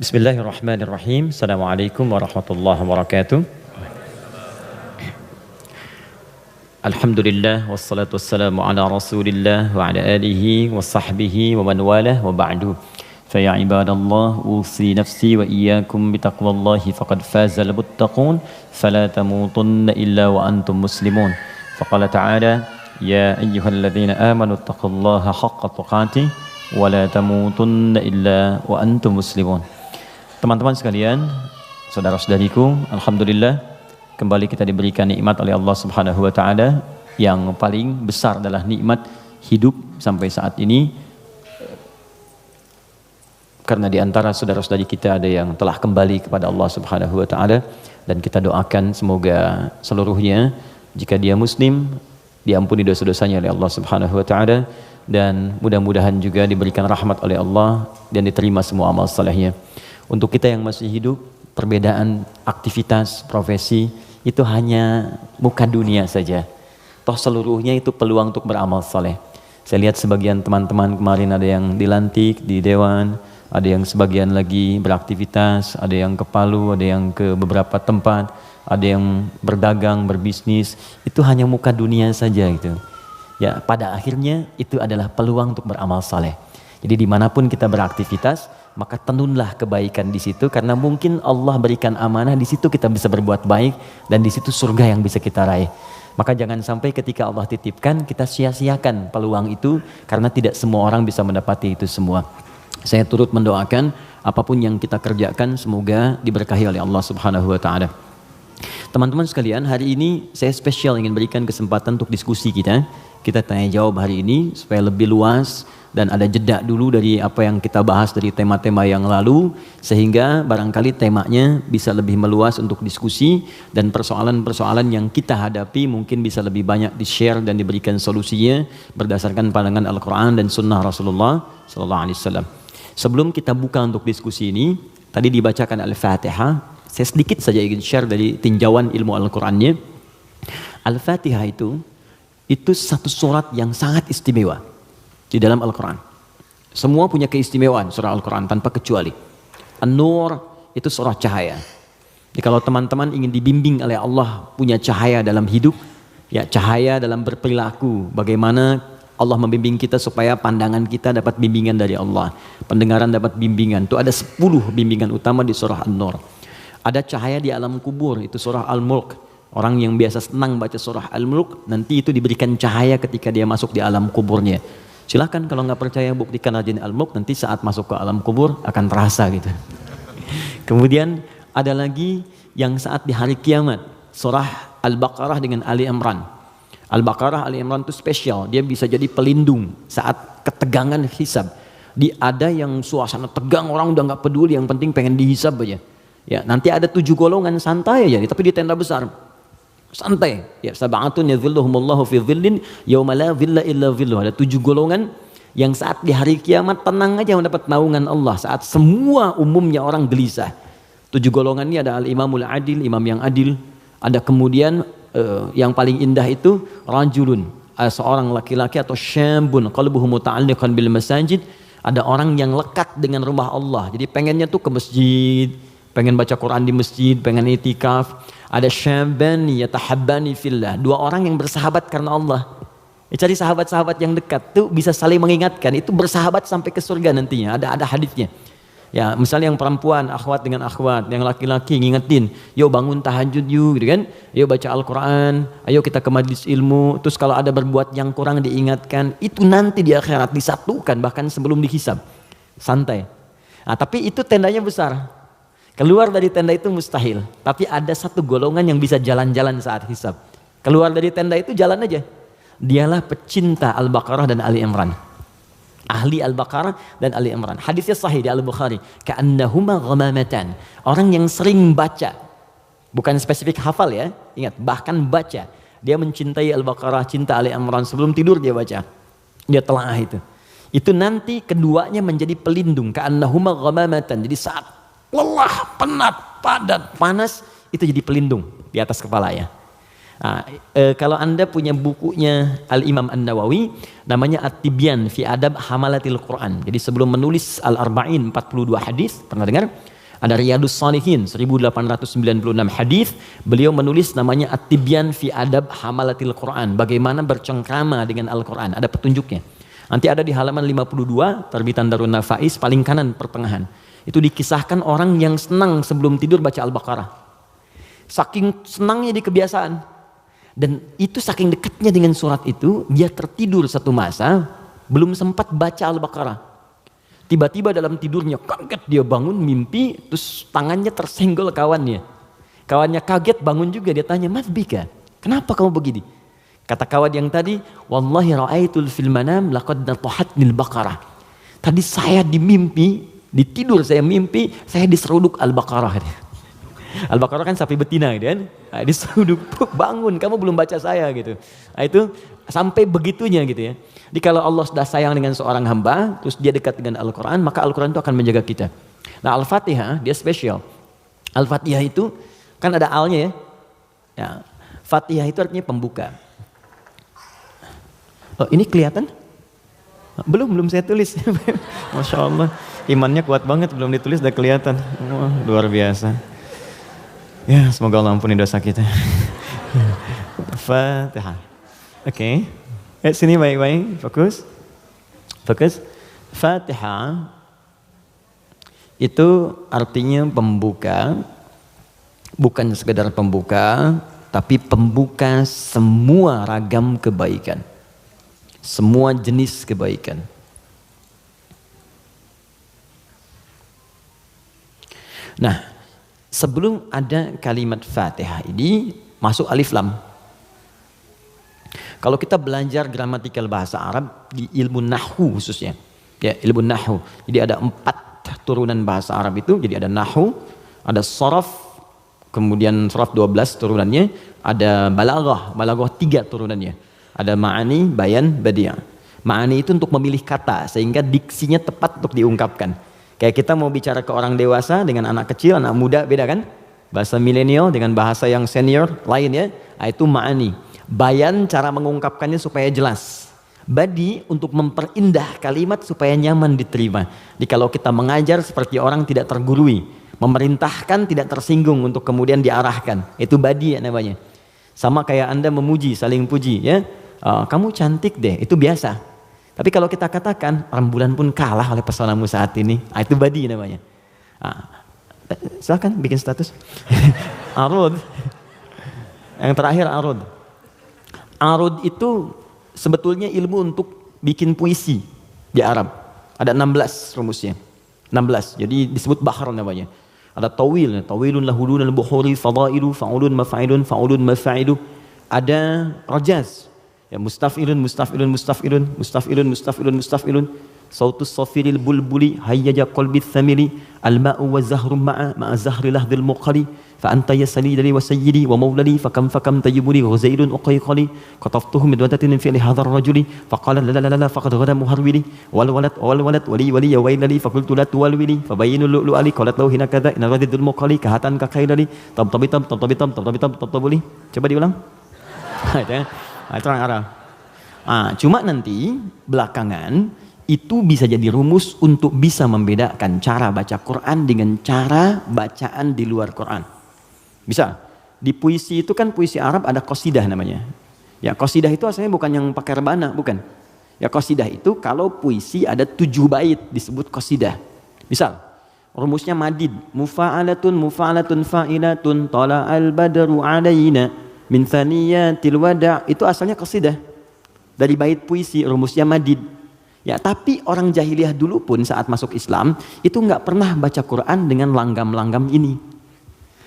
Bismillahirrahmanirrahim. Assalamualaikum warahmatullahi wabarakatuh. Alhamdulillah wassalatu wassalamu ala Rasulillah wa ala alihi wa sahbihi wa man walah wa ba'du. Fa ya ibadallah usi nafsi wa iyyakum bitaqwallahi faqad fazal muttaqun fala tamutunna illa wa antum muslimun. Faqala ta'ala ya ayyuhalladzina amanu taqullaha haqqa tuqatih wa la tamutunna illa wa antum muslimun. Teman-teman sekalian, saudara-saudariku, alhamdulillah kembali kita diberikan nikmat oleh Allah Subhanahu wa taala. Yang paling besar adalah nikmat hidup sampai saat ini. Karena di antara saudara-saudari kita ada yang telah kembali kepada Allah Subhanahu wa taala, dan kita doakan semoga seluruhnya jika dia muslim diampuni dosa-dosanya oleh Allah Subhanahu wa taala, dan mudah-mudahan juga diberikan rahmat oleh Allah dan diterima semua amal salehnya. Untuk kita yang masih hidup, perbedaan aktivitas, profesi itu hanya muka dunia saja. Toh seluruhnya itu peluang untuk beramal saleh. Saya lihat sebagian teman-teman kemarin ada yang dilantik di dewan, ada yang sebagian lagi beraktivitas, ada yang ke Palu, ada yang ke beberapa tempat, ada yang berdagang, berbisnis. Itu hanya muka dunia saja gitu. Ya, pada akhirnya itu adalah peluang untuk beramal saleh. Jadi dimanapun kita beraktivitas, maka tenunlah kebaikan di situ, karena mungkin Allah berikan amanah di situ kita bisa berbuat baik, dan di situ surga yang bisa kita raih. Maka jangan sampai ketika Allah titipkan kita sia-siakan peluang itu, karena tidak semua orang bisa mendapati itu semua. Saya turut mendoakan apapun yang kita kerjakan semoga diberkahi oleh Allah Subhanahu wa taala. Teman-teman sekalian, hari ini saya spesial ingin berikan kesempatan untuk diskusi kita. Kita tanya jawab hari ini supaya lebih luas dan ada jeda dulu dari apa yang kita bahas dari tema-tema yang lalu, sehingga barangkali temanya bisa lebih meluas untuk diskusi, dan persoalan-persoalan yang kita hadapi mungkin bisa lebih banyak di-share dan diberikan solusinya berdasarkan pandangan Al-Quran dan Sunnah Rasulullah SAW. Sebelum kita buka untuk diskusi ini, tadi dibacakan Al-Fatihah. Saya sedikit saja ingin share dari tinjauan ilmu Al-Qurannya. Al-Fatihah itu satu surat yang sangat istimewa di dalam Al-Quran. Semua punya keistimewaan surah Al-Quran tanpa kecuali. An-Nur itu surah cahaya. Jadi kalau teman-teman ingin dibimbing oleh Allah punya cahaya dalam hidup, ya cahaya dalam berperilaku, bagaimana Allah membimbing kita supaya pandangan kita dapat bimbingan dari Allah, pendengaran dapat bimbingan. Itu ada 10 bimbingan utama di surah An-Nur. Ada cahaya di alam kubur, itu surah Al-Mulk. Orang yang biasa senang baca surah Al-Mulk, nanti itu diberikan cahaya ketika dia masuk di alam kuburnya. Silakan kalau nggak percaya buktikan rajin Al-Mulk, nanti saat masuk ke alam kubur akan terasa gitu. Kemudian ada lagi yang saat di hari kiamat, surah Al-Baqarah dengan Ali Imran. Al-Baqarah Ali Imran itu spesial, dia bisa jadi pelindung saat ketegangan hisab. Ada yang suasana tegang, orang udah nggak peduli, yang penting pengen dihisab aja. Ya, nanti ada 7 golongan santai aja, tapi di tenda besar. Santai. Ya, sab'atun yadhilluhumullahu fi dhillin yauma la dhilla illa dhilluh. Ada 7 golongan yang saat di hari kiamat tenang aja mendapat naungan Allah, saat semua umumnya orang gelisah. 7 golongan ini ada al-imamul adil, imam yang adil. Ada kemudian yang paling indah itu rajulun, seorang laki-laki, atau syambun qalbuhu muta'alliqan bil masajid. Ada orang yang lekat dengan rumah Allah. Jadi pengennya tuh ke masjid, pengen baca Quran di masjid, pengen itikaf. Ada syabani yatahabbani fillah, 2 orang yang bersahabat karena Allah. Cari sahabat-sahabat yang dekat tuh bisa saling mengingatkan, itu bersahabat sampai ke surga nantinya. Ada hadisnya. Ya, misalnya yang perempuan akhwat dengan akhwat, yang laki-laki ngingetin, yuk bangun tahajud yuk, gitu kan? Yuk baca Al-Quran, ayo kita ke majlis ilmu. Terus kalau ada berbuat yang kurang diingatkan, itu nanti di akhirat disatukan bahkan sebelum dihisab. Santai. Nah, tapi itu tendanya besar. Keluar dari tenda itu mustahil. Tapi ada 1 golongan yang bisa jalan-jalan saat hisab. Keluar dari tenda itu jalan aja. Dialah pecinta Al-Baqarah dan Ali Imran. Ahli Al-Baqarah dan Ali Imran. Hadisnya sahih di Al-Bukhari. Ka'annahuma ghamamatan. Orang yang sering baca. Bukan spesifik hafal ya. Ingat, bahkan baca. Dia mencintai Al-Baqarah, cinta Ali Imran. Sebelum tidur dia baca. Dia telaah itu. Itu nanti keduanya menjadi pelindung. Ka'annahuma ghamamatan. Jadi saat lelah, penat, padat, panas, itu jadi pelindung di atas kepala ya. Nah, kalau Anda punya bukunya Al-Imam An-Nawawi, namanya At-Tibyan fi Adab Hamalatil Quran. Jadi sebelum menulis Al-Arba'in 42 hadis, pernah dengar? Ada Riyadus Shalihin 1896 hadis, beliau menulis namanya At-Tibyan fi Adab Hamalatil Quran, bagaimana bercengkrama dengan Al-Quran, ada petunjuknya. Nanti ada di halaman 52 terbitan Darun Nafais paling kanan pertengahan. Itu dikisahkan orang yang senang sebelum tidur baca Al-Baqarah. Saking senangnya di kebiasaan. Dan itu saking dekatnya dengan surat itu, dia tertidur satu masa belum sempat baca Al-Baqarah. Tiba-tiba dalam tidurnya kaget, dia bangun mimpi, terus tangannya tersenggol kawannya. Kawannya kaget, bangun juga, dia tanya, "Mas Bika, kenapa kamu begini?" Kata kawan yang tadi, "Wallahi ra'aitul fil manam laqad natahatnil baqarah." Tadi saya di mimpi, di tidur saya mimpi, saya diseruduk Al-Baqarah. Al-Baqarah kan sapi betina gitu kan. Nah, diseruduk, bangun, kamu belum baca saya gitu. Nah, itu sampai begitunya gitu ya. Jadi kalau Allah sudah sayang dengan seorang hamba, terus dia dekat dengan Al-Quran, maka Al-Quran itu akan menjaga kita. Nah, Al-Fatihah dia spesial. Al-Fatihah itu kan ada alnya ya. Ya, Fatihah itu artinya pembuka. Oh, ini kelihatan? Belum saya tulis. Masya Allah, imannya kuat banget, belum ditulis udah kelihatan. Wah, luar biasa. Ya, semoga Allah ampuni dosa kita. Fatihah. Oke. Sini baik-baik, fokus. Fatihah itu artinya pembuka, bukan sekedar pembuka, tapi pembuka semua ragam kebaikan. Semua jenis kebaikan. Nah, sebelum ada kalimat Fatihah ini masuk alif lam. Kalau kita belajar gramatikal bahasa Arab di ilmu nahwu khususnya, ya ilmu nahwu. Jadi ada 4 turunan bahasa Arab itu. Jadi ada nahwu, ada sharaf, kemudian sharaf 12 turunannya, ada balaghah 3 turunannya. Ada ma'ani, bayan, badi'. Ma'ani itu untuk memilih kata sehingga diksinya tepat untuk diungkapkan. Kayak kita mau bicara ke orang dewasa dengan anak kecil, anak muda beda kan? Bahasa milenial dengan bahasa yang senior lain ya. Nah, itu ma'ani. Bayan cara mengungkapkannya supaya jelas. Badi untuk memperindah kalimat supaya nyaman diterima. Jadi kalau kita mengajar seperti orang tidak tergurui, memerintahkan tidak tersinggung untuk kemudian diarahkan. Itu badi ya namanya. Sama kayak Anda memuji, saling puji ya. Kamu cantik deh, itu biasa. Tapi kalau kita katakan rembulan pun kalah oleh pesonamu saat ini, itu badi namanya. Silakan bikin status. Arud. Yang terakhir arud. Arud itu sebetulnya ilmu untuk bikin puisi di Arab. Ada 16 rumusnya. 16. Jadi disebut bahar namanya. Ada tawil, tawilun lahulun al-bukhuri fadailu fa'ulun mafa'ilun fa'ulun mafa'ilu. Ada rajaz. Ya mustaf'ilun mustaf'ilun mustaf'ilun mustaf'ilun mustaf'ilun mustaf'ilun. Sautus safiril bulbuli hayyaja qalbi thamili al-ma'u wa zahrum ma'a zahri lahdhil muqali fa anta yasali dari wa sayyidi wa maulali fa kam tayyibuni ghuzailun uqayqali qataftuhu min wadatin fi hadha ar-rajuli fa qala la la la faqad ghada muharwili wal walad wali ya wailali fa qultu la tuwalwili fa bayyinu lu'lu ali qalat lahu hina kadha in radidul muqali kahatan ka khailali tabtabitam tabtabuli. Coba diulang. Itu orang Arab. Cuma nanti belakangan itu bisa jadi rumus untuk bisa membedakan cara baca Quran dengan cara bacaan di luar Quran. Bisa. Di puisi itu kan puisi Arab ada qasidah namanya. Ya qasidah itu asalnya bukan yang pakai rebana, bukan. Ya qasidah itu kalau puisi ada 7 bait disebut qasidah. Misal, rumusnya madid. Mufa'alatun fa'ilatun tala'al badru alaina min thaniyatil wada'. Itu asalnya qasidah. Dari bait puisi rumusnya madid. Ya, tapi orang jahiliyah dulu pun saat masuk Islam itu nggak pernah baca Quran dengan langgam-langgam ini.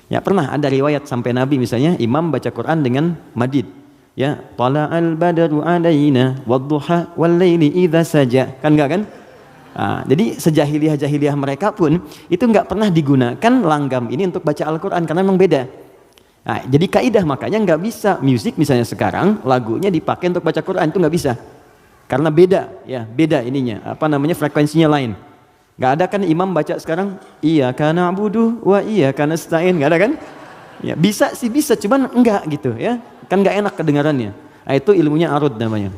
Ya pernah ada riwayat sampai Nabi misalnya imam baca Quran dengan madid. Ya, tala'al badru alaina wadduha wal laili idza saja. Kan enggak kan? Jadi sejahiliyah-jahiliyah mereka pun itu nggak pernah digunakan langgam ini untuk baca Al-Quran karena memang beda. Jadi kaidah makanya nggak bisa musik misalnya sekarang lagunya dipakai untuk baca Quran itu nggak bisa. Karena beda, ya beda ininya, frekuensinya lain. Gak ada kan imam baca sekarang, iyyaka na'budu wa iyyaka nasta'in, gak ada kan? Ya bisa sih bisa, cuman enggak gitu ya, kan gak enak kedengarannya. Itu ilmunya arud namanya.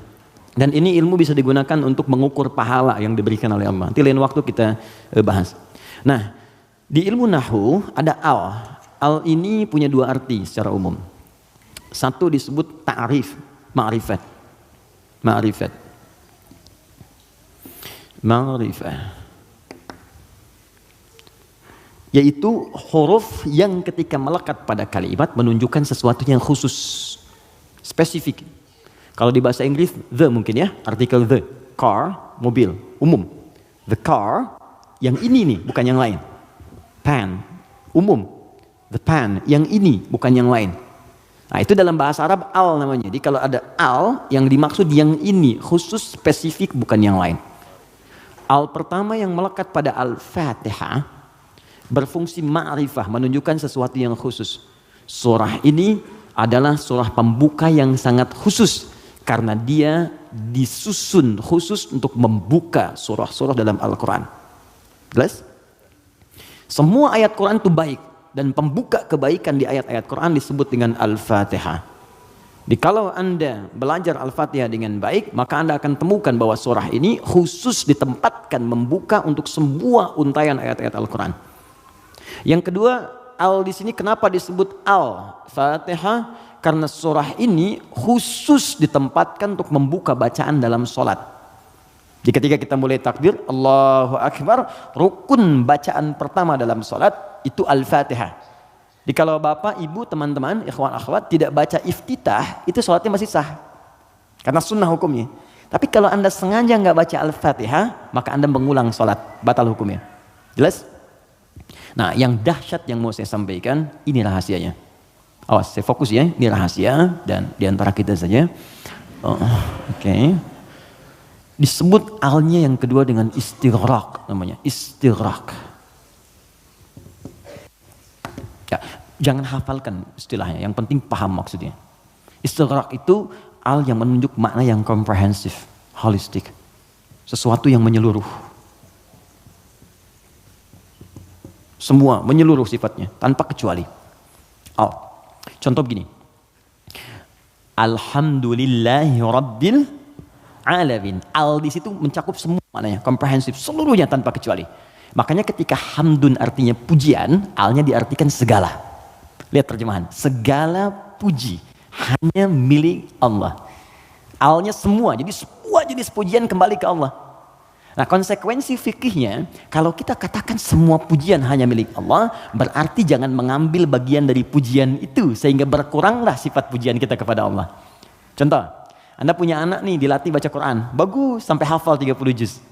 Dan ini ilmu bisa digunakan untuk mengukur pahala yang diberikan oleh Allah. Nanti lain waktu kita bahas. Nah, Di ilmu nahwu ada al. Al ini punya dua arti secara umum. Satu disebut ta'rif, ma'rifat. Ma'rifat. Ma'rifah. Yaitu huruf yang ketika melekat pada kalimat menunjukkan sesuatu yang khusus, spesifik. Kalau di bahasa Inggris, the mungkin ya, artikel the. Car, mobil, umum. The car, yang ini nih, bukan yang lain. Pen, umum. The pen, yang ini, bukan yang lain. Nah itu dalam bahasa Arab al namanya. Jadi kalau ada al, yang dimaksud yang ini, khusus, spesifik, bukan yang lain. Al pertama yang melekat pada Al-Fatihah, berfungsi ma'rifah, menunjukkan sesuatu yang khusus. Surah ini adalah surah pembuka yang sangat khusus. Karena dia disusun khusus untuk membuka surah-surah dalam Al-Quran. Jelas? Semua ayat Quran itu baik. Dan pembuka kebaikan di ayat-ayat Quran disebut dengan Al-Fatihah. Jadi kalau Anda belajar Al-Fatihah dengan baik, maka Anda akan temukan bahwa surah ini khusus ditempatkan membuka untuk semua untayan ayat-ayat Al-Quran. Yang kedua, al di sini kenapa disebut Al-Fatihah? Karena surah ini khusus ditempatkan untuk membuka bacaan dalam sholat. Jadi ketika kita mulai takbir, Allahu Akbar, rukun bacaan pertama dalam sholat itu Al-Fatihah. Jadi kalau bapak, ibu, teman-teman, ikhwan, akhwat tidak baca iftitah, itu sholatnya masih sah. Karena sunnah hukumnya. Tapi kalau Anda sengaja nggak baca Al-Fatihah, maka Anda mengulang sholat, batal hukumnya. Jelas? Nah, yang dahsyat yang mau saya sampaikan, ini rahasianya. Awas, saya fokus ya, ini rahasia dan diantara kita saja. Oke. Disebut alnya yang kedua dengan istighraq namanya, istighraq. Ya, jangan hafalkan istilahnya, yang penting paham maksudnya. Istighraq itu al yang menunjuk makna yang komprehensif, holistik. Sesuatu yang menyeluruh. Semua menyeluruh sifatnya, tanpa kecuali. Al. Contoh begini. Alhamdulillahi Rabbil Alamin. Al di situ mencakup semua maknanya, komprehensif, seluruhnya tanpa kecuali. Makanya ketika hamdun artinya pujian, alnya diartikan segala. Lihat terjemahan, segala puji hanya milik Allah. Alnya semua, jadi semua jenis pujian kembali ke Allah. Nah konsekuensi fikihnya, kalau kita katakan semua pujian hanya milik Allah, berarti jangan mengambil bagian dari pujian itu, sehingga berkuranglah sifat pujian kita kepada Allah. Contoh, Anda punya anak nih, dilatih baca Quran, bagus, sampai hafal 30 juz.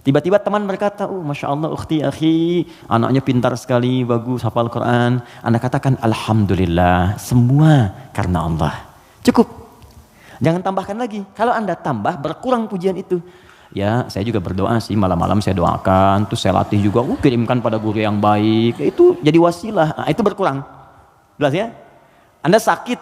Tiba-tiba teman berkata, oh Masya Allah, ukhti, akhi, anaknya pintar sekali, bagus, hafal Quran. Anda katakan, Alhamdulillah, semua karena Allah. Cukup. Jangan tambahkan lagi. Kalau Anda tambah, berkurang pujian itu. Ya, saya juga berdoa sih, malam-malam saya doakan, terus saya latih juga, kirimkan pada guru yang baik, itu jadi wasilah, nah, itu berkurang. Jelas ya? Anda sakit,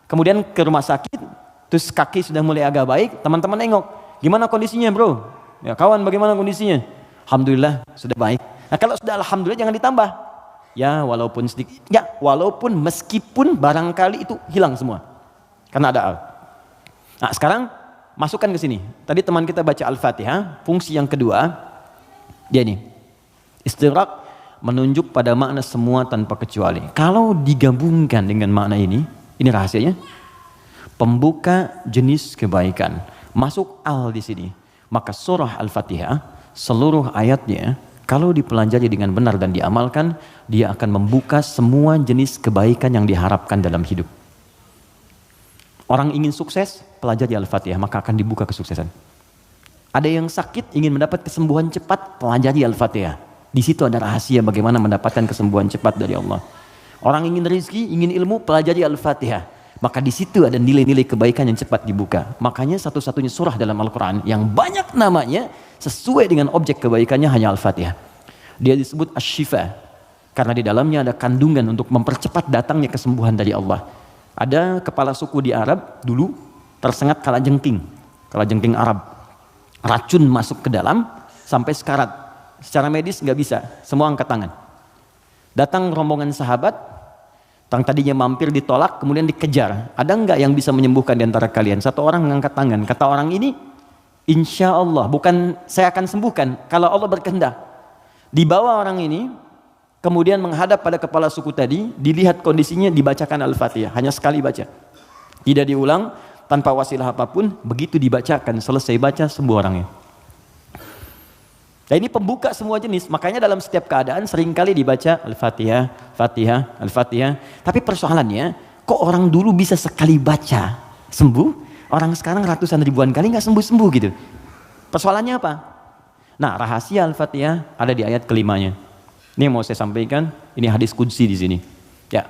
kemudian ke rumah sakit, terus kaki sudah mulai agak baik, teman-teman nengok, gimana kondisinya bro? Ya kawan, bagaimana kondisinya? Alhamdulillah, sudah baik. Nah kalau sudah Alhamdulillah jangan ditambah. Ya walaupun sedikit, ya walaupun meskipun barangkali itu hilang semua. Karena ada al. Nah sekarang, masukkan ke sini. Tadi teman kita baca Al-Fatihah, fungsi yang kedua, dia ini. Istighraq menunjuk pada makna semua tanpa kecuali. Kalau digabungkan dengan makna ini rahasianya. Pembuka jenis kebaikan. Masuk al di sini. Maka surah Al-Fatihah, seluruh ayatnya, kalau dipelajari dengan benar dan diamalkan, dia akan membuka semua jenis kebaikan yang diharapkan dalam hidup. Orang ingin sukses, pelajari Al-Fatihah, maka akan dibuka kesuksesan. Ada yang sakit, ingin mendapat kesembuhan cepat, pelajari Al-Fatihah. Di situ ada rahasia bagaimana mendapatkan kesembuhan cepat dari Allah. Orang ingin rezeki, ingin ilmu, pelajari Al-Fatihah. Maka di situ ada nilai-nilai kebaikan yang cepat dibuka. Makanya satu-satunya surah dalam Al-Quran yang banyak namanya sesuai dengan objek kebaikannya hanya Al-Fatihah. Dia disebut Asy-Syifa karena di dalamnya ada kandungan untuk mempercepat datangnya kesembuhan dari Allah. Ada kepala suku di Arab dulu tersengat kalajengking Arab. Racun masuk ke dalam sampai sekarat. Secara medis nggak bisa, semua angkat tangan. Datang rombongan sahabat, yang tadinya mampir ditolak, kemudian dikejar. Ada nggak yang bisa menyembuhkan di antara kalian? Satu orang mengangkat tangan. Kata orang ini, insya Allah, bukan saya akan sembuhkan, kalau Allah berkehendak. Dibawa orang ini, kemudian menghadap pada kepala suku tadi, dilihat kondisinya, dibacakan Al-Fatihah, hanya sekali baca, tidak diulang, tanpa wasilah apapun, begitu dibacakan, selesai baca, sembuh orangnya. Nah, ini pembuka semua jenis, makanya dalam setiap keadaan seringkali dibaca Al-Fatihah, Fatihah, Al-Fatihah. Tapi persoalannya, kok orang dulu bisa sekali baca sembuh, orang sekarang ratusan ribuan kali nggak sembuh-sembuh gitu. Persoalannya apa? Nah, rahasia Al-Fatihah ada di ayat kelimanya. Ini yang mau saya sampaikan, ini hadis qudsi di sini. Ya.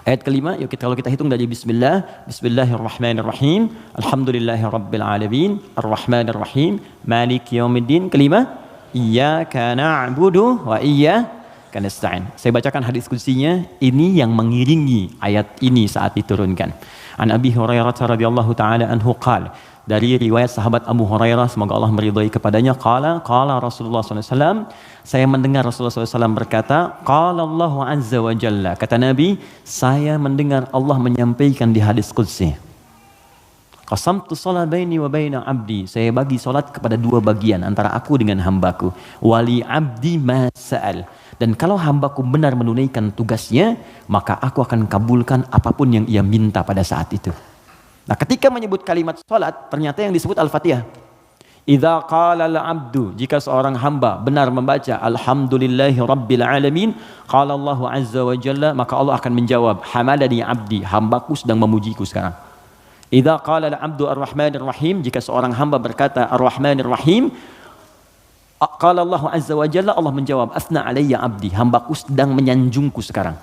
Ayat kelima, yuk kalau kita hitung dari bismillah, bismillahirrahmanirrahim, alhamdulillahirabbil alamin, arrahmanirrahim, maliki yaumiddin. Kelima, iyyaka na'budu wa iyyaka nasta'in. Saya bacakan hadis qudsinya, ini yang mengiringi ayat ini saat diturunkan. An Abi Hurairah radhiyallahu taala anhu qala, dari riwayat sahabat Abu Hurairah, semoga Allah meridhai kepadanya, qala Rasulullah SAW, saya mendengar Rasulullah SAW berkata, qala Allah azza wa jalla, kata Nabi, saya mendengar Allah menyampaikan di hadis qudsi, qasamtu shalah baini wa baina abdi, saya bagi salat kepada dua bagian antara aku dengan hambaku, wali abdi ma sa'al, dan kalau hambaku benar menunaikan tugasnya, maka aku akan kabulkan apapun yang ia minta pada saat itu. Nah, ketika menyebut kalimat salat, ternyata yang disebut Al-Fatihah. Idza qala al-'abdu, jika seorang hamba benar membaca alhamdulillahi rabbil alamin, qala Allah azza wa jalla, maka Allah akan menjawab, hamadani 'abdi, hambaku sedang memujiku sekarang. Idza qala al-'abdu ar-rahmanir rahim, jika seorang hamba berkata ar-rahmanir rahim, qala Allah azza wa jalla, Allah menjawab, asna alayya 'abdi, hambaku sedang menyanjungku sekarang.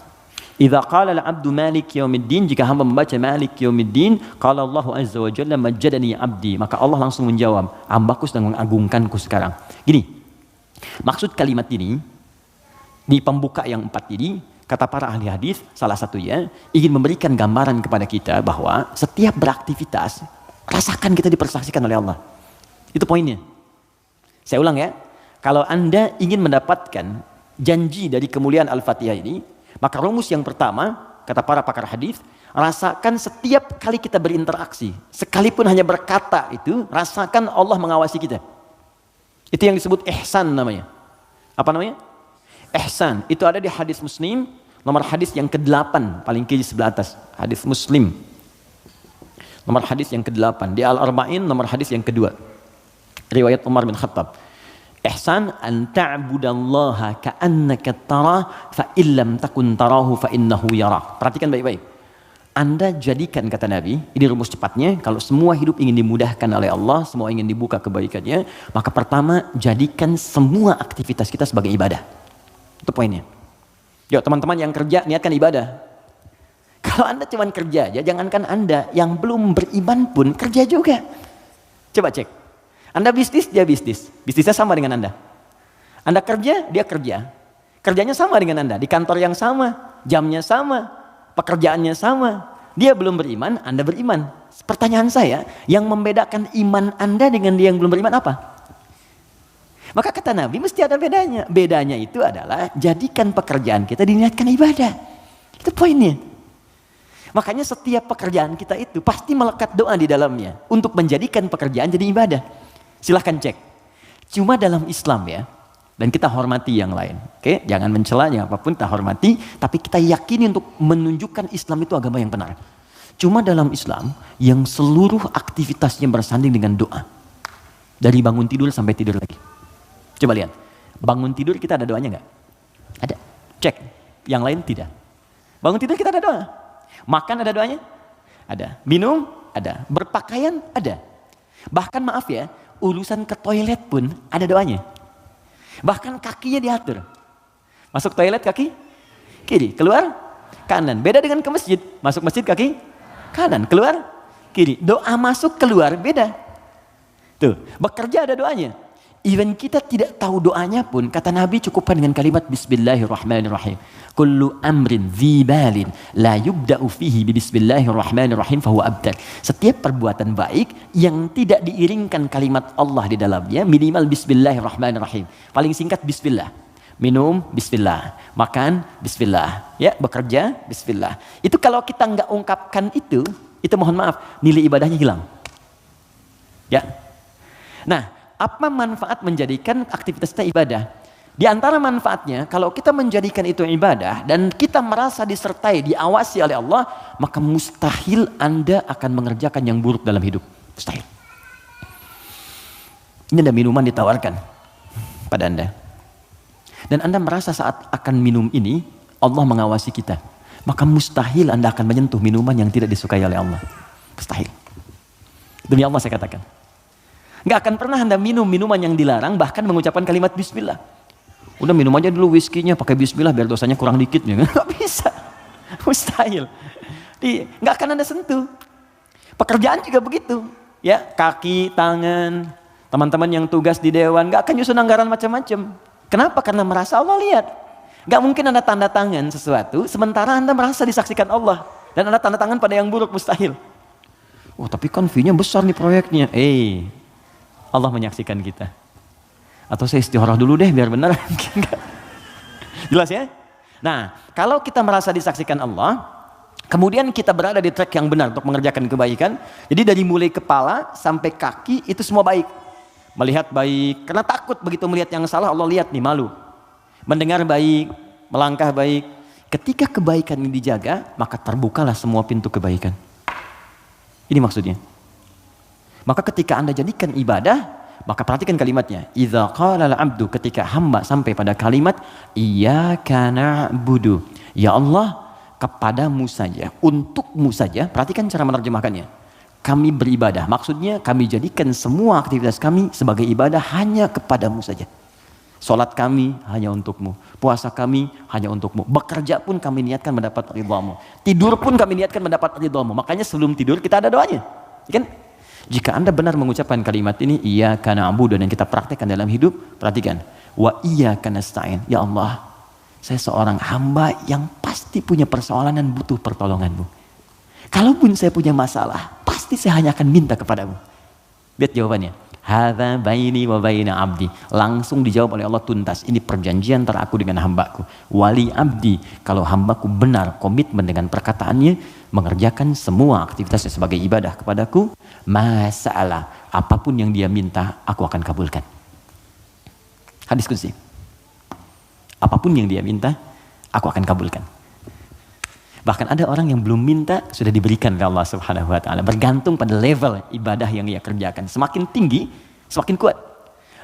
Idza qala al-'abdu malik yaumiddin, jika hamba membaca malik yaumiddin, qala Allah azza wa jalla majjadani 'abdi, maka Allah langsung menjawab, hambaku sedang mengagungkanku sekarang. Gini, maksud kalimat ini di pembuka yang 4 ini, kata para ahli hadis, salah satunya ingin memberikan gambaran kepada kita bahwa setiap beraktivitas rasakan kita dipersaksikan oleh Allah. Itu poinnya. Saya ulang ya, kalau Anda ingin mendapatkan janji dari kemuliaan Al-Fatihah ini, maka rumus yang pertama, kata para pakar hadis, rasakan setiap kali kita berinteraksi, sekalipun hanya berkata itu, rasakan Allah mengawasi kita. Itu yang disebut ihsan namanya. Apa namanya? Ihsan. Itu ada di hadis Muslim, nomor hadis yang ke-8, paling kiri sebelah atas. Hadis Muslim. Nomor hadis yang ke-8. Di Al-Arba'in, nomor hadis yang kedua. Riwayat Umar bin Khattab. Ihsan an ta'budallaha ka'annaka tarah fa illam takun tarahu fa innahu yarak. Perhatikan baik-baik. Anda jadikan, kata Nabi, ini rumus cepatnya, kalau semua hidup ingin dimudahkan oleh Allah, semua ingin dibuka kebaikannya, maka pertama jadikan semua aktivitas kita sebagai ibadah. Itu poinnya. Yuk teman-teman yang kerja, niatkan ibadah. Kalau Anda cuma kerja aja, jangankan Anda, yang belum beriman pun kerja juga. Coba cek. Anda bisnis, dia bisnis. Bisnisnya sama dengan Anda. Anda kerja, dia kerja. Kerjanya sama dengan Anda. Di kantor yang sama, jamnya sama, pekerjaannya sama. Dia belum beriman, Anda beriman. Pertanyaan saya, yang membedakan iman Anda dengan dia yang belum beriman apa? Maka kata Nabi, mesti ada bedanya. Bedanya itu adalah, jadikan pekerjaan kita diniatkan ibadah. Itu poinnya. Makanya setiap pekerjaan kita itu pasti melekat doa di dalamnya. Untuk menjadikan pekerjaan jadi ibadah. Silahkan cek. Cuma dalam Islam ya, dan kita hormati yang lain. Oke, jangan mencelanya apapun, kita hormati, tapi kita yakini untuk menunjukkan Islam itu agama yang benar. Cuma dalam Islam yang seluruh aktivitasnya bersanding dengan doa. Dari bangun tidur sampai tidur lagi. Coba lihat. Bangun tidur kita ada doanya nggak? Ada. Cek. Yang lain tidak. Bangun tidur kita ada doa. Makan ada doanya? Ada. Minum? Ada. Berpakaian? Ada. Bahkan maaf ya, urusan ke toilet pun ada doanya. Bahkan kakinya diatur. Masuk toilet kaki kiri, keluar kanan. Beda dengan ke masjid. Masuk masjid kaki kanan, keluar kiri. Doa masuk keluar beda. Tuh, bekerja ada doanya. Even kita tidak tahu doanya pun, kata Nabi cukupkan dengan kalimat Bismillahirrahmanirrahim. Kullu amrin dzibalin la yubda'u fihi bismillahirrahmanirrahim fahuwa abtar. Setiap perbuatan baik yang tidak diiringkan kalimat Allah di dalamnya, minimal Bismillahirrahmanirrahim. Paling singkat Bismillah. Minum Bismillah, makan Bismillah, ya bekerja Bismillah. Itu kalau kita nggak ungkapkan itu mohon maaf, nilai ibadahnya hilang. Ya. Nah, apa manfaat menjadikan aktivitas kita ibadah? Di antara manfaatnya, kalau kita menjadikan itu ibadah dan kita merasa disertai, diawasi oleh Allah, maka mustahil Anda akan mengerjakan yang buruk dalam hidup. Mustahil. Ini ada minuman ditawarkan pada Anda. Dan Anda merasa saat akan minum ini, Allah mengawasi kita. Maka mustahil Anda akan menyentuh minuman yang tidak disukai oleh Allah. Mustahil. Demi Allah saya katakan. Nggak akan pernah Anda minum minuman yang dilarang, bahkan mengucapkan kalimat bismillah. Udah minum aja dulu whiskinya pakai bismillah biar dosanya kurang dikit. Nggak bisa. Mustahil. Nggak akan Anda sentuh. Pekerjaan juga begitu. Ya, kaki, tangan, teman-teman yang tugas di dewan, nggak akan nyusun anggaran macam-macam. Kenapa? Karena merasa Allah lihat. Nggak mungkin Anda tanda tangan sesuatu, sementara Anda merasa disaksikan Allah. Dan Anda tanda tangan pada yang buruk, mustahil. Oh tapi kan fee-nya besar nih proyeknya. Allah menyaksikan kita. Atau saya istikharah dulu deh biar benar. Jelas ya? Nah, kalau kita merasa disaksikan Allah, kemudian kita berada di track yang benar untuk mengerjakan kebaikan. Jadi dari mulai kepala sampai kaki itu semua baik. Melihat baik, karena takut begitu melihat yang salah Allah lihat nih, malu. Mendengar baik, melangkah baik. Ketika kebaikan ini dijaga, maka terbukalah semua pintu kebaikan. Ini maksudnya. Maka ketika Anda jadikan ibadah, maka perhatikan kalimatnya. Idza qala al-'abdu, ketika hamba sampai pada kalimat iyyaka na'budu. Ya Allah, kepadamu saja, untukmu saja. Perhatikan cara menerjemahkannya. Kami beribadah. Maksudnya kami jadikan semua aktivitas kami sebagai ibadah hanya kepadamu saja. Salat kami hanya untukmu. Puasa kami hanya untukmu. Bekerja pun kami niatkan mendapat ridhamu. Tidur pun kami niatkan mendapat ridhamu. Makanya sebelum tidur kita ada doanya. Kan? Jika Anda benar mengucapkan kalimat ini, iyyaka na'budu, dan kita praktekkan dalam hidup, perhatikan. Wa iyyaka nasta'in. Ya Allah, saya seorang hamba yang pasti punya persoalan dan butuh pertolonganmu. Kalaupun saya punya masalah, pasti saya hanya akan minta kepadamu. Lihat jawabannya. Hadza baini wa baina abdi. Langsung dijawab oleh Allah tuntas. Ini perjanjian antara aku dengan hambaku. Wali abdi. Kalau hambaku benar komitmen dengan perkataannya, mengerjakan semua aktivitasnya sebagai ibadah kepadaku, masalah apapun yang dia minta, aku akan kabulkan. Hadis qudsi. Apapun yang dia minta, aku akan kabulkan. Bahkan ada orang yang belum minta sudah diberikan oleh Allah Subhanahu wa taala, bergantung pada level ibadah yang ia kerjakan. Semakin tinggi, semakin kuat.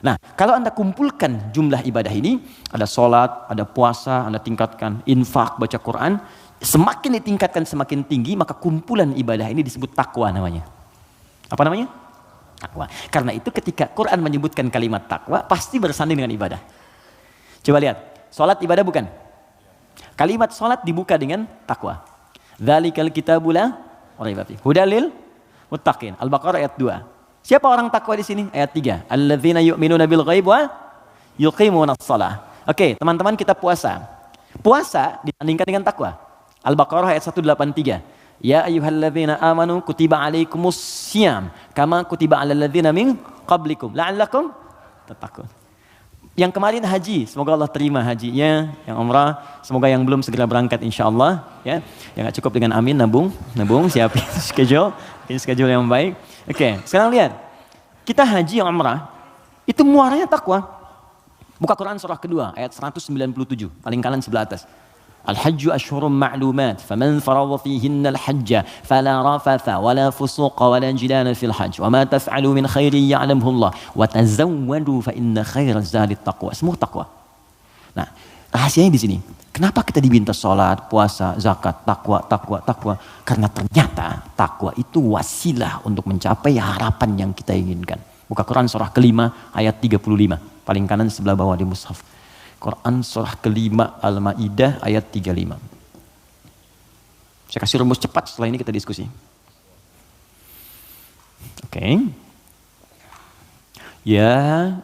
Nah, kalau Anda kumpulkan jumlah ibadah ini, ada sholat, ada puasa, Anda tingkatkan, infak, baca Quran, semakin ditingkatkan semakin tinggi, maka kumpulan ibadah ini disebut takwa namanya. Apa namanya? Takwa. Karena itu ketika Quran menyebutkan kalimat takwa, pasti bersanding dengan ibadah. Coba lihat, sholat ibadah bukan? Kalimat sholat dibuka dengan takwa. Dzalikal kitabul la raiba fihi hudal lil muttaqin. Al-Baqarah ayat 2. Siapa orang takwa di sini? Ayat 3. Alladzina yu'minuna bil ghaib wa yuqimunas shalah. Oke, teman-teman, kita puasa. Puasa dibandingkan dengan takwa. Al-Baqarah ayat 183. Ya ayyuhalladzina amanu kutiba alaikumus syiyam kama kutiba alal ladzina min qablikum la'allakum tattaqun. Yang kemarin haji, semoga Allah terima hajinya. Yang umrah, semoga yang belum segera berangkat insyaallah. Ya, yang gak cukup dengan amin, nabung, siapin schedule yang baik. Oke, sekarang lihat, kita haji yang umrah, itu muaranya takwa. Buka Quran surah kedua, ayat 197, paling kanan sebelah atas. Al-hajju ashhurum ma'lumat, faman faradha fihinna al-hajja fala rafatha wala fusuqa wala jidala fil hajj wa ma taf'alu min khairin ya'lamhu Allah wa tazawwadu fa inna khairaz zadi taqwa. Semua takwa. Nah, rahasianya di sini. Kenapa kita diminta salat, puasa, zakat, takwa? Karena ternyata takwa itu wasilah untuk mencapai harapan yang kita inginkan. Buka Quran surah kelima ayat 35, paling kanan sebelah bawah di mushaf. Quran surah kelima Al-Ma'idah ayat 35. Saya kasih rumus cepat, setelah ini kita diskusi. Oke. Ya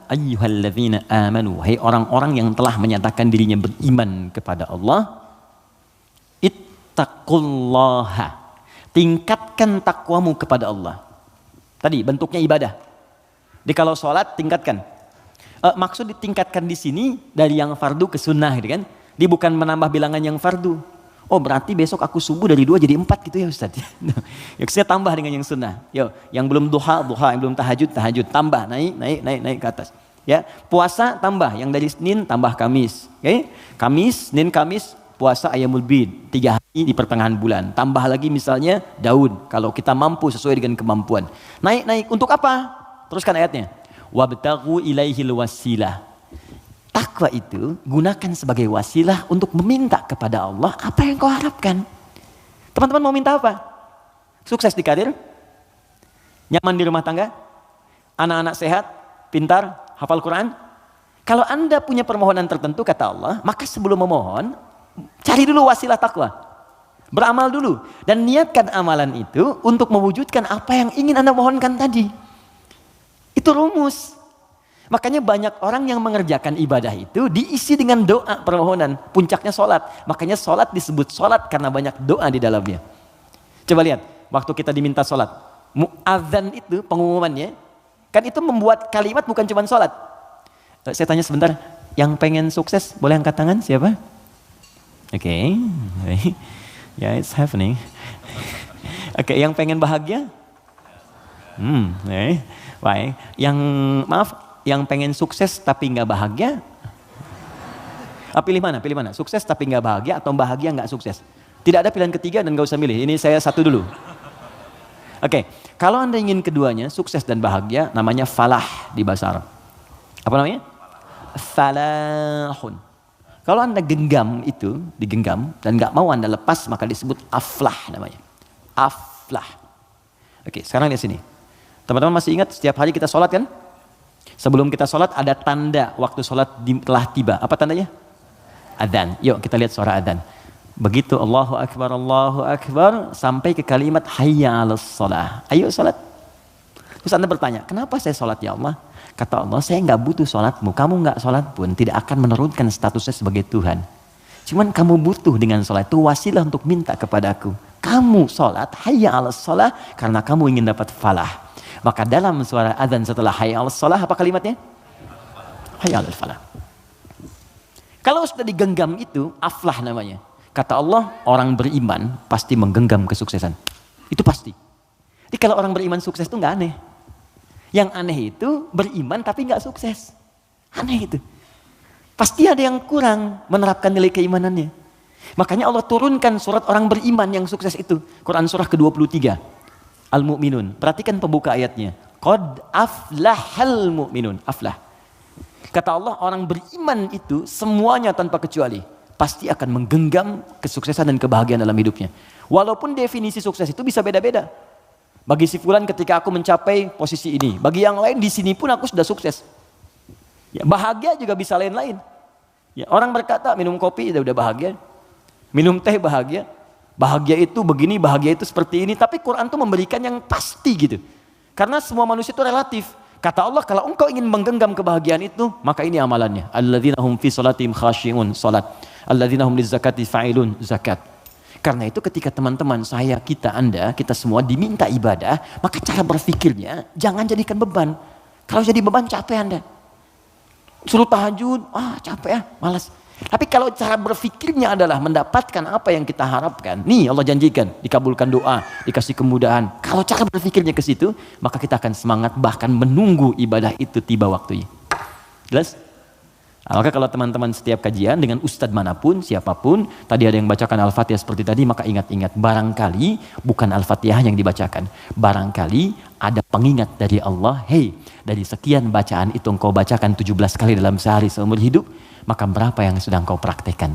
ayyuhalladzina amanu, hai orang-orang yang telah menyatakan dirinya beriman kepada Allah, ittaqullaha, tingkatkan takwamu kepada Allah. Tadi bentuknya ibadah. Jadi kalau sholat tingkatkan. Maksud ditingkatkan di sini dari yang fardu ke sunnah, gitu kan? Dia bukan menambah bilangan yang fardu. Oh berarti besok aku subuh dari 2 jadi 4 gitu ya Ustaz. Ya saya tambah dengan yang sunnah. Yo, yang belum duha, yang belum tahajud, tambah naik ke atas. Ya, puasa tambah yang dari Senin tambah Kamis. Oke? Kamis, Senin, Kamis, puasa Ayyamul Bid 3 hari di pertengahan bulan. Tambah lagi misalnya Daud kalau kita mampu sesuai dengan kemampuan. Naik untuk apa? Teruskan ayatnya. Wabtaghu ilaihil wasilah. Takwa itu gunakan sebagai wasilah untuk meminta kepada Allah apa yang kau harapkan. Teman-teman mau minta apa? Sukses di karir? Nyaman di rumah tangga? Anak-anak sehat? Pintar? Hafal Quran? Kalau Anda punya permohonan tertentu kata Allah, maka sebelum memohon, cari dulu wasilah takwa. Beramal dulu. Dan niatkan amalan itu untuk mewujudkan apa yang ingin Anda mohonkan tadi. Itu rumus. Makanya banyak orang yang mengerjakan ibadah itu diisi dengan doa permohonan. Puncaknya sholat. Makanya sholat disebut sholat karena banyak doa di dalamnya. Coba lihat, waktu kita diminta sholat. Mu'adzan itu pengumumannya, kan itu membuat kalimat bukan cuma sholat. Saya tanya sebentar, yang pengen sukses boleh angkat tangan siapa? Oke. Yeah, it's happening. Oke, yang pengen bahagia? Baik. Yang pengen sukses tapi nggak bahagia? Pilih mana? Sukses tapi nggak bahagia atau bahagia nggak sukses? Tidak ada pilihan ketiga dan nggak usah milih. Ini saya satu dulu. Oke, kalau Anda ingin keduanya, sukses dan bahagia, namanya falah di bahasa Arab. Apa namanya? Falahun. Kalau Anda digenggam dan nggak mau Anda lepas, maka disebut aflah namanya. Aflah. Oke, sekarang lihat sini. Teman-teman masih ingat setiap hari kita sholat kan? Sebelum kita sholat ada tanda waktu sholat telah tiba. Apa tandanya? Adzan. Yuk kita lihat suara adzan. Begitu Allahu Akbar sampai ke kalimat hayya 'alas shalah. Ayo salat. Terus Anda bertanya, kenapa saya salat ya Allah? Kata Allah, saya nggak butuh salatmu. Kamu nggak salat pun tidak akan menurunkan statusnya sebagai Tuhan. Cuman kamu butuh dengan salat itu wasilah untuk minta kepadaku. Kamu salat hayya 'alas shalah karena kamu ingin dapat falah. Maka dalam suara adzan setelah hayya 'alas shalah apa kalimatnya? Hayya 'alal falah. Kalau sudah digenggam itu aflah namanya. Kata Allah, orang beriman pasti menggenggam kesuksesan. Itu pasti. Jadi kalau orang beriman sukses itu nggak aneh. Yang aneh itu beriman tapi nggak sukses. Aneh itu. Pasti ada yang kurang menerapkan nilai keimanannya. Makanya Allah turunkan surat orang beriman yang sukses itu. Quran surah ke-23. Al-Mu'minun. Perhatikan pembuka ayatnya. Qad aflahal mu'minun. Aflah. Kata Allah, orang beriman itu semuanya tanpa kecuali pasti akan menggenggam kesuksesan dan kebahagiaan dalam hidupnya. Walaupun definisi sukses itu bisa beda-beda. Bagi si fulan ketika aku mencapai posisi ini, bagi yang lain di sini pun aku sudah sukses. Ya, bahagia juga bisa lain-lain. Ya, orang berkata minum kopi udah bahagia, minum teh bahagia, bahagia itu begini, bahagia itu seperti ini. Tapi Quran tuh memberikan yang pasti gitu. Karena semua manusia itu relatif. Kata Allah, kalau engkau ingin menggenggam kebahagiaan itu, maka ini amalannya. Alladzina hum fi salatihim khashi'un, salat. Alladzina hum lizakati fa'ilun, zakat. Karena itu ketika teman-teman saya, Anda, kita semua diminta ibadah, maka cara berpikirnya jangan jadikan beban. Kalau jadi beban capek Anda. Suruh tahajud, capek ya, malas. Tapi kalau cara berpikirnya adalah mendapatkan apa yang kita harapkan, nih Allah janjikan, dikabulkan doa, dikasih kemudahan. Kalau cara berpikirnya ke situ, maka kita akan semangat bahkan menunggu ibadah itu tiba waktunya. Jelas? Maka kalau teman-teman setiap kajian dengan ustadz manapun, siapapun, tadi ada yang bacakan Al-Fatihah seperti tadi, maka ingat-ingat, barangkali bukan Al-Fatihah yang dibacakan. Barangkali ada pengingat dari Allah, hey, dari sekian bacaan itu engkau bacakan 17 kali dalam sehari seumur hidup, maka berapa yang sudah engkau praktekkan?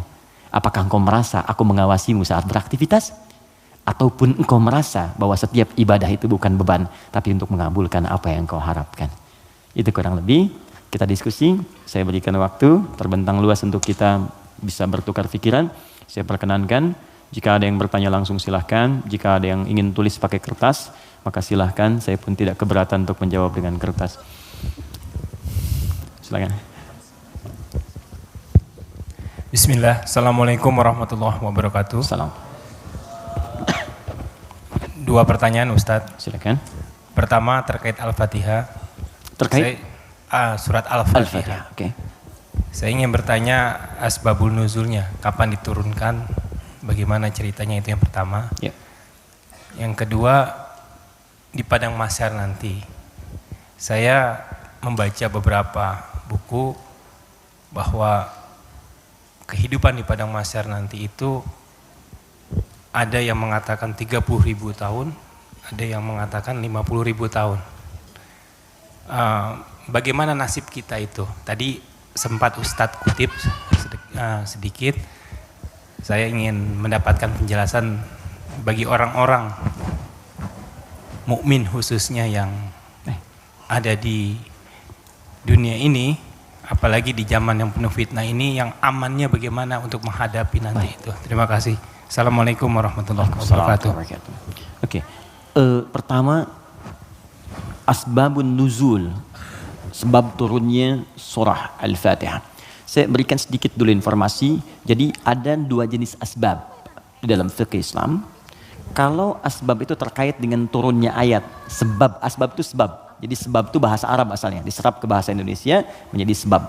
Apakah engkau merasa aku mengawasimu saat beraktivitas? Ataupun engkau merasa bahwa setiap ibadah itu bukan beban, tapi untuk mengabulkan apa yang engkau harapkan? Itu kurang lebih. Kita diskusi, saya berikan waktu terbentang luas untuk kita bisa bertukar pikiran. Saya perkenankan, jika ada yang bertanya langsung silahkan, jika ada yang ingin tulis pakai kertas, maka silahkan, saya pun tidak keberatan untuk menjawab dengan kertas. Silakan. Bismillah, Assalamualaikum warahmatullahi wabarakatuh. Salam. 2 pertanyaan Ustadz. Silakan. Pertama terkait Al-Fatihah. Terkait? Surat Al-Fatihah. Okay. Saya ingin bertanya asbabul nuzulnya, kapan diturunkan, bagaimana ceritanya, itu yang pertama. Yeah. Yang kedua, di padang mahsyar nanti, saya membaca beberapa buku bahwa kehidupan di padang mahsyar nanti itu ada yang mengatakan 30.000 tahun, ada yang mengatakan 50.000 tahun. Bagaimana nasib kita itu? Tadi sempat Ustadz kutip sedikit. Saya ingin mendapatkan penjelasan bagi orang-orang mukmin khususnya yang ada di dunia ini, apalagi di zaman yang penuh fitnah ini, yang amannya bagaimana untuk menghadapi nanti itu. Terima kasih. Assalamualaikum warahmatullahi wabarakatuh. Oke. Pertama, asbabun nuzul, sebab turunnya surah Al-Fatihah. Saya berikan sedikit dulu informasi. Jadi ada dua jenis asbab di dalam fikih Islam. Kalau asbab itu terkait dengan turunnya ayat, asbab itu sebab. Jadi sebab itu bahasa Arab asalnya, diserap ke bahasa Indonesia menjadi sebab.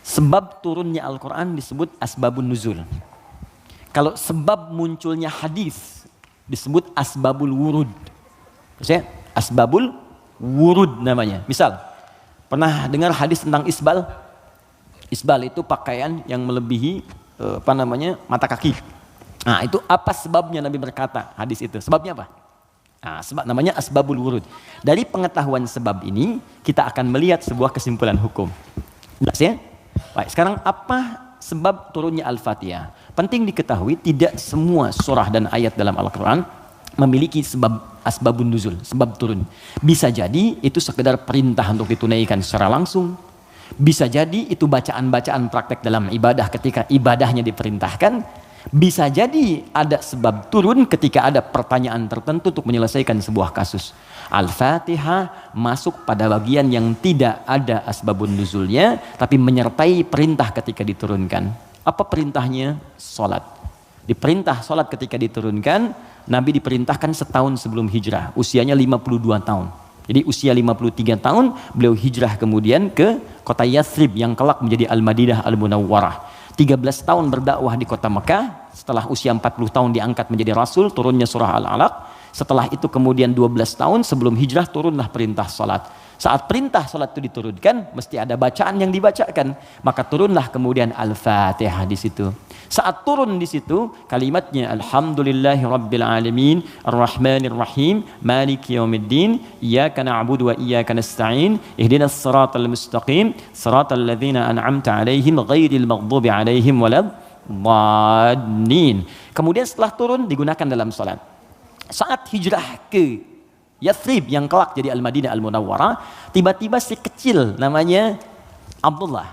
Sebab turunnya Al-Quran disebut asbabun nuzul. Kalau sebab munculnya hadis disebut asbabul wurud. Maksudnya asbabul wurud namanya. Misal, pernah dengar hadis tentang isbal? Isbal itu pakaian yang melebihi mata kaki. Nah, itu apa sebabnya Nabi berkata hadis itu? Sebabnya apa? Nah, sebab namanya asbabul wurud. Dari pengetahuan sebab ini kita akan melihat sebuah kesimpulan hukum. Jelas ya? Baik, sekarang apa sebab turunnya Al-Fatihah? Penting diketahui tidak semua surah dan ayat dalam Al-Quran memiliki asbabun nuzul, sebab turun. Bisa jadi itu sekedar perintah untuk ditunaikan secara langsung. Bisa jadi itu bacaan-bacaan praktek dalam ibadah ketika ibadahnya diperintahkan. Bisa jadi ada sebab turun ketika ada pertanyaan tertentu untuk menyelesaikan sebuah kasus. Al-Fatihah masuk pada bagian yang tidak ada asbabun nuzulnya, tapi menyertai perintah ketika diturunkan. Apa perintahnya? Salat. Diperintah salat ketika diturunkan, Nabi diperintahkan setahun sebelum hijrah, usianya 52 tahun. Jadi usia 53 tahun, beliau hijrah kemudian ke kota Yathrib yang kelak menjadi Al-Madinah Al-Munawwarah. 13 tahun berdakwah di kota Mekah, setelah usia 40 tahun diangkat menjadi Rasul, turunnya surah Al-Alaq. Setelah itu kemudian 12 tahun sebelum hijrah turunlah perintah salat. Saat perintah salat itu diturunkan, mesti ada bacaan yang dibacakan. Maka turunlah kemudian Al-Fatihah di situ. Saat turun di situ, kalimatnya Alhamdulillahi Rabbil Alamin, Ar-Rahmanir Rahim, Maliki Yawmiddin, Iyyaka na'budu wa iyyaka nasta'in, Ihdinas siratal mustaqim, siratal ladzina an'amta 'alaihim ghairil maghdubi 'alaihim waladdallin. Kemudian setelah turun digunakan dalam salat. Saat hijrah ke Yathrib yang kelak jadi Al-Madinah Al-Munawwarah, tiba-tiba si kecil namanya Abdullah,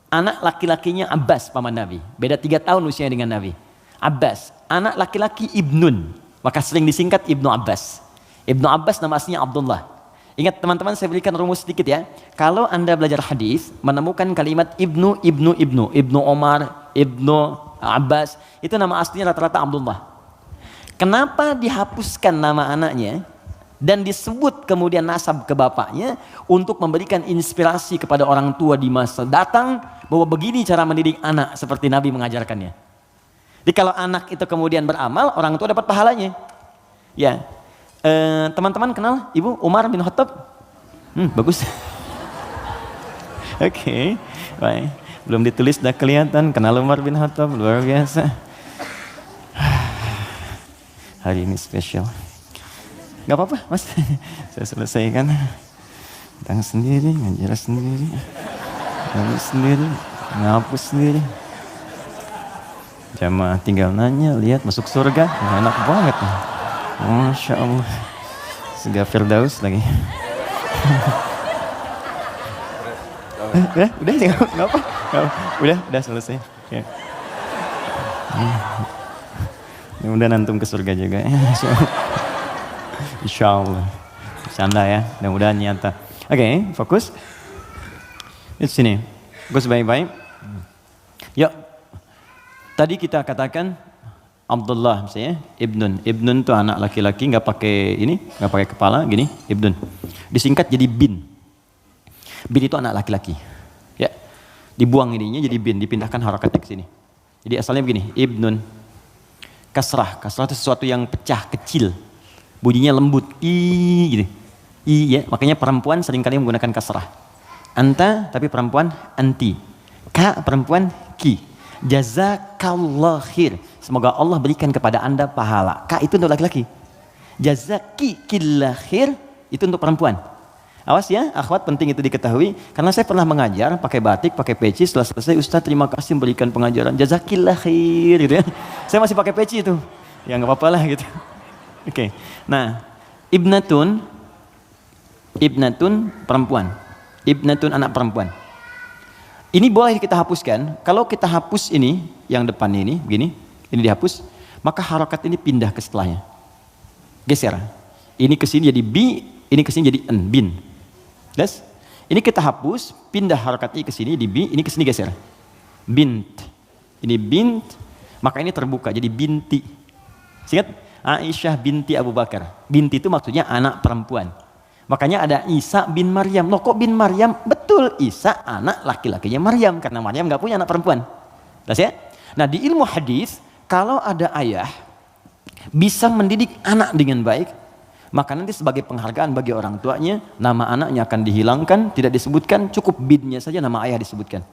anak laki-lakinya Abbas paman Nabi, beda 3 tahun usianya dengan Nabi. Abbas, anak laki-laki Ibnun, maka sering disingkat Ibnu Abbas. Ibnu Abbas nama aslinya Abdullah. Ingat teman-teman, saya berikan rumus sedikit ya. Kalau Anda belajar hadis, menemukan kalimat Ibnu Omar, Ibnu Abbas, itu nama aslinya rata-rata Abdullah. Kenapa dihapuskan nama anaknya dan disebut kemudian nasab ke bapaknya untuk memberikan inspirasi kepada orang tua di masa datang bahwa begini cara mendidik anak seperti Nabi mengajarkannya. Jadi kalau anak itu kemudian beramal, orang tua dapat pahalanya. Ya, teman-teman kenal Ibu Umar bin Khattab? Bagus. Oke, baik. Belum ditulis sudah kelihatan kenal Umar bin Khattab, luar biasa. Hari ini spesial. Gak apa-apa mas, saya selesaikan. Datang sendiri, ngajar sendiri, nulis sendiri, ngapus sendiri. Jamaah tinggal nanya, lihat masuk surga, enak banget. Masya Allah, surga Firdaus lagi. Udah nggak apa, udah selesai. Ya. Mudah nantum ke surga juga. Insya Allah. Bercanda ya, mudah-mudahan nyata. Oke, fokus. Di sini. Fokus baik-baik. Yuk. Tadi kita katakan Abdullah misalnya, Ibnun. Ibnun itu anak laki-laki, nggak pakai ini, nggak pakai kepala, gini, Ibnun. Disingkat jadi bin. Bin itu anak laki-laki. Ya. Dibuang ininya jadi bin, dipindahkan harakatnya ke sini. Jadi asalnya begini, Ibnun. Kasrah itu sesuatu yang pecah, kecil. Bunyinya lembut, i gitu. I ya, makanya perempuan seringkali menggunakan kasrah. Anta tapi perempuan anti. Ka perempuan ki. Jazakallah khair. Semoga Allah berikan kepada Anda pahala. Ka itu untuk laki-laki. Jazaki killah khair itu untuk perempuan. Awas ya, akhwat, penting itu diketahui karena saya pernah mengajar pakai batik, pakai peci, setelah selesai Ustaz terima kasih memberikan pengajaran jazakillah khair gitu ya. Saya masih pakai peci itu. Ya enggak apa-apa lah gitu. Oke. Nah, ibnatun perempuan. Ibnatun anak perempuan. Ini boleh kita hapuskan. Kalau kita hapus ini yang depannya ini begini, ini dihapus, maka harokat ini pindah ke setelahnya. Geser. Ini ke sini jadi bi, ini ke sini jadi en, bin. Yes? Ini kita hapus, pindah harokat ini ke sini di bi, ini ke sini geser. Bint. Ini bint, maka ini terbuka jadi binti. Ingat? Aisyah binti Abu Bakar. Binti itu maksudnya anak perempuan. Makanya ada Isa bin Maryam. Loh kok bin Maryam? Betul, Isa anak laki-lakinya Maryam karena Maryam nggak punya anak perempuan. Jelas ya? Nah, di ilmu hadis kalau ada ayah bisa mendidik anak dengan baik, maka nanti sebagai penghargaan bagi orang tuanya, nama anaknya akan dihilangkan, tidak disebutkan, cukup binnya saja nama ayah disebutkan.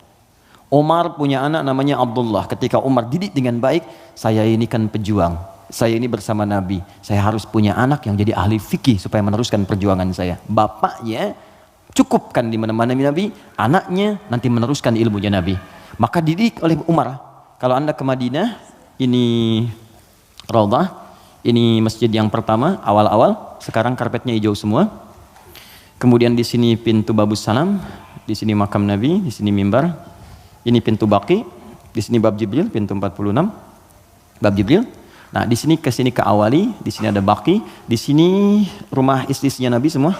Umar punya anak namanya Abdullah. Ketika Umar didik dengan baik, saya ini kan pejuang, saya ini bersama Nabi, saya harus punya anak yang jadi ahli fikih supaya meneruskan perjuangan saya. Bapaknya cukupkan di mana-mana Nabi, anaknya nanti meneruskan ilmunya Nabi. Maka didik oleh Umar. Kalau Anda ke Madinah, ini Raudhah, ini masjid yang pertama awal-awal, sekarang karpetnya hijau semua. Kemudian di sini pintu Babus Salam, di sini makam Nabi, di sini mimbar. Ini pintu Baqi, di sini bab Jibril, pintu 46. Bab Jibril. Nah, di sini ke sini ke Awali, di sini ada Baqi, di sini rumah istrinya Nabi semua.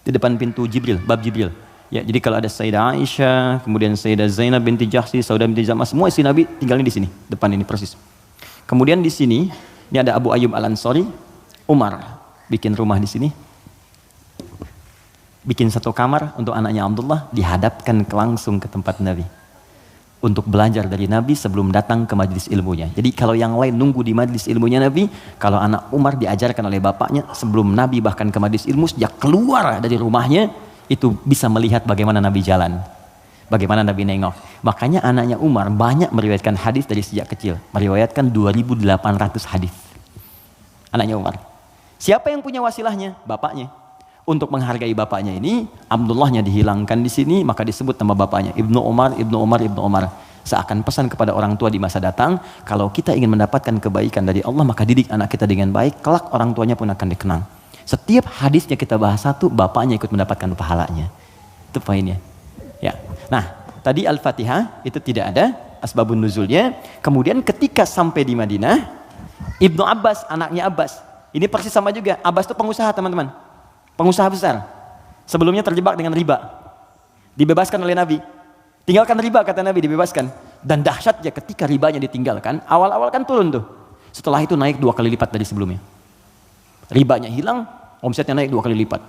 Di depan pintu Jibril, bab Jibril. Ya, jadi kalau ada Sayyidah Aisyah, kemudian Sayyidah Zainab binti Jahsy, Saudah binti Zam'ah, semua istri Nabi tinggalnya di sini, depan ini persis. Kemudian di sini, ini ada Abu Ayyub Al-Ansari, Umar bikin rumah di sini. Bikin satu kamar untuk anaknya Abdullah, dihadapkan langsung ke tempat Nabi. Untuk belajar dari Nabi sebelum datang ke majlis ilmunya. Jadi kalau yang lain nunggu di majlis ilmunya Nabi, kalau anak Umar diajarkan oleh bapaknya sebelum Nabi bahkan ke majlis ilmu, sejak keluar dari rumahnya, itu bisa melihat bagaimana Nabi jalan. Bagaimana Nabi nengok. Makanya anaknya Umar banyak meriwayatkan hadis dari sejak kecil. Meriwayatkan 2.800 hadis. Anaknya Umar. Siapa yang punya wasilahnya? Bapaknya. Untuk menghargai bapaknya ini, Abdullahnya dihilangkan di sini, maka disebut nama bapaknya Ibnu Umar, Ibnu Umar, Ibnu Umar. Seakan pesan kepada orang tua di masa datang, kalau kita ingin mendapatkan kebaikan dari Allah, maka didik anak kita dengan baik, kelak orang tuanya pun akan dikenang. Setiap hadisnya kita bahas satu, bapaknya ikut mendapatkan pahalanya. Itu poinnya. Ya. Nah, tadi Al-Fatihah itu tidak ada asbabun nuzulnya. Kemudian ketika sampai di Madinah, Ibnu Abbas, anaknya Abbas, ini persis sama juga. Abbas itu pengusaha, teman-teman. Pengusaha besar. Sebelumnya terjebak dengan riba. Dibebaskan oleh Nabi. Tinggalkan riba, kata Nabi, dibebaskan. Dan dahsyatnya ketika ribanya ditinggalkan, awal-awal kan turun tuh. Setelah itu naik 2 kali lipat dari sebelumnya. Ribanya hilang, omsetnya naik 2 kali lipat.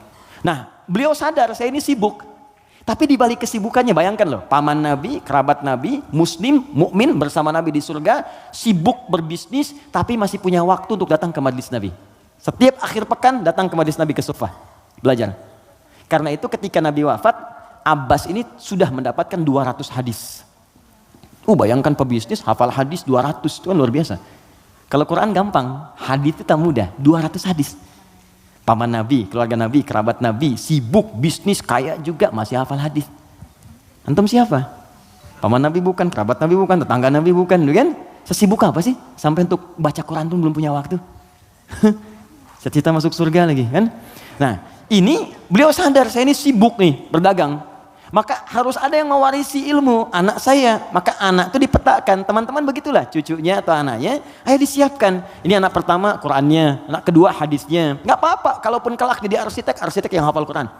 Nah, beliau sadar saya ini sibuk. Tapi di balik kesibukannya, bayangkan loh, paman Nabi, kerabat Nabi, muslim, mukmin bersama Nabi di surga, sibuk berbisnis, tapi masih punya waktu untuk datang ke majlis Nabi. Setiap akhir pekan datang ke majlis Nabi ke Sufah, belajar. Karena itu ketika Nabi wafat, Abbas ini sudah mendapatkan 200 hadis. Bayangkan pebisnis, hafal hadis 200, itu kan luar biasa. Kalau Quran gampang, hadis itu tak mudah, 200 hadis. Paman Nabi, keluarga Nabi, kerabat Nabi, sibuk, bisnis, kaya juga, masih hafal hadis. Antum siapa? Paman Nabi bukan, kerabat Nabi bukan, tetangga Nabi bukan, kan? Sesibuk apa sih? Sampai untuk baca Quran pun belum punya waktu. Cita-cita masuk surga lagi, kan? Nah, ini beliau sadar, saya ini sibuk nih, berdagang. Maka harus ada yang mewarisi ilmu anak saya. Maka anak itu dipetakan, teman-teman begitulah, cucunya atau anaknya, ayo disiapkan. Ini anak pertama Qurannya, anak kedua hadisnya. Nggak apa-apa, kalaupun kelak jadi arsitek yang hafal Quran.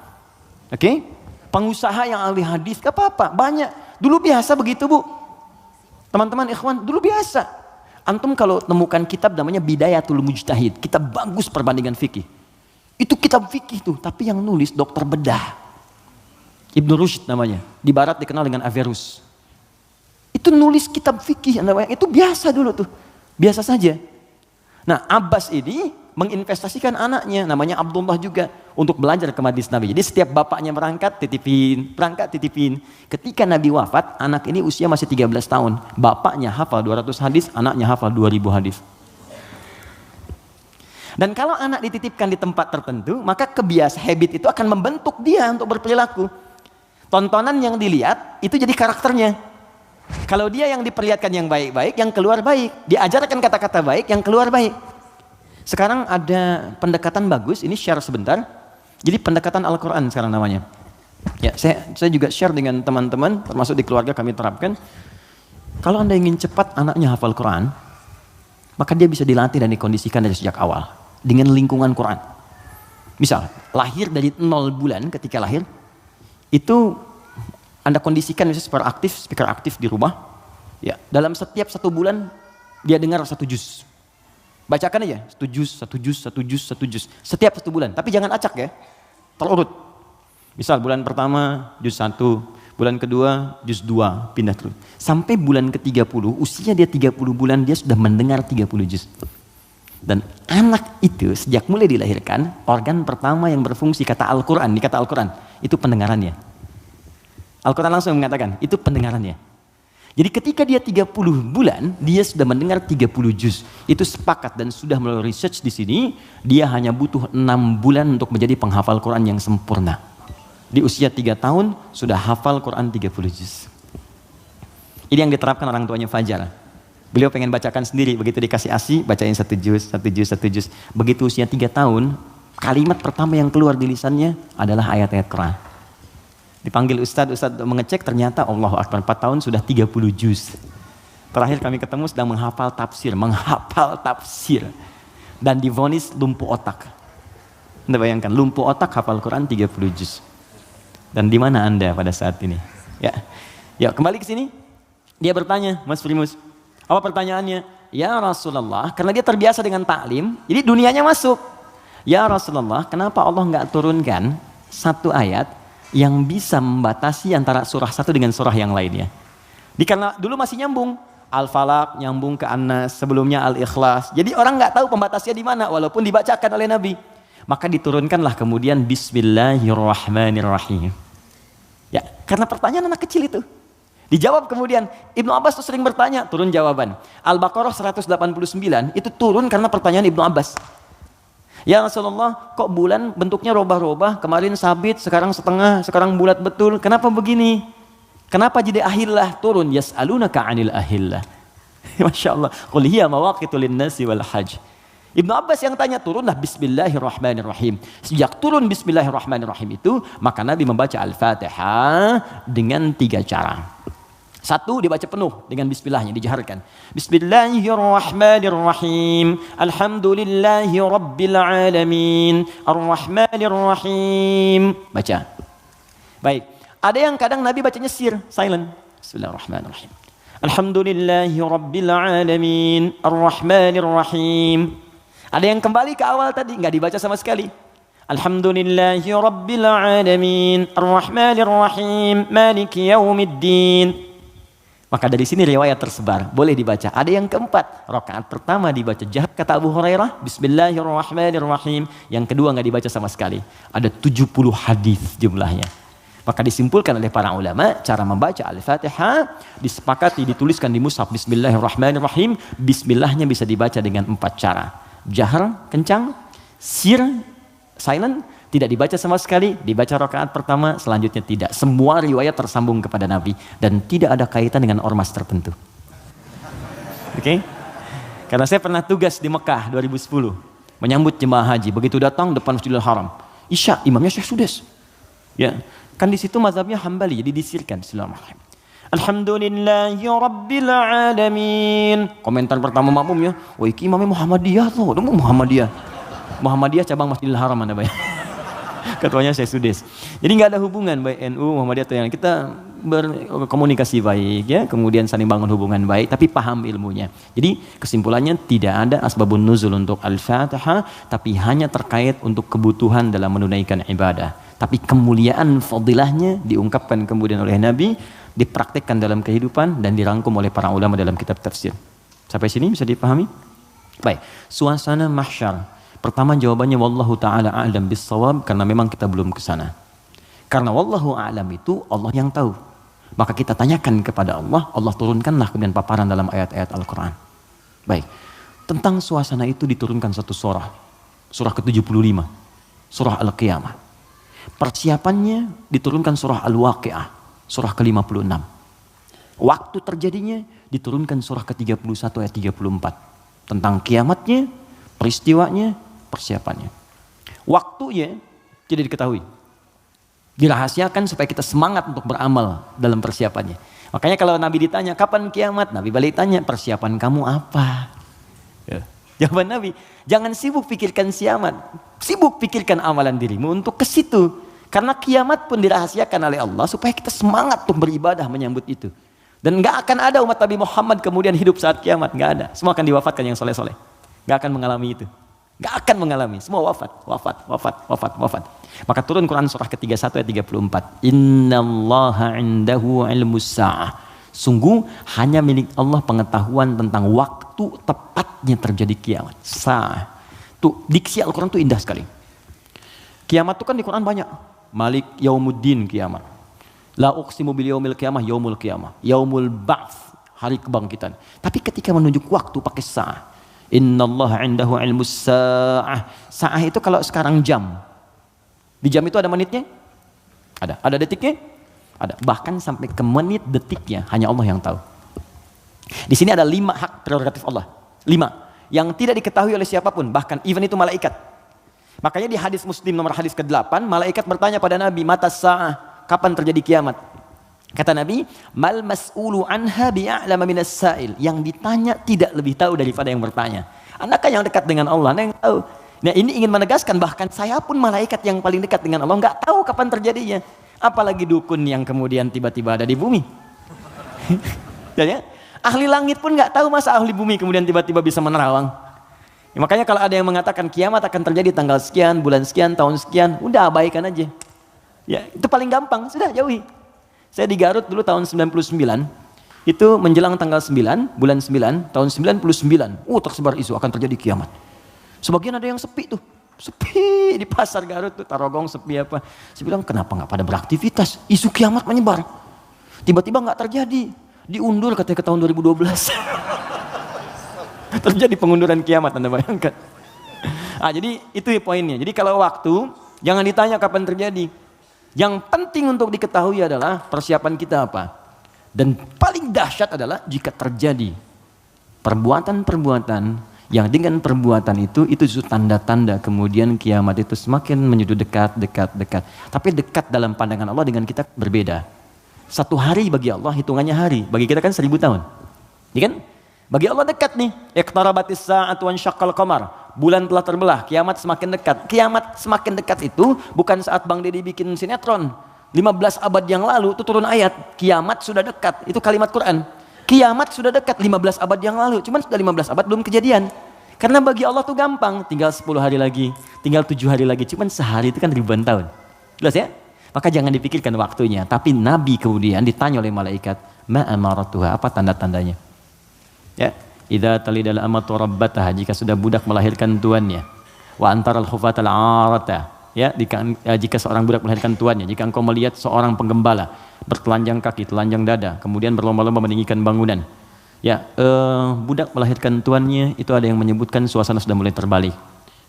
Oke? Pengusaha yang ahli hadis, nggak apa-apa, banyak. Dulu biasa begitu, Bu. Teman-teman ikhwan, dulu biasa. Antum kalau temukan kitab namanya Bidayatul Mujtahid, kitab bagus perbandingan fikih. Itu kitab fikih tuh, tapi yang nulis dokter bedah. Ibnu Rushd namanya, di barat dikenal dengan Averroes. Itu nulis kitab fikih, itu biasa dulu tuh, biasa saja. Nah, Abbas ini menginvestasikan anaknya, namanya Abdullah juga, untuk belajar ke majlis Nabi. Jadi setiap bapaknya berangkat titipin. Ketika Nabi wafat, anak ini usia masih 13 tahun. Bapaknya hafal 200 hadis, anaknya hafal 2000 hadis. Dan kalau anak dititipkan di tempat tertentu, maka habit itu akan membentuk dia untuk berperilaku. Tontonan yang dilihat, itu jadi karakternya. Kalau dia yang diperlihatkan yang baik-baik, yang keluar baik. Diajarkan kata-kata baik, yang keluar baik. Sekarang ada pendekatan bagus, ini share sebentar. Jadi pendekatan Al-Quran sekarang namanya. Ya, saya juga share dengan teman-teman, termasuk di keluarga kami terapkan. Kalau Anda ingin cepat anaknya hafal Quran, maka dia bisa dilatih dan dikondisikan dari sejak awal dengan lingkungan Quran. Misal, lahir dari 0 bulan ketika lahir, itu Anda kondisikan misalnya speaker aktif di rumah. Ya, dalam setiap 1 bulan dia dengar 1 juz. Bacakan aja, 1 juz. Setiap 1 bulan, tapi jangan acak ya, terurut. Misal bulan pertama juz 1, bulan kedua juz 2, pindah terus. Sampai bulan ke-30, usia dia 30 bulan, dia sudah mendengar 30 juz. Dan anak itu sejak mulai dilahirkan, organ pertama yang berfungsi di kata Al-Quran, itu pendengarannya. Al-Quran langsung mengatakan, itu pendengarannya. Jadi ketika dia 30 bulan, dia sudah mendengar 30 juz. Itu sepakat dan sudah melalui research di sini, dia hanya butuh 6 bulan untuk menjadi penghafal Quran yang sempurna. Di usia 3 tahun, sudah hafal Quran 30 juz. Ini yang diterapkan orang tuanya Fajar. Beliau pengen bacakan sendiri, begitu dikasih ASI, bacain 1 juz. Begitu usia 3 tahun, kalimat pertama yang keluar di lisannya adalah ayat-ayat Quran. Dipanggil Ustadz mengecek, ternyata Allahu Akbar, 4 tahun sudah 30 juz. Terakhir kami ketemu sedang menghafal tafsir. Dan divonis lumpuh otak. Anda bayangkan, lumpuh otak hafal Quran 30 juz. Dan di mana Anda pada saat ini? Ya, kembali ke sini. Dia bertanya, Mas Primus, apa pertanyaannya? Ya Rasulullah, karena dia terbiasa dengan taklim, jadi dunianya masuk. Ya Rasulullah, kenapa Allah nggak turunkan 1 ayat yang bisa membatasi antara surah satu dengan surah yang lainnya? Karena dulu masih nyambung, Al-Falaq nyambung ke An-Nas, sebelumnya Al-Ikhlas. Jadi orang nggak tahu pembatasnya di mana, walaupun dibacakan oleh Nabi. Maka diturunkanlah kemudian Bismillahirrahmanirrahim. Ya, karena pertanyaan anak kecil itu. Dijawab kemudian, Ibnu Abbas tuh sering bertanya, turun jawaban. Al-Baqarah 189 itu turun karena pertanyaan Ibnu Abbas. Ya Rasulullah, kok bulan bentuknya robah-robah, kemarin sabit, sekarang setengah, sekarang bulat betul, kenapa begini? Kenapa jadi ahillah turun? Yas'alunaka 'anil ahillah. Masya Allah, qul hiya mawaqitu lin-nasi wal hajj. Ibnu Abbas yang tanya, turunlah Bismillahirrahmanirrahim. Sejak turun Bismillahirrahmanirrahim itu, maka Nabi membaca Al-Fatihah dengan 3 cara. 1, dibaca penuh dengan bismillahnya, dijaharkan. Bismillahirrahmanirrahim. Alhamdulillahi rabbil alamin. Ar-Rahmanirrahim. Baca. Baik. Ada yang kadang Nabi bacanya silent. Bismillahirrahmanirrahim. Alhamdulillahi rabbil alamin. Ar-Rahmanirrahim. Ada yang kembali ke awal tadi, nggak dibaca sama sekali. Alhamdulillahi rabbil alamin. Ar-Rahmanirrahim. Maliki yaumiddin. Maka dari sini riwayat tersebar, boleh dibaca. Ada yang keempat, rakaat pertama dibaca jahat kata Abu Hurairah, Bismillahirrahmanirrahim. Yang kedua nggak dibaca sama sekali. Ada 70 hadis jumlahnya. Maka disimpulkan oleh para ulama, cara membaca Al-Fatihah disepakati dituliskan di mushaf Bismillahirrahmanirrahim. Bismillahnya bisa dibaca dengan 4 cara. Jahar, kencang, silent, tidak dibaca sama sekali, dibaca rakaat pertama, selanjutnya tidak. Semua riwayat tersambung kepada Nabi dan tidak ada kaitan dengan ormas tertentu. Oke? Karena saya pernah tugas di Mekah 2010 menyambut jemaah haji. Begitu datang depan Masjidil Haram, Isya imamnya Syekh Sudes. Ya, kan di situ mazhabnya Hambali, jadi disirkan. Bismillahirrahmanirrahim. Alhamdulillahi rabbil alamin. Komentar pertama makmumnya, "Wah, iki imamnya Muhammadiyah loh." Muhammadiyah cabang Masjidil Haram Anda bayang. Ketuanya Syekh Sudes. Jadi nggak ada hubungan baik NU Muhammadiyah atau yang, kita berkomunikasi baik ya, kemudian saling bangun hubungan baik, tapi paham ilmunya. Jadi kesimpulannya tidak ada asbabun nuzul untuk Al-Fatihah, tapi hanya terkait untuk kebutuhan dalam menunaikan ibadah. Tapi kemuliaan fadilahnya diungkapkan kemudian oleh Nabi, dipraktikkan dalam kehidupan dan dirangkum oleh para ulama dalam kitab tafsir. Sampai sini bisa dipahami? Baik, suasana mahsyar. Pertama jawabannya wallahu taala a'lam bissawab, karena memang kita belum ke sana. Karena wallahu a'lam itu Allah yang tahu. Maka kita tanyakan kepada Allah, Allah turunkanlah kemudian paparan dalam ayat-ayat Al-Qur'an. Baik. Tentang suasana itu diturunkan satu surah. Surah ke-75. Surah Al-Qiyamah. Persiapannya diturunkan surah Al-Waqi'ah. Surah ke-56. Waktu terjadinya diturunkan surah ke-31 ayat 34. Tentang kiamatnya, peristiwanya, persiapannya. Waktunya tidak diketahui. Dirahasiakan supaya kita semangat untuk beramal dalam persiapannya. Makanya kalau Nabi ditanya kapan kiamat, Nabi balik tanya persiapan kamu apa? Ya. Jawaban Nabi, jangan sibuk pikirkan kiamat, sibuk pikirkan amalan dirimu untuk ke situ. Karena kiamat pun dirahasiakan oleh Allah supaya kita semangat untuk beribadah menyambut itu. Dan nggak akan ada umat Nabi Muhammad kemudian hidup saat kiamat, nggak ada. Semua akan diwafatkan yang soleh-soleh. Nggak akan mengalami itu. Nggak akan mengalami. Semua wafat. Maka turun Quran surah ke-31 ayat 34. Innallaha indahu ilmus sa'ah. Sungguh hanya milik Allah pengetahuan tentang waktu tepatnya terjadi kiamat. Sa'ah. Tuh, diksi Al-Quran itu indah sekali. Kiamat itu kan di Quran banyak. Malik yaumuddin kiamat. La uqsimu bil yaumil qiyamah yaumul qiyamah. Yaumul ba'ts, hari kebangkitan. Tapi ketika menunjuk waktu pakai sa'ah. Innallaha indahu ilmus sa'ah. Sa'ah itu kalau sekarang jam. Di jam itu ada menitnya? Ada. Ada detiknya? Ada. Bahkan sampai ke menit detiknya hanya Allah yang tahu. Di sini ada 5 hak prerogatif Allah. 5 yang tidak diketahui oleh siapapun, bahkan even itu malaikat. Makanya di hadis Muslim nomor hadis ke-8, malaikat bertanya pada Nabi, "Mata sa'ah?" Kapan terjadi kiamat? Kata Nabi, "Mal mas'ulu anha bi'a'lama minas sa'il." Yang ditanya tidak lebih tahu daripada yang bertanya. Anda kan yang dekat dengan Allah, Anda yang tahu. Nah, ini ingin menegaskan bahkan saya pun malaikat yang paling dekat dengan Allah nggak tahu kapan terjadinya. Apalagi dukun yang kemudian tiba-tiba ada di bumi. Ya, ahli langit pun nggak tahu masa ahli bumi kemudian tiba-tiba bisa menerawang. Ya, makanya kalau ada yang mengatakan kiamat akan terjadi tanggal sekian, bulan sekian, tahun sekian, udah abaikan aja. Ya, itu paling gampang, sudah jauhi. Saya di Garut dulu tahun 99, itu menjelang tanggal 9, bulan 9, tahun 99, tersebar isu akan terjadi kiamat. Sebagian ada yang sepi tuh, sepi di pasar Garut tuh, Tarogong sepi apa. Saya bilang kenapa nggak pada beraktivitas, isu kiamat menyebar. Tiba-tiba nggak terjadi, diundur katanya ke tahun 2012. Terjadi pengunduran kiamat, Anda bayangkan. Jadi itu poinnya. Jadi kalau waktu, jangan ditanya kapan terjadi. Yang penting untuk diketahui adalah persiapan kita apa. Dan paling dahsyat adalah jika terjadi perbuatan-perbuatan yang dengan perbuatan itu justru tanda-tanda kemudian kiamat itu semakin menuju dekat. Tapi dekat dalam pandangan Allah dengan kita berbeda. 1 hari bagi Allah hitungannya hari, bagi kita kan 1000 tahun. Ya kan? Bagi Allah dekat nih. Iqtarabatis sa'atu wansyaqqal qamar. Bulan telah terbelah, kiamat semakin dekat. Kiamat semakin dekat itu bukan saat Bang Deddy bikin sinetron. 15 abad yang lalu itu turun ayat, kiamat sudah dekat. Itu kalimat Quran. Kiamat sudah dekat 15 abad yang lalu, cuman sudah 15 abad belum kejadian. Karena bagi Allah tuh gampang, tinggal 10 hari lagi, tinggal 7 hari lagi, cuman sehari itu kan ribuan tahun. Jelas ya? Maka jangan dipikirkan waktunya, tapi Nabi kemudian ditanya oleh malaikat, "Ma amaratuha?" Apa tanda-tandanya? Ya, idza talidal amatu rabbataha, jika sudah budak melahirkan tuannya. Wa antaral khufatal 'arata, ya, jika seorang budak melahirkan tuannya, jika engkau melihat seorang penggembala bertelanjang kaki, telanjang dada, kemudian berlomba-lomba meninggikan bangunan. Ya, budak melahirkan tuannya, itu ada yang menyebutkan suasana sudah mulai terbalik.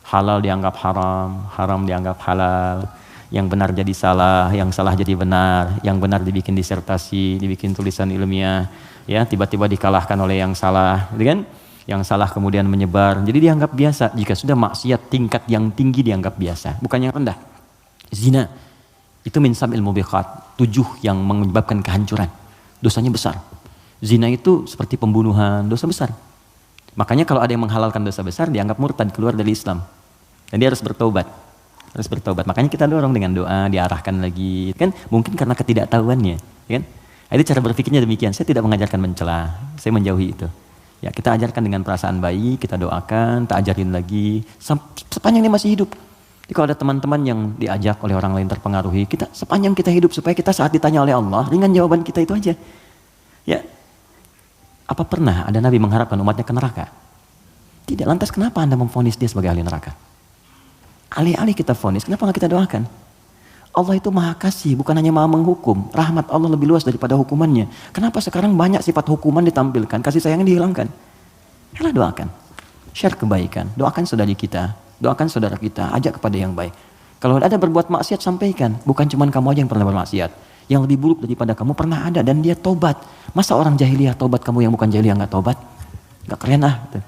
Halal dianggap haram, haram dianggap halal, yang benar jadi salah, yang salah jadi benar, yang benar dibikin disertasi, dibikin tulisan ilmiah, ya, tiba-tiba dikalahkan oleh yang salah, gitu kan? Yang salah kemudian menyebar, jadi dianggap biasa. Jika sudah maksiat tingkat yang tinggi dianggap biasa, bukan yang rendah. Zina itu min sab'il mubiqat, 7 yang menyebabkan kehancuran, dosanya besar. Zina itu seperti pembunuhan, dosa besar. Makanya kalau ada yang menghalalkan dosa besar dianggap murtad, keluar dari Islam, dan dia harus bertaubat. Makanya kita dorong dengan doa, diarahkan lagi, kan? Mungkin karena ketidaktahuannya, kan? Itu cara berpikirnya demikian. Saya tidak mengajarkan mencela, saya menjauhi itu. Ya, kita ajarkan dengan perasaan baik, kita doakan, tak ajarin lagi sepanjang dia masih hidup. Jadi kalau ada teman-teman yang diajak oleh orang lain terpengaruhi, kita sepanjang kita hidup supaya kita saat ditanya oleh Allah, ringan jawaban kita itu aja. Ya, apa pernah ada Nabi mengharapkan umatnya ke neraka? Tidak. Lantas kenapa Anda memvonis dia sebagai ahli neraka? Alih-alih kita vonis, kenapa nggak kita doakan? Allah itu maha kasih, bukan hanya maha menghukum. Rahmat Allah lebih luas daripada hukumannya. Kenapa sekarang banyak sifat hukuman ditampilkan, kasih sayangnya dihilangkan? Yalah, doakan. Share kebaikan, doakan saudari kita, doakan saudara kita, ajak kepada yang baik. Kalau ada berbuat maksiat, sampaikan. Bukan cuma kamu aja yang pernah bermaksiat. Yang lebih buruk daripada kamu pernah ada dan dia tobat. Masa orang jahiliyah tobat, kamu yang bukan jahiliyah nggak tobat? Nggak keren gitu.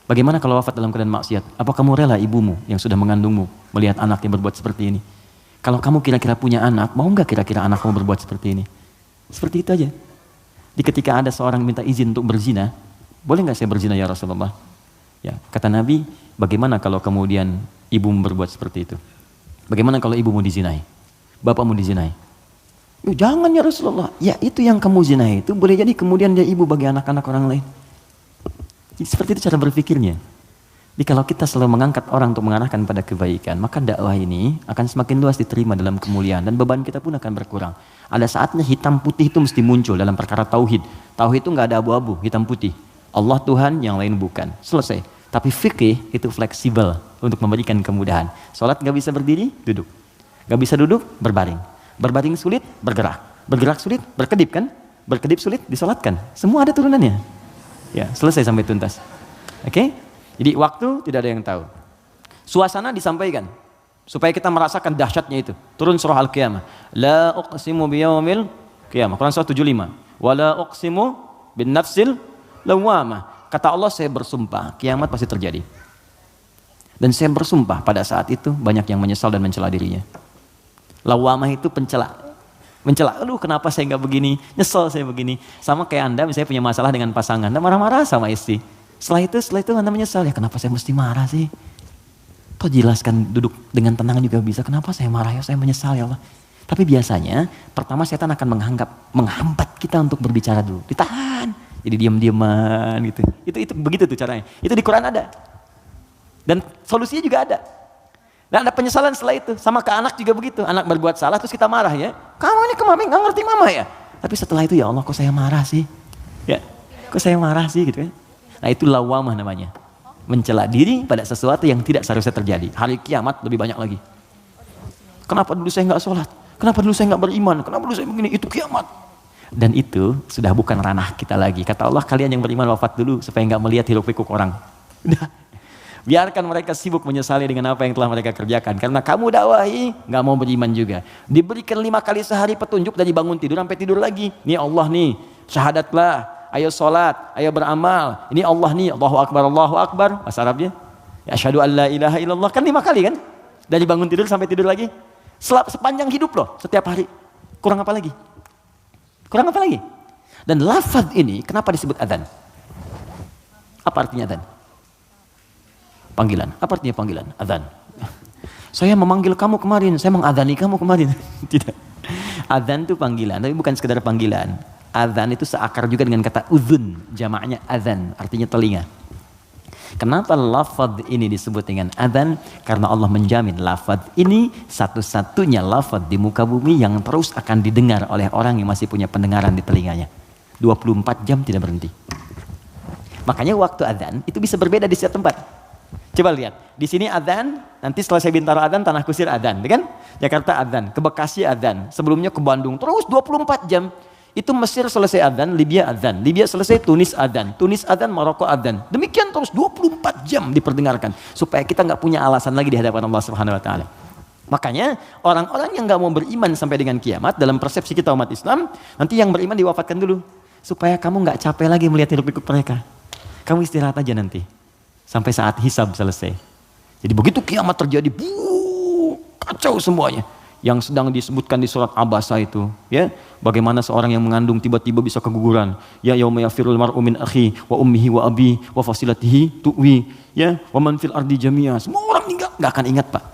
Bagaimana kalau wafat dalam keadaan maksiat? Apa kamu rela ibumu yang sudah mengandungmu melihat anaknya berbuat seperti ini? Kalau kamu kira-kira punya anak, mau nggak kira-kira anak kamu berbuat seperti ini? Seperti itu aja. Di ketika ada seorang minta izin untuk berzina, boleh nggak saya berzina ya Rasulullah? Ya, kata Nabi, bagaimana kalau kemudian ibumu berbuat seperti itu? Bagaimana kalau ibumu dizinai? Bapakmu dizinai? Jangan ya Rasulullah. Ya, itu yang kamu zinai itu boleh jadi kemudian dia ibu bagi anak-anak orang lain. Seperti itu cara berpikirnya. Jadi kalau kita selalu mengangkat orang untuk mengarahkan pada kebaikan, maka dakwah ini akan semakin luas diterima dalam kemuliaan dan beban kita pun akan berkurang. Ada saatnya hitam putih itu mesti muncul dalam perkara tauhid. Tauhid itu nggak ada abu-abu, hitam putih. Allah Tuhan, yang lain bukan. Selesai. Tapi fikih itu fleksibel untuk memberikan kemudahan. Sholat nggak bisa berdiri, duduk. Nggak bisa duduk, berbaring. Berbaring sulit, bergerak. Bergerak sulit, berkedip kan? Berkedip sulit, disolatkan. Semua ada turunannya. Ya, selesai sampai tuntas. Oke? Jadi waktu tidak ada yang tahu. Suasana disampaikan supaya kita merasakan dahsyatnya itu. Turun surah Al-Qiyamah. La uqsimu biyaumil qiyamah. Quran surah 75. Wa la uqsimu bin nafsil lawwamah. Kata Allah, saya bersumpah kiamat pasti terjadi. Dan saya bersumpah pada saat itu banyak yang menyesal dan mencela dirinya. Lawwamah itu pencela. Mencela, aduh kenapa saya nggak begini, nyesel saya begini. Sama kayak Anda misalnya punya masalah dengan pasangan, Anda marah-marah sama istri. Setelah itu Anda menyesal, ya kenapa saya mesti marah sih? Toh jelaskan, duduk dengan tenang juga bisa, kenapa saya marah ya, saya menyesal ya Allah. Tapi biasanya, pertama setan akan menghambat kita untuk berbicara dulu. Ditahan, jadi diam-diaman gitu. Itu begitu tuh caranya. Itu di Quran ada. Dan solusinya juga ada. Dan ada penyesalan setelah itu. Sama ke anak juga begitu. Anak berbuat salah terus kita marah ya. Kamu ini kemarin gak ngerti mama ya. Tapi setelah itu ya Allah kok saya marah sih. Ya, kok saya marah sih gitu ya. Nah itu lawamah namanya. Mencela diri pada sesuatu yang tidak seharusnya terjadi. Hari kiamat lebih banyak lagi. Kenapa dulu saya gak sholat? Kenapa dulu saya gak beriman? Kenapa dulu saya begini? Itu kiamat. Dan itu sudah bukan ranah kita lagi. Kata Allah, kalian yang beriman wafat dulu supaya gak melihat hiruk pikuk orang. Udah. Biarkan mereka sibuk menyesali dengan apa yang telah mereka kerjakan. Karena kamu dakwahi, gak mau beriman juga. Diberikan 5 kali sehari petunjuk dari bangun tidur sampai tidur lagi. Ini Allah nih, syahadatlah, ayo sholat, ayo beramal. Ini Allah nih, Allahu Akbar. Bahasa Arabnya. Ya, asyhadu an la ilaha illallah. Kan 5 kali kan? Dari bangun tidur sampai tidur lagi. Sepanjang hidup loh, setiap hari. Kurang apa lagi? Kurang apa lagi? Dan lafaz ini, kenapa disebut adzan? Apa artinya adzan? Panggilan. Apa artinya panggilan? Adzan. Saya memanggil kamu kemarin, saya mengadani kamu kemarin. Tidak. Adzan itu panggilan, tapi bukan sekedar panggilan. Adzan itu seakar juga dengan kata uzun, jamaknya adzan, artinya telinga. Kenapa lafaz ini disebut dengan adzan? Karena Allah menjamin lafaz ini satu-satunya lafaz di muka bumi yang terus akan didengar oleh orang yang masih punya pendengaran di telinganya. 24 jam tidak berhenti. Makanya waktu adzan itu bisa berbeda di setiap tempat. Coba lihat, di sini adzan, nanti setelah saya Bintaro adzan, Tanah Kusir adzan, kan? Jakarta adzan, ke Bekasi adzan, sebelumnya ke Bandung, terus 24 jam. Itu Mesir selesai adzan, Libya adzan, Libya selesai Tunis adzan, Maroko adzan. Demikian terus 24 jam diperdengarkan supaya kita nggak punya alasan lagi di hadapan Allah Subhanahu wa taala. Makanya orang-orang yang nggak mau beriman sampai dengan kiamat dalam persepsi kita umat Islam, nanti yang beriman diwafatkan dulu supaya kamu nggak capek lagi melihat hiruk pikuk mereka. Kamu istirahat aja nanti. Sampai saat hisab selesai. Jadi begitu kiamat terjadi, kacau semuanya. Yang sedang disebutkan di surat Abasa itu, ya, bagaimana seorang yang mengandung tiba-tiba bisa keguguran. Ya yauma yafirul mar'u min akhi wa ummihi wa abi wa fasilatihi tuwi, ya, wa man fil ardi jami'a. Semua orang enggak akan ingat, Pak.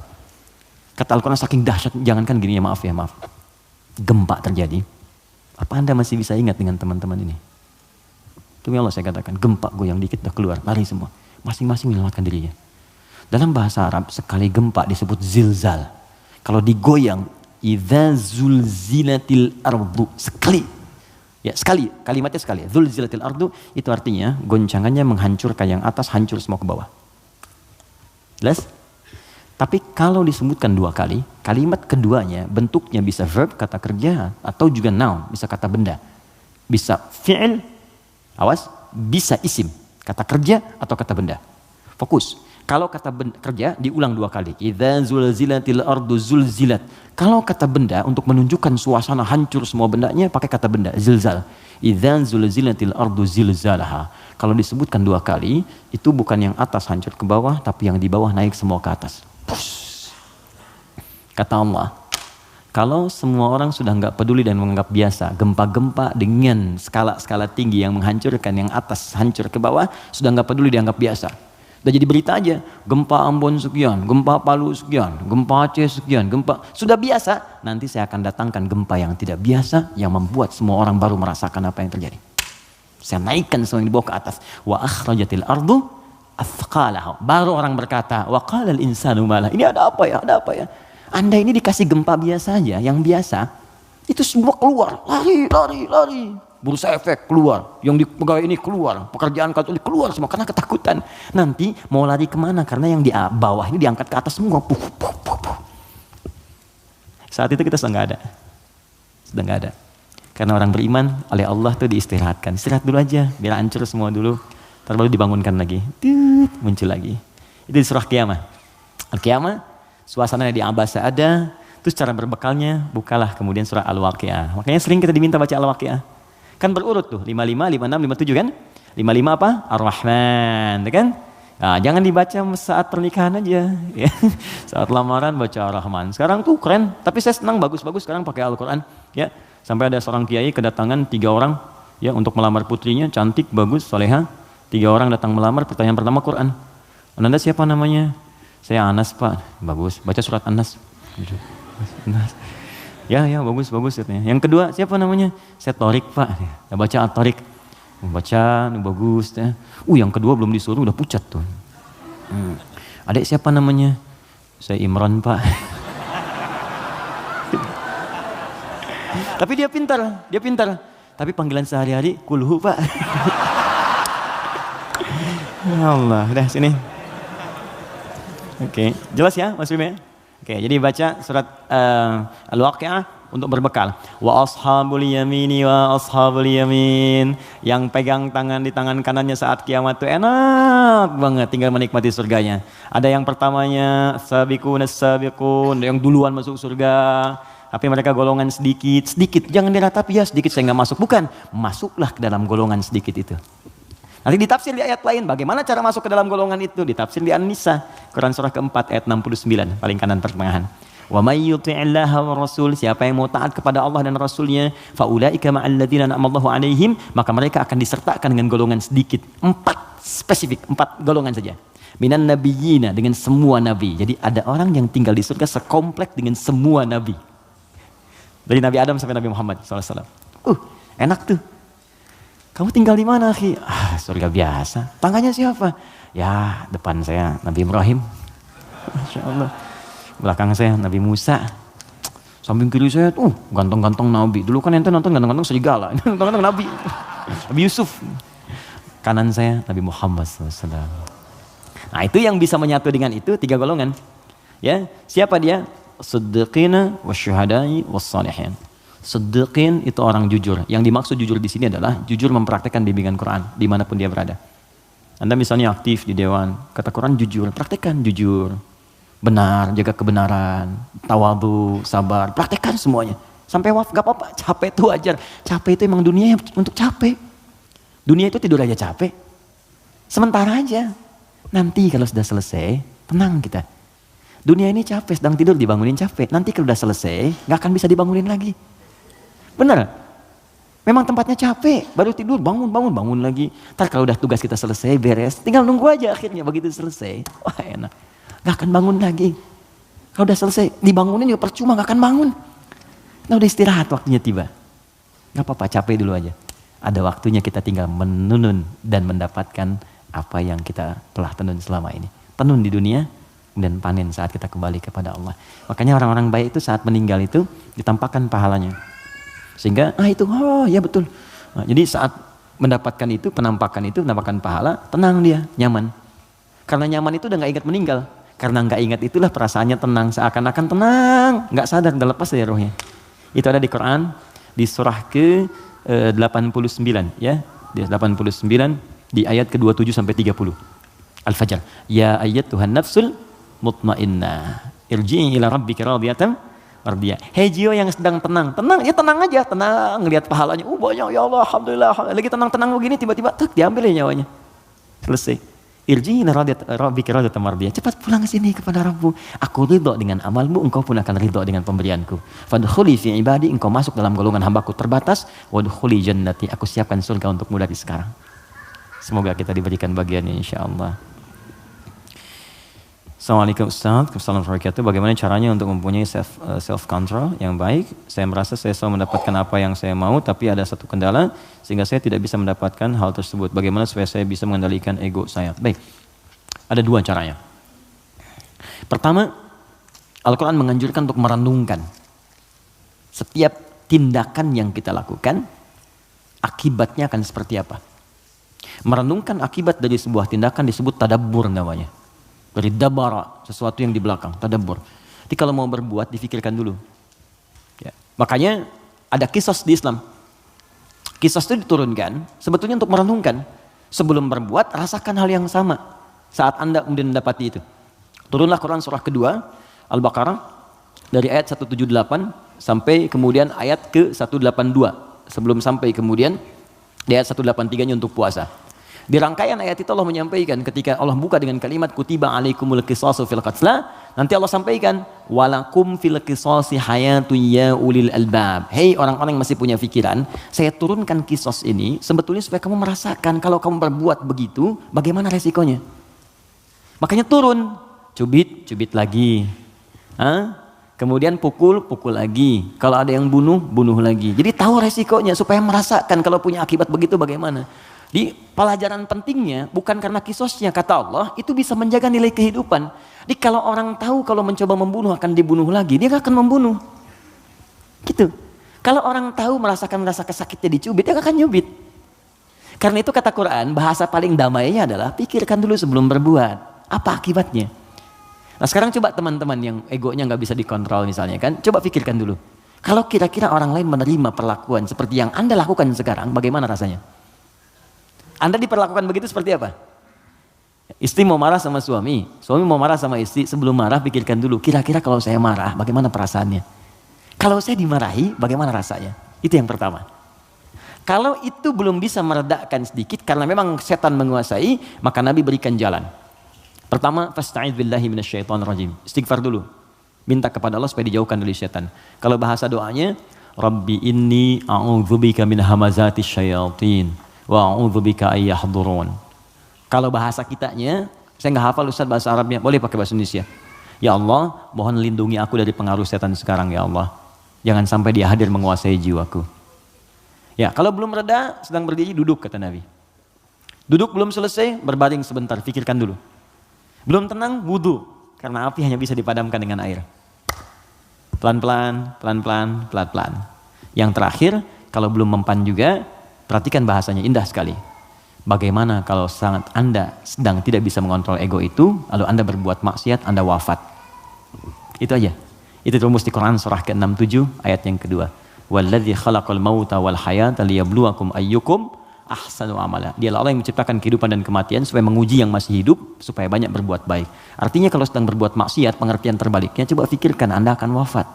Kata Al-Qur'an saking dahsyat, jangankan gini ya, maaf. Gempa terjadi. Apa Anda masih bisa ingat dengan teman-teman ini? Demi Allah saya katakan, gempa goyang dikit udah keluar, lari semua. Masing-masing menyelamatkan dirinya. Dalam bahasa Arab sekali gempa disebut zilzal. Kalau digoyang, idza zulzilatil ardu, sekali. Ya, sekali, kalimatnya sekali. Zulzilatil ardu itu artinya goncangannya menghancurkan yang atas, hancur semua ke bawah. Jelas? Tapi kalau disebutkan 2 kali, kalimat keduanya bentuknya bisa verb, kata kerja, atau juga noun, bisa kata benda. Bisa fi'il, awas, bisa isim, kata kerja atau kata benda. Fokus. Kalau kata kerja diulang 2 kali. Idza zulzilatil ardu zulzilat. Kalau kata benda untuk menunjukkan suasana hancur semua bendanya pakai kata benda, zilzal. Idza zulzilatil ardu zilzalaha. Kalau disebutkan 2 kali, itu bukan yang atas hancur ke bawah, tapi yang di bawah naik semua ke atas. Kata Allah, kalau semua orang sudah nggak peduli dan menganggap biasa gempa-gempa dengan skala-skala tinggi yang menghancurkan, yang atas hancur ke bawah, sudah nggak peduli dianggap biasa. Udah jadi berita aja, gempa Ambon sekian, gempa Palu sekian, gempa Aceh sekian, gempa sudah biasa. Nanti saya akan datangkan gempa yang tidak biasa, yang membuat semua orang baru merasakan apa yang terjadi. Saya naikkan semua yang dibawa ke atas. Wa akhrajatil ardu athqalaha. Baru orang berkata, wa qalal insanu malah. Ini ada apa ya? Ada apa ya? Anda ini dikasih gempa biasa aja, yang biasa, itu semua keluar, lari. Bursa efek keluar, yang di pegawai ini keluar, pekerjaan kantor ini keluar semua karena ketakutan. Nanti mau lari kemana? Karena yang di bawah ini diangkat ke atas semua. Puh. Saat itu kita sudah nggak ada. Karena orang beriman oleh Allah tuh diistirahatkan. Istirahat dulu aja, biar hancur semua dulu. Ntar baru dibangunkan lagi. Muncul lagi. Itu di surah Qiyamah. Al-Qiyamah, suasananya di Abasa ada. Terus cara berbekalnya, bukalah kemudian surah Al-Waqi'ah. Makanya sering kita diminta baca Al-Waqi'ah. Kan berurut tuh, 55, 56, 57 kan? 55 apa? Ar-Rahman, kan? Nah, jangan dibaca saat pernikahan aja. Ya. Saat lamaran baca Ar-Rahman. Sekarang tuh keren, tapi saya senang bagus-bagus sekarang pakai Al-Quran. Ya. Sampai ada seorang kiai kedatangan 3 orang ya untuk melamar putrinya, cantik, bagus, soleha. 3 orang datang melamar, pertanyaan pertama Quran. Anda siapa namanya? Saya Anas Pak. Bagus, baca surat Anas. Anas. Ya bagus katanya. Yang kedua siapa namanya? Saya Torik Pak. Ya, baca At-Torik. Baca bagus ya. Yang kedua belum disuruh udah pucat tuh. Adik siapa namanya? Saya Imran Pak. Tapi dia pintar. Tapi panggilan sehari-hari Kulhu Pak. Ya Allah, udah sini. Oke, jelas ya Mas Bima? Oke, jadi baca surat Al-Waqi'ah untuk berbekal. Wa ashabul yamini wa ashabul yamin. Yang pegang tangan di tangan kanannya saat kiamat itu enak banget, tinggal menikmati surganya. Ada yang pertamanya sabiqun, yang duluan masuk surga. Tapi mereka golongan sedikit. Jangan diratapi ya sedikit saya nggak masuk. Bukan, masuklah ke dalam golongan sedikit itu. Nanti ditafsir di ayat lain, bagaimana cara masuk ke dalam golongan itu? Ditafsir di An-Nisa, Quran surah keempat ayat 69, paling kanan pertengahan. Wa may yuti'illaha wa rasul, siapa yang mau taat kepada Allah dan Rasulnya, fa ulaika ma'al ladzina an'amallahu 'alaihim, maka mereka akan disertakan dengan golongan sedikit. 4 golongan saja. Minan nabiyyina, dengan semua nabi. Jadi ada orang yang tinggal di surga sekomplek dengan semua nabi. Dari Nabi Adam sampai Nabi Muhammad SAW. Enak tuh. Kamu tinggal di mana, akhi? Surga biasa. Tangganya siapa? Ya, depan saya Nabi Ibrahim. Masya Allah. Belakang saya Nabi Musa. Samping kiri saya tuh ganteng-ganteng Nabi. Dulu kan ente nonton ganteng-ganteng serigala. Ini ganteng-ganteng Nabi. Nabi Yusuf. Kanan saya Nabi Muhammad SAW. Nah, itu yang bisa menyatu dengan itu 3 golongan. Ya, siapa dia? Siddiqina wasyuhada'i wassalihin. Siddiqin itu orang jujur. Yang dimaksud jujur di sini adalah jujur mempraktekkan bimbingan Quran dimanapun dia berada. Anda misalnya aktif di dewan, kata Quran jujur, praktekkan jujur, benar, jaga kebenaran, tawadhu, sabar, praktekkan semuanya. Sampai wafat gak apa-apa, capek itu wajar. Capek itu emang dunia untuk capek. Dunia itu tidur aja capek. Sementara aja. Nanti kalau sudah selesai, tenang kita. Dunia ini capek, sedang tidur dibangunin capek. Nanti kalau sudah selesai, gak akan bisa dibangunin lagi. Benar, memang tempatnya capek, baru tidur, bangun lagi. Ntar kalau udah tugas kita selesai, beres, tinggal nunggu aja akhirnya begitu selesai. Wah enak, gak akan bangun lagi. Kalau udah selesai, dibangunin juga percuma, gak akan bangun. Nah udah istirahat, waktunya tiba. Gak apa-apa, capek dulu aja. Ada waktunya kita tinggal menunun dan mendapatkan apa yang kita telah tenun selama ini. Tenun di dunia, dan panen saat kita kembali kepada Allah. Makanya orang-orang baik itu saat meninggal itu ditampakkan pahalanya. Sehingga itu ya betul. Nah, jadi saat mendapatkan itu, penampakan pahala, tenang dia, nyaman. Karena nyaman itu udah gak ingat meninggal. Karena nggak ingat itulah perasaannya tenang, seakan-akan tenang, nggak sadar, udah lepas dari rohnya. Itu ada di Quran di surah ke 89 ya, di 89 di ayat ke-27 sampai 30. Al-Fajr. Ya ayyatuhan nafsul mutmainnah, irji'i ila rabbika radiyatan mardiyah. Hei jiwa yang sedang tenang, tenang ya, tenang aja, tenang, ngelihat pahalanya. Banyak ya Allah, alhamdulillah. Lagi tenang-tenang begini tiba-tiba tuh diambil ya nyawanya. Selesai. Irji'i ila rabbika radiyatan mardiyah. Cepat pulang ke sini kepada Rabbu. Aku ridho dengan amalmu, engkau pun akan ridho dengan pemberianku. Fadkhuli fi ibadi, engkau masuk dalam golongan hambaku terbatas. Wadkhuli jannati, aku siapkan surga untukmu dari sekarang. Semoga kita diberikan bagiannya insyaallah. Assalamualaikum Ustaz, Assalamualaikum warahmatullahi wabarakatuh. Bagaimana caranya untuk mempunyai self control yang baik? Saya merasa saya selalu mendapatkan apa yang saya mau, tapi ada satu kendala sehingga saya tidak bisa mendapatkan hal tersebut. Bagaimana supaya saya bisa mengendalikan ego saya? Baik, ada dua caranya. Pertama, Al-Quran menganjurkan untuk merenungkan setiap tindakan yang kita lakukan, akibatnya akan seperti apa. Merenungkan akibat dari sebuah tindakan disebut tadabbur namanya. Dari dabara, sesuatu yang di belakang, tadabbur. Jadi kalau mau berbuat, difikirkan dulu. Ya. Makanya ada kisos di Islam. Kisos itu diturunkan sebetulnya untuk merenungkan. Sebelum berbuat, rasakan hal yang sama saat Anda kemudian mendapati itu. Turunlah Quran surah kedua, Al-Baqarah, dari ayat 178 sampai kemudian ayat ke 182. Sebelum sampai kemudian di ayat 183-nya untuk puasa. Di rangkaian ayat itu Allah menyampaikan ketika Allah buka dengan kalimat kutiba alaikumul qisasu fil qatla, nanti Allah sampaikan walakum fil qisasi hayatun ya ulil albab. Hei orang-orang yang masih punya pikiran, saya turunkan kisos ini sebetulnya supaya kamu merasakan kalau kamu berbuat begitu bagaimana resikonya. Makanya turun, cubit lagi. Kemudian pukul lagi. Kalau ada yang bunuh lagi. Jadi tahu resikonya supaya merasakan kalau punya akibat begitu bagaimana. Di pelajaran pentingnya bukan karena kisosnya, kata Allah itu bisa menjaga nilai kehidupan. Jadi kalau orang tahu kalau mencoba membunuh akan dibunuh lagi, dia akan membunuh. Gitu. Kalau orang tahu merasakan rasa sakitnya dicubit, dia akan nyubit. Karena itu kata Quran, bahasa paling damainya adalah pikirkan dulu sebelum berbuat. Apa akibatnya? Nah sekarang coba teman-teman yang egonya nggak bisa dikontrol misalnya kan, coba pikirkan dulu. Kalau kira-kira orang lain menerima perlakuan seperti yang Anda lakukan sekarang, bagaimana rasanya? Anda diperlakukan begitu seperti apa? Istri mau marah sama suami mau marah sama istri, sebelum marah pikirkan dulu, kira-kira kalau saya marah bagaimana perasaannya? Kalau saya dimarahi bagaimana rasanya? Itu yang pertama. Kalau itu belum bisa meredakan sedikit karena memang setan menguasai, maka Nabi berikan jalan. Pertama, fasta'idz billahi minasyaitonir rajim. Istighfar dulu. Minta kepada Allah supaya dijauhkan dari setan. Kalau bahasa doanya, Rabbi inni a'udzubika min hamazatis syayatin wa a'udzubika ayyahdurun. Kalau bahasa kitanya, saya nggak hafal Ustaz bahasa Arabnya, boleh pakai bahasa Indonesia. Ya Allah, mohon lindungi aku dari pengaruh setan sekarang ya Allah. Jangan sampai dia hadir menguasai jiwaku. Ya, kalau belum reda, sedang berdiri, duduk kata Nabi. Duduk belum selesai, berbaring sebentar, pikirkan dulu. Belum tenang, wudu, karena api hanya bisa dipadamkan dengan air. Pelan-pelan. Yang terakhir, kalau belum mempan juga, perhatikan bahasanya, indah sekali. Bagaimana kalau sangat Anda sedang tidak bisa mengontrol ego itu, lalu Anda berbuat maksiat, Anda wafat. Itu aja. Itu rumus di Quran surah ke-67 ayat yang kedua. Walladzi khalaqal mauta wal hayata liyabluwakum ayyukum ahsanu amala. Dialah Allah yang menciptakan kehidupan dan kematian supaya menguji yang masih hidup supaya banyak berbuat baik. Artinya kalau sedang berbuat maksiat, pengertian terbaliknya coba pikirkan Anda akan wafat.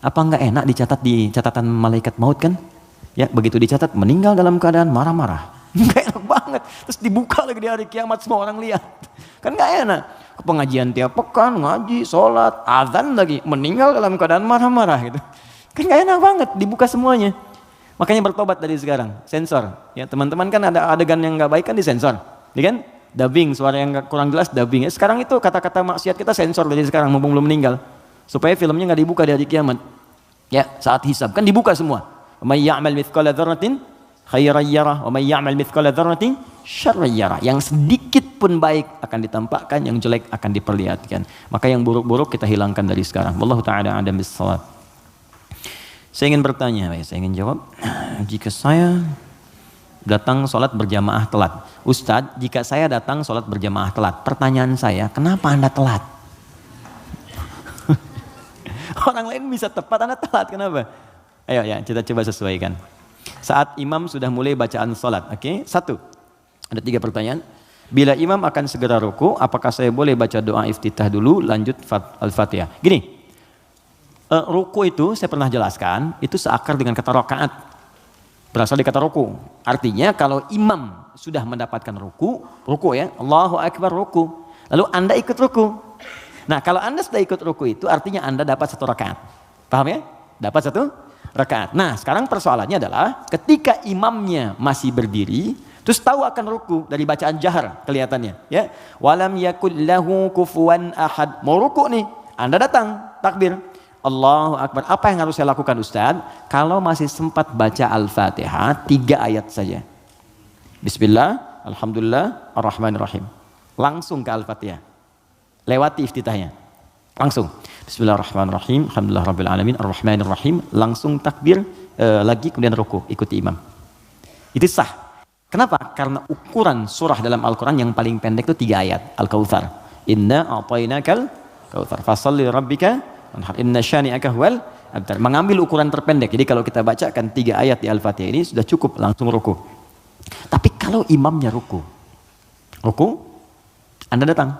Apa enggak enak dicatat di catatan malaikat maut kan? Ya, begitu dicatat meninggal dalam keadaan marah-marah. Enggak enak banget. Terus dibuka lagi di hari kiamat semua orang lihat. Kan enggak enak. Pengajian tiap pekan, ngaji, sholat, azan lagi, meninggal dalam keadaan marah-marah gitu. Kan enggak enak banget dibuka semuanya. Makanya bertobat dari sekarang, sensor. Ya, teman-teman kan ada adegan yang enggak baik kan disensor. Ya kan? Dubbing, suara yang kurang jelas dubbing. Sekarang itu kata-kata maksiat kita sensor dari sekarang mumpung belum meninggal. Supaya filmnya enggak dibuka di hari kiamat. Ya, saat hisab kan dibuka semua. May ya'mal mithqala dzarratin khairan yarah wa may ya'mal mithqala dzarratin syarran yarah. Yang sedikit pun baik akan ditampakkan, yang jelek akan diperlihatkan. Maka yang buruk-buruk kita hilangkan dari sekarang. Wallahu taala a'lam bis-shawab. Saya ingin bertanya, saya ingin jawab. Jika saya datang sholat berjamaah telat. Ustadz, jika saya datang sholat berjamaah telat, pertanyaan saya, kenapa Anda telat? Orang lain bisa tepat, Anda telat, kenapa? Ayo ya, kita coba sesuaikan. Saat imam sudah mulai bacaan sholat, oke? Satu, ada 3 pertanyaan. Bila imam akan segera ruku, apakah saya boleh baca doa iftitah dulu, lanjut Al-Fatihah? Gini, ruku itu saya pernah jelaskan, itu seakar dengan kata rakaat. Berasal dari kata ruku. Artinya kalau imam sudah mendapatkan ruku ya, Allahu Akbar ruku. Lalu Anda ikut ruku. Nah kalau Anda sudah ikut ruku itu artinya Anda dapat 1 rakaat. Paham ya? Dapat 1 rakaat. Nah sekarang persoalannya adalah ketika imamnya masih berdiri, terus tahu akan ruku dari bacaan jahar kelihatannya. Ya, walam yakul lahu kufuwan ahad. Mau ruku nih, Anda datang takbir. Allahu Akbar. Apa yang harus saya lakukan Ustaz? Kalau masih sempat baca Al-Fatihah 3 ayat saja. Bismillah, Alhamdulillah, Ar-Rahmanir-Rahim. Langsung ke Al-Fatihah. Lewati iftitahnya. Langsung. Bismillahirrahmanirrahim. Alhamdulillah Rabbil Alamin. Ar-Rahmanir-Rahim. Langsung takbir lagi kemudian ruku. Ikuti imam. Itu sah. Kenapa? Karena ukuran surah dalam Al-Quran yang paling pendek itu 3 ayat. Al-Kautsar. Inna a'tainakal kautsar. Fasholli rabbika inna syani'aka huwal abtar. Mengambil ukuran terpendek. Jadi kalau kita bacakan 3 ayat di Al-Fatihah ini sudah cukup langsung ruku. Tapi kalau imamnya ruku, Anda datang,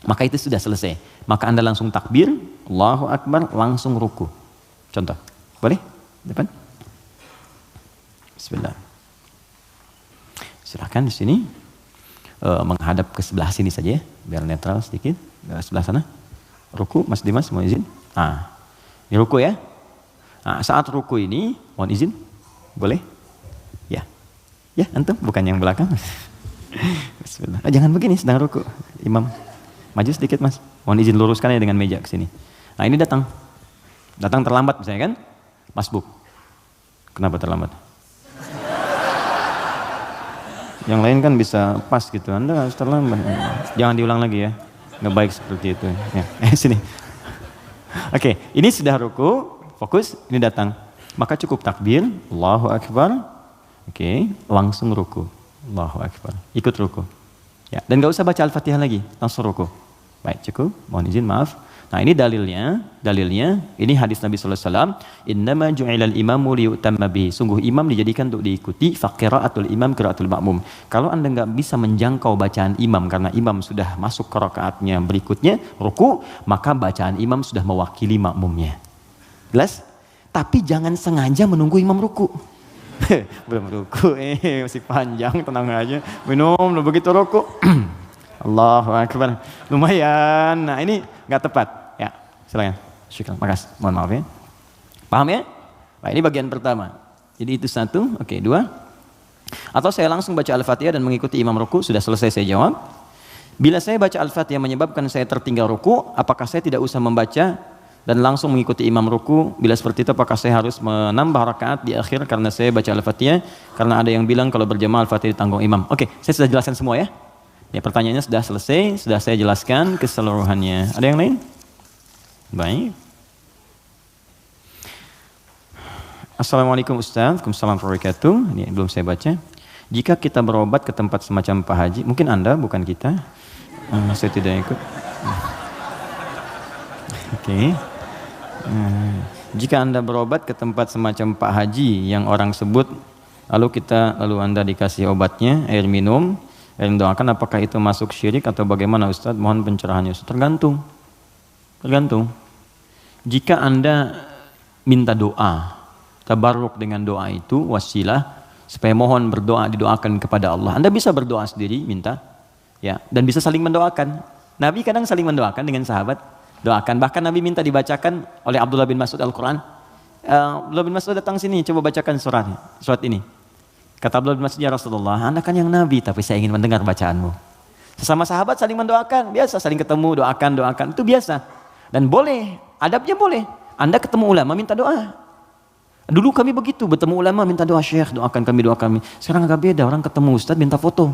maka itu sudah selesai. Maka Anda langsung takbir, Allahu Akbar, langsung ruku. Contoh, boleh? Depan. Bismillah. Silakan di sini menghadap ke sebelah sini saja ya, biar netral sedikit. Ke sebelah sana. Ruku, Mas Dimas, mohon izin. Ini ruku ya. Saat ruku ini, mohon izin, boleh? Ya, antum, bukan yang belakang. Bismillah. Jangan begini, sedang ruku. Imam, maju sedikit Mas. Mohon izin luruskan ya dengan meja ke sini. Nah ini datang terlambat misalnya kan? Mas Buk, kenapa terlambat? Yang lain kan bisa pas gitu, Anda harus terlambat. Jangan diulang lagi ya. Nggak baik seperti itu. Ya, sini. Oke, ini sudah ruku, fokus, ini datang. Maka cukup takbir, Allahu Akbar. Oke, langsung ruku. Allahu Akbar. Ikut ruku. Ya, dan nggak usah baca Al-Fatihah lagi, langsung ruku. Baik, cukup. Mohon izin, maaf. Nah, ini dalilnya ini hadis Nabi sallallahu alaihi wasallam, "Innama ju'ilal imamu liyutamma bihi." Sungguh imam dijadikan untuk diikuti, faqiraatul imam qiraatul ma'mum. Kalau Anda nggak bisa menjangkau bacaan imam karena imam sudah masuk ke rakaatnya berikutnya, ruku, maka bacaan imam sudah mewakili makmumnya. Jelas? Tapi jangan sengaja menunggu imam ruku. Belum ruku, masih panjang, tenang aja. Minum, begitu ruku. Allahu Akbar. Lumayan. Nah, ini nggak tepat. Ya, silakan. Syukran. Makasih. Mohon maaf ya. Paham ya? Nah, ini bagian pertama. Jadi itu 1, oke, 2. Atau saya langsung baca Al-Fatihah dan mengikuti imam ruku, sudah selesai saya jawab. Bila saya baca Al-Fatihah menyebabkan saya tertinggal ruku, apakah saya tidak usah membaca dan langsung mengikuti imam ruku? Bila seperti itu apakah saya harus menambah rakaat di akhir karena saya baca Al-Fatihah? Karena ada yang bilang kalau berjamaah Al-Fatihah ditanggung imam. Oke, saya sudah jelaskan semua ya. Ya, pertanyaannya sudah selesai, sudah saya jelaskan keseluruhannya. Ada yang lain? Baik. Assalamualaikum Ustaz, Waalaikumsalam warahmatullahi wabarakatuh. Ini belum saya baca. Jika kita berobat ke tempat semacam Pak Haji, mungkin Anda, bukan kita. Saya tidak ikut. Oke. Jika Anda berobat ke tempat semacam Pak Haji yang orang sebut, lalu Anda dikasih obatnya, air minum, yang doakan, apakah itu masuk syirik atau bagaimana Ustaz? Mohon pencerahannya Ustaz. Tergantung. Jika Anda minta doa, tabarruk dengan doa itu, wasilah, supaya mohon berdoa, didoakan kepada Allah. Anda bisa berdoa sendiri, minta. Ya, dan bisa saling mendoakan. Nabi kadang saling mendoakan dengan sahabat. Doakan. Bahkan Nabi minta dibacakan oleh Abdullah bin Mas'ud Al-Quran. Abdullah bin Mas'ud datang sini, coba bacakan surat ini. Kata Abdullah bin Mas'ud, ya Rasulullah, Anda kan yang Nabi, tapi saya ingin mendengar bacaanmu. Sesama sahabat saling mendoakan, biasa saling ketemu, doakan, itu biasa. Dan boleh, adabnya boleh. Anda ketemu ulama, minta doa. Dulu kami begitu, bertemu ulama, minta doa, Syekh, doakan kami. Sekarang agak beda, orang ketemu Ustaz, minta foto.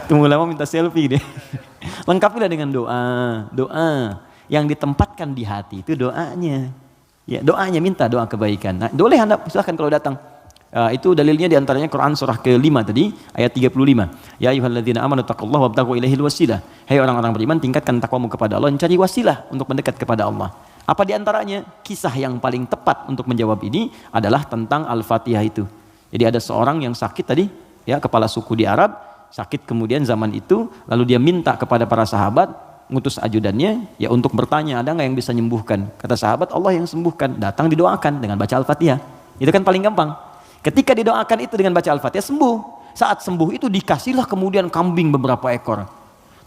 Ketemu ulama, minta selfie deh. Lengkapilah dengan doa yang ditempatkan di hati, itu doanya. Ya, doanya minta doa kebaikan. Nah, boleh Anda silahkan kalau datang. Itu dalilnya diantaranya Quran surah ke-5 tadi, ayat 35. Ya ayyuhalladzina amanu taqullaha wabtaghu ilaihil wasilah. Hai orang-orang beriman, tingkatkan takwamu kepada Allah, cari wasilah untuk mendekat kepada Allah. Apa diantaranya? Kisah yang paling tepat untuk menjawab ini adalah tentang Al-Fatihah itu. Jadi ada seorang yang sakit tadi, ya, kepala suku di Arab, sakit kemudian zaman itu, lalu dia minta kepada para sahabat, ngutus ajudannya, ya, untuk bertanya, ada nggak yang bisa menyembuhkan? Kata sahabat, Allah yang sembuhkan. Datang didoakan dengan baca Al-Fatihah. Itu kan paling gampang. Ketika didoakan itu dengan baca Al-Fatihah, sembuh. Saat sembuh itu dikasihlah kemudian kambing beberapa ekor.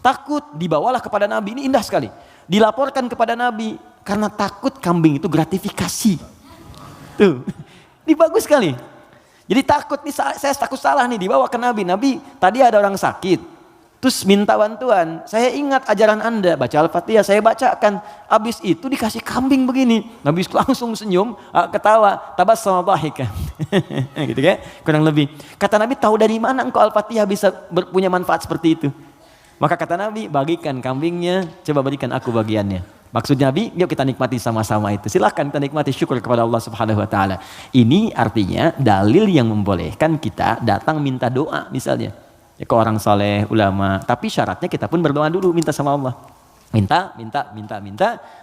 Takut, dibawalah kepada Nabi. Ini indah sekali. Dilaporkan kepada Nabi karena takut kambing itu gratifikasi. Tuh, ini bagus sekali. Jadi takut nih, saya takut salah nih, dibawa ke Nabi. Nabi, tadi ada orang sakit, terus minta bantuan. Saya ingat ajaran Anda, baca Al-Fatihah, saya bacakan. Habis itu dikasih kambing begini. Nabi langsung senyum, ketawa, tabassama dhahikan. Gitu kan? Kurang lebih. Kata Nabi, tahu dari mana engkau Al-Fatihah bisa punya manfaat seperti itu? Maka kata Nabi, bagikan kambingnya, coba berikan aku bagiannya. Maksudnya Nabi, yuk kita nikmati sama-sama itu. Silakan kita nikmati, syukur kepada Allah Subhanahu wa taala. Ini artinya dalil yang membolehkan kita datang minta doa misalnya. Ya, ke orang saleh, ulama. Tapi syaratnya kita pun berdoa dulu, minta sama Allah. Minta.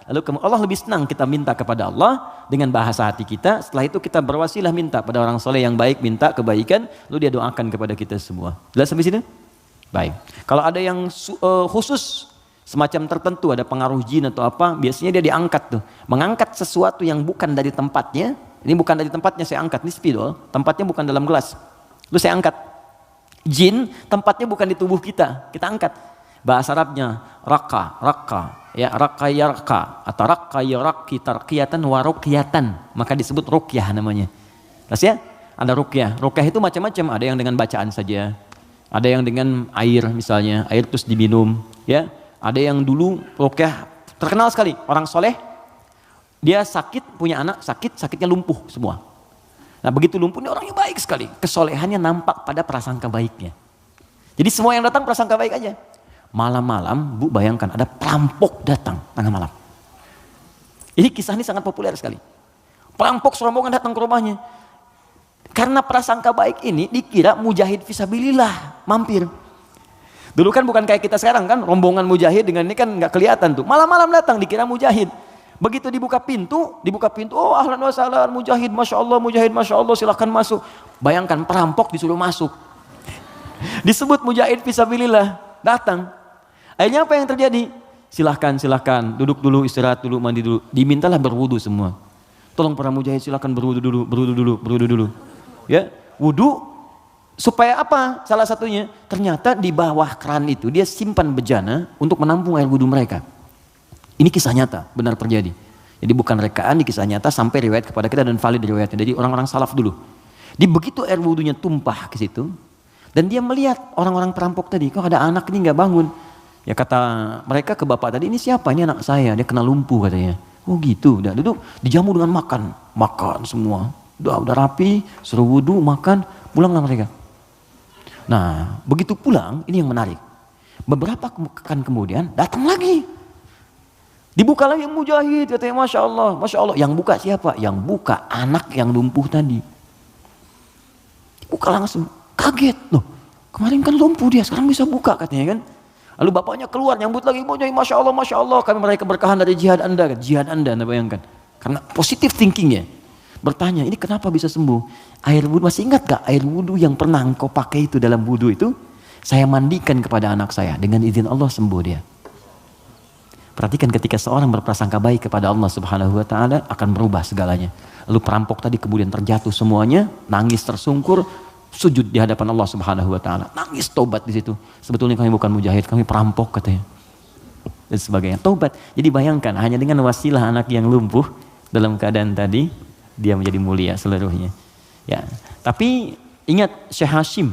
Lalu Allah lebih senang kita minta kepada Allah dengan bahasa hati kita. Setelah itu kita berwasilah minta pada orang saleh yang baik, minta kebaikan. Lalu dia doakan kepada kita semua. Jelas sampai sini? Baik. Kalau ada yang khusus semacam tertentu, ada pengaruh jin atau apa, biasanya dia diangkat tuh. Mengangkat sesuatu yang bukan dari tempatnya. Ini bukan dari tempatnya, saya angkat. Ini spidol, tempatnya bukan dalam gelas. Lalu saya angkat. Jin tempatnya bukan di tubuh kita angkat. Bahasa Arabnya raka, ya, raka yarka atau raka yaraki tarqiyatan wa ruqyatan, maka disebut ruqyah namanya. Terus ya, ada ruqyah. Ruqyah itu macam-macam, ada yang dengan bacaan saja, ada yang dengan air misalnya, air terus diminum, ya. Ada yang dulu ruqyah terkenal sekali, orang soleh, dia sakit, punya anak sakitnya lumpuh semua. Nah begitu lumpuh, ini orangnya baik sekali, kesolehannya nampak pada prasangka baiknya. Jadi semua yang datang prasangka baik aja. Malam-malam, Bu, bayangkan ada perampok datang tengah malam. Ini kisah ini sangat populer sekali. Perampok serombongan datang ke rumahnya. Karena prasangka baik ini dikira mujahid fisabilillah mampir. Dulu kan bukan kayak kita sekarang kan, rombongan mujahid dengan ini kan nggak kelihatan tuh. Malam-malam datang dikira mujahid. Begitu dibuka pintu, oh ahlan wa sahlan mujahid, masya Allah, silahkan masuk. Bayangkan perampok disuruh masuk. Disebut mujahid fisabilillah, datang. Akhirnya apa yang terjadi? Silahkan, duduk dulu, istirahat dulu, mandi dulu. Dimintalah berwudu semua. Tolong para mujahid silahkan berwudu dulu. Ya, wudu supaya apa? Salah satunya, ternyata di bawah keran itu dia simpan bejana untuk menampung air wudu mereka. Ini kisah nyata, benar terjadi. Jadi bukan rekaan, di kisah nyata sampai riwayat kepada kita dan valid riwayatnya. Jadi orang-orang salaf dulu. Di begitu air wudunya tumpah ke situ, dan dia melihat orang-orang perampok tadi, kok ada anak ini nggak bangun. Ya kata mereka ke bapak tadi, ini siapa? Ini anak saya, dia kena lumpuh katanya. Oh gitu, udah duduk, dijamu dengan makan semua. Udah rapi, suruh wudu, makan, pulanglah mereka. Nah, begitu pulang, ini yang menarik. Beberapa pekan kemudian datang lagi. Dibuka lagi mujahid, katanya masya Allah. Yang buka siapa? Yang buka anak yang lumpuh tadi. Buka langsung, kaget loh. Kemarin kan lumpuh dia, sekarang bisa buka katanya kan. Lalu bapaknya keluar nyambut lagi, masya Allah, kami meraih keberkahan dari jihad Anda, Anda bayangkan. Karena positive thinkingnya. Bertanya, ini kenapa bisa sembuh? Air wudu, masih ingat gak air wudu yang pernah engkau pakai itu dalam wudu itu? Saya mandikan kepada anak saya, dengan izin Allah sembuh dia. Perhatikan ketika seorang berprasangka baik kepada Allah Subhanahu wa taala akan berubah segalanya. Lalu perampok tadi kemudian terjatuh semuanya, nangis tersungkur, sujud di hadapan Allah Subhanahu wa taala. Nangis tobat di situ. Sebetulnya kami bukan mujahid, kami perampok katanya. Dan sebagainya. Tobat. Jadi bayangkan hanya dengan wasilah anak yang lumpuh dalam keadaan tadi dia menjadi mulia seluruhnya. Ya. Tapi ingat Syekh Hashim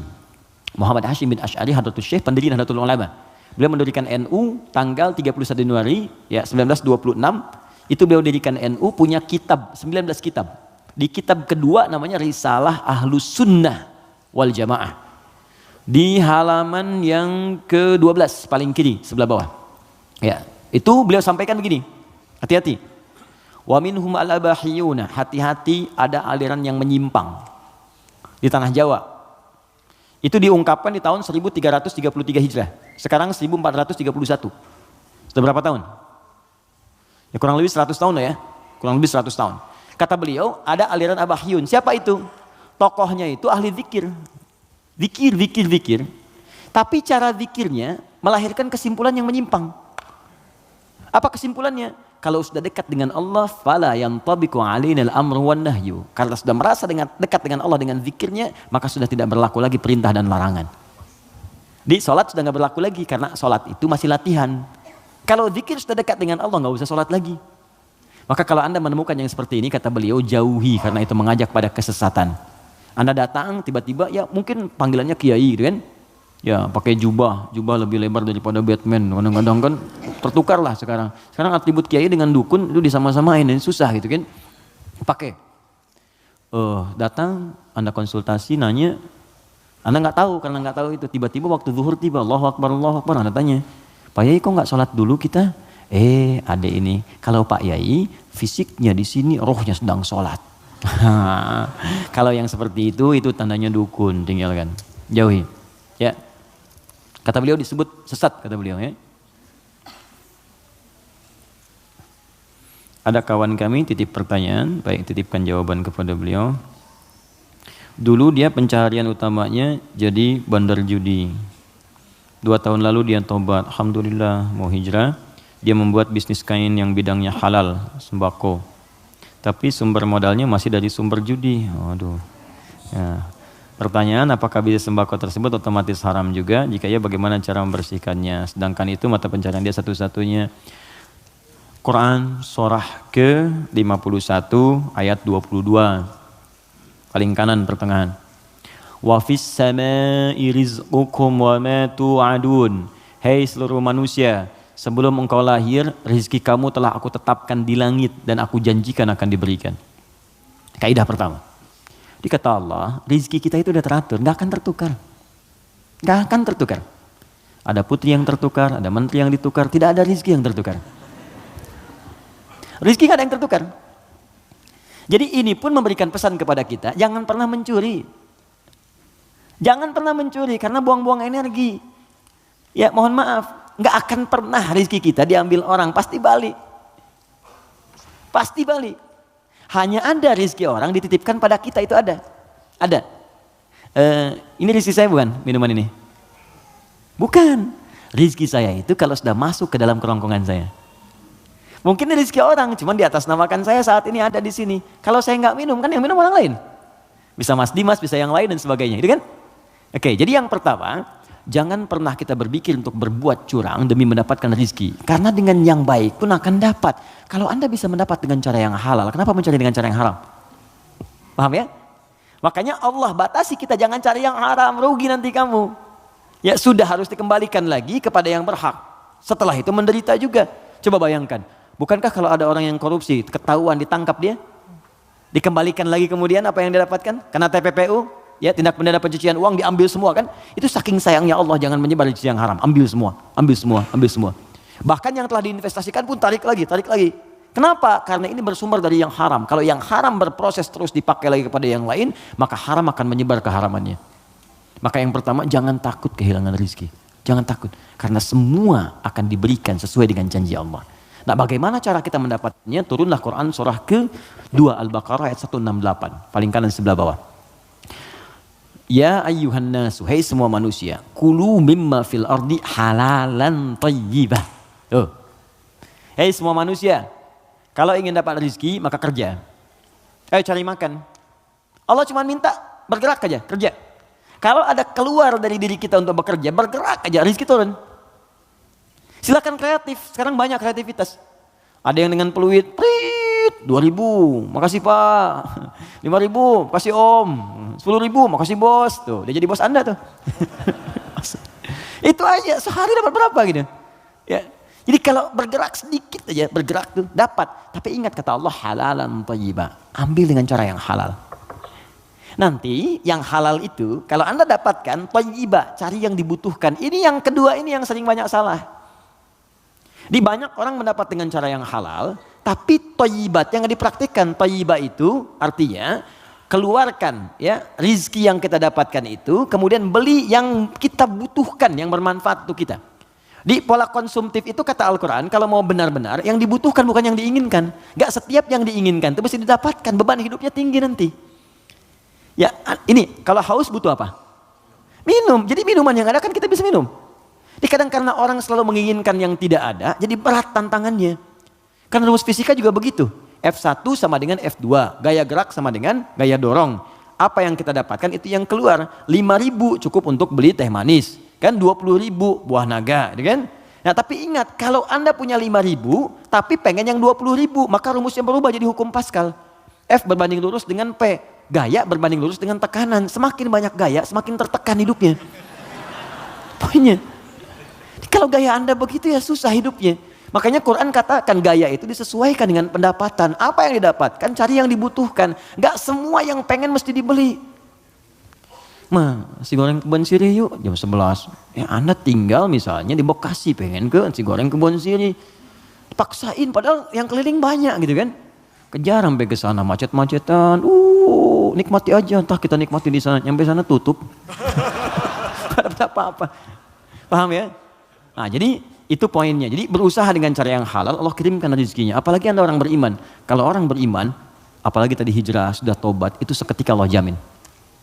Muhammad Hashim bin Asy'ari Hadratus Syekh, pendiri Nahdlatul Ulama. Beliau mendirikan NU tanggal 31 Januari ya 1926. Itu beliau dirikan NU, punya kitab 19 kitab. Di kitab kedua namanya Risalah Ahlus Sunnah wal Jamaah. Di halaman yang ke-12 paling kiri sebelah bawah. Ya, itu beliau sampaikan begini. Hati-hati. Wa minhum al-abahiyuna, hati-hati ada aliran yang menyimpang. di tanah Jawa. Itu diungkapkan di tahun 1333 Hijrah. Sekarang 1431. Sudah berapa tahun? Ya kurang lebih 100 tahun lah ya. Kurang lebih 100 tahun. Kata beliau, ada aliran Abahyun. Siapa itu? Tokohnya itu ahli zikir. Zikir. Tapi cara zikirnya melahirkan kesimpulan yang menyimpang. Apa kesimpulannya? Kalau sudah dekat dengan Allah, fala yantabiqu alaina al-amru wan nahyu. Kalau sudah merasa dekat dengan Allah dengan zikirnya, maka sudah tidak berlaku lagi perintah dan larangan. Di sholat sudah nggak berlaku lagi karena sholat itu masih latihan. Kalau zikir sudah dekat dengan Allah, nggak usah sholat lagi. Maka kalau Anda menemukan yang seperti ini, kata beliau, jauhi, karena itu mengajak pada kesesatan. Anda datang tiba-tiba, ya mungkin panggilannya kiai gitu kan, ya pakai jubah lebih lebar daripada Batman, kadang-kadang kan tertukar lah sekarang atribut kiai dengan dukun itu disama-samain, ini susah gitu kan, pakai datang Anda konsultasi, nanya, Anda nggak tahu, karena nggak tahu itu, tiba-tiba waktu zuhur tiba, Allahu Akbar, Anda tanya, Pak Yai kok nggak sholat dulu kita? Adek ini, kalau Pak Yai fisiknya di sini, rohnya sedang sholat. Kalau yang seperti itu tandanya dukun, tinggalkan, jauhi. Ya, kata beliau disebut sesat, kata beliau ya. Ada kawan kami titip pertanyaan, baik titipkan jawaban kepada beliau. Dulu dia pencaharian utamanya jadi bandar judi. 2 tahun lalu dia tobat, alhamdulillah mau hijrah. Dia membuat bisnis kain yang bidangnya halal, sembako. Tapi sumber modalnya masih dari sumber judi. Waduh. Ya. Pertanyaan, apakah bisnis sembako tersebut otomatis haram juga? Jika ya, bagaimana cara membersihkannya? Sedangkan itu mata pencarian dia satu-satunya. Quran surah ke-51 ayat 22. Paling kanan pertengahan. Wa fis samaa'i rizqukum wa ma tu'adun. Hei seluruh manusia, sebelum engkau lahir, rezeki kamu telah aku tetapkan di langit dan aku janjikan akan diberikan. Kaidah pertama. Dikata Allah, rezeki kita itu sudah teratur, nggak akan tertukar. Nggak akan tertukar. Ada putri yang tertukar, ada menteri yang ditukar, tidak ada rezeki yang tertukar. Rezeki nggak ada yang tertukar. Jadi ini pun memberikan pesan kepada kita, jangan pernah mencuri. Jangan pernah mencuri karena buang-buang energi. Ya mohon maaf, nggak akan pernah rezeki kita diambil orang, pasti balik. Pasti balik. Hanya ada rezeki orang dititipkan pada kita, itu ada. Ada. Ini rezeki saya bukan minuman ini? Bukan. Rezeki saya itu kalau sudah masuk ke dalam kerongkongan saya. Mungkin ini rezeki orang, cuman di atas namakan saya saat ini ada di sini. Kalau saya nggak minum, kan yang minum orang lain. Bisa Mas Dimas, bisa yang lain dan sebagainya, gitu kan? Oke, jadi yang pertama, jangan pernah kita berpikir untuk berbuat curang demi mendapatkan rezeki. Karena dengan yang baik pun akan dapat. Kalau Anda bisa mendapat dengan cara yang halal, kenapa mencari dengan cara yang haram? Paham ya? Makanya Allah batasi kita, jangan cari yang haram, rugi nanti kamu. Ya sudah, harus dikembalikan lagi kepada yang berhak. Setelah itu menderita juga. Coba bayangkan, bukankah kalau ada orang yang korupsi, ketahuan, ditangkap dia, dikembalikan lagi kemudian apa yang dia dapatkan? Karena TPPU, ya tindak pidana pencucian uang diambil semua kan? Itu saking sayangnya Allah, jangan menyebar rezeki yang haram, ambil semua, ambil semua, ambil semua. Bahkan yang telah diinvestasikan pun tarik lagi, tarik lagi. Kenapa? Karena ini bersumber dari yang haram. Kalau yang haram berproses terus dipakai lagi kepada yang lain, maka haram akan menyebar keharamannya. Maka yang pertama, jangan takut kehilangan rezeki. Jangan takut, karena semua akan diberikan sesuai dengan janji Allah. Nah, bagaimana cara kita mendapatkannya? Turunlah Quran surah ke-2 Al-Baqarah ayat 168, paling kanan sebelah bawah. Ya ayyuhan nasu, hai semua manusia, kulu mimma fil ardi halalan thayyibah. Tuh. Hai semua manusia, kalau ingin dapat rezeki maka kerja. Ayo cari makan. Allah cuma minta bergerak aja, kerja. Kalau ada keluar dari diri kita untuk bekerja, bergerak aja, rezeki turun. Silakan kreatif, sekarang banyak kreativitas. Ada yang dengan peluit, 2.000, makasih Pak. 5.000, makasih Om. 10.000, makasih Bos. Tuh, dia jadi bos Anda tuh. Itu aja, sehari dapat berapa gitu. Ya. Jadi kalau bergerak sedikit aja, bergerak tuh dapat. Tapi ingat kata Allah, halalan thayyibah. Ambil dengan cara yang halal. Nanti yang halal itu, kalau Anda dapatkan thayyibah, cari yang dibutuhkan. Ini yang kedua, ini yang sering banyak salah. Di banyak orang mendapat dengan cara yang halal, tapi thayyibat yang dipraktikkan. Thayyibah itu artinya keluarkan ya rizki yang kita dapatkan itu, kemudian beli yang kita butuhkan, yang bermanfaat untuk kita. Di pola konsumtif itu kata Al-Quran, kalau mau benar-benar yang dibutuhkan bukan yang diinginkan. Gak setiap yang diinginkan itu mesti didapatkan, beban hidupnya tinggi nanti. Ya ini kalau haus butuh apa? Minum. Jadi minuman yang ada kan kita bisa minum. Jadi kadang karena orang selalu menginginkan yang tidak ada, jadi berat tantangannya. Karena rumus fisika juga begitu. F1 sama dengan F2, gaya gerak sama dengan gaya dorong. Apa yang kita dapatkan itu yang keluar. 5.000 cukup untuk beli teh manis. Kan 20.000 buah naga, kan? Nah tapi ingat, kalau Anda punya 5.000, tapi pengen yang 20.000, maka rumusnya berubah jadi hukum Pascal. F berbanding lurus dengan P. Gaya berbanding lurus dengan tekanan. Semakin banyak gaya, semakin tertekan hidupnya. Poinnya. Kalau gaya Anda begitu ya susah hidupnya. Makanya Quran katakan gaya itu disesuaikan dengan pendapatan. Apa yang didapatkan? Cari yang dibutuhkan. Gak semua yang pengen mesti dibeli. Nasi goreng Kebon Sirih yuk jam 11. Ya Anda tinggal misalnya di Bekasi pengen ke nasi goreng Kebon Sirih. Paksain padahal yang keliling banyak gitu kan. Kejar sampai ke sana macet-macetan. Nikmati aja, entah kita nikmati di sana. Nyampe sana tutup. Gak dapat apa-apa. Paham ya? Nah jadi itu poinnya. Jadi berusaha dengan cara yang halal, Allah kirimkan rezekinya. Apalagi Anda orang beriman. Kalau orang beriman, apalagi tadi hijrah, sudah tobat, itu seketika Allah jamin.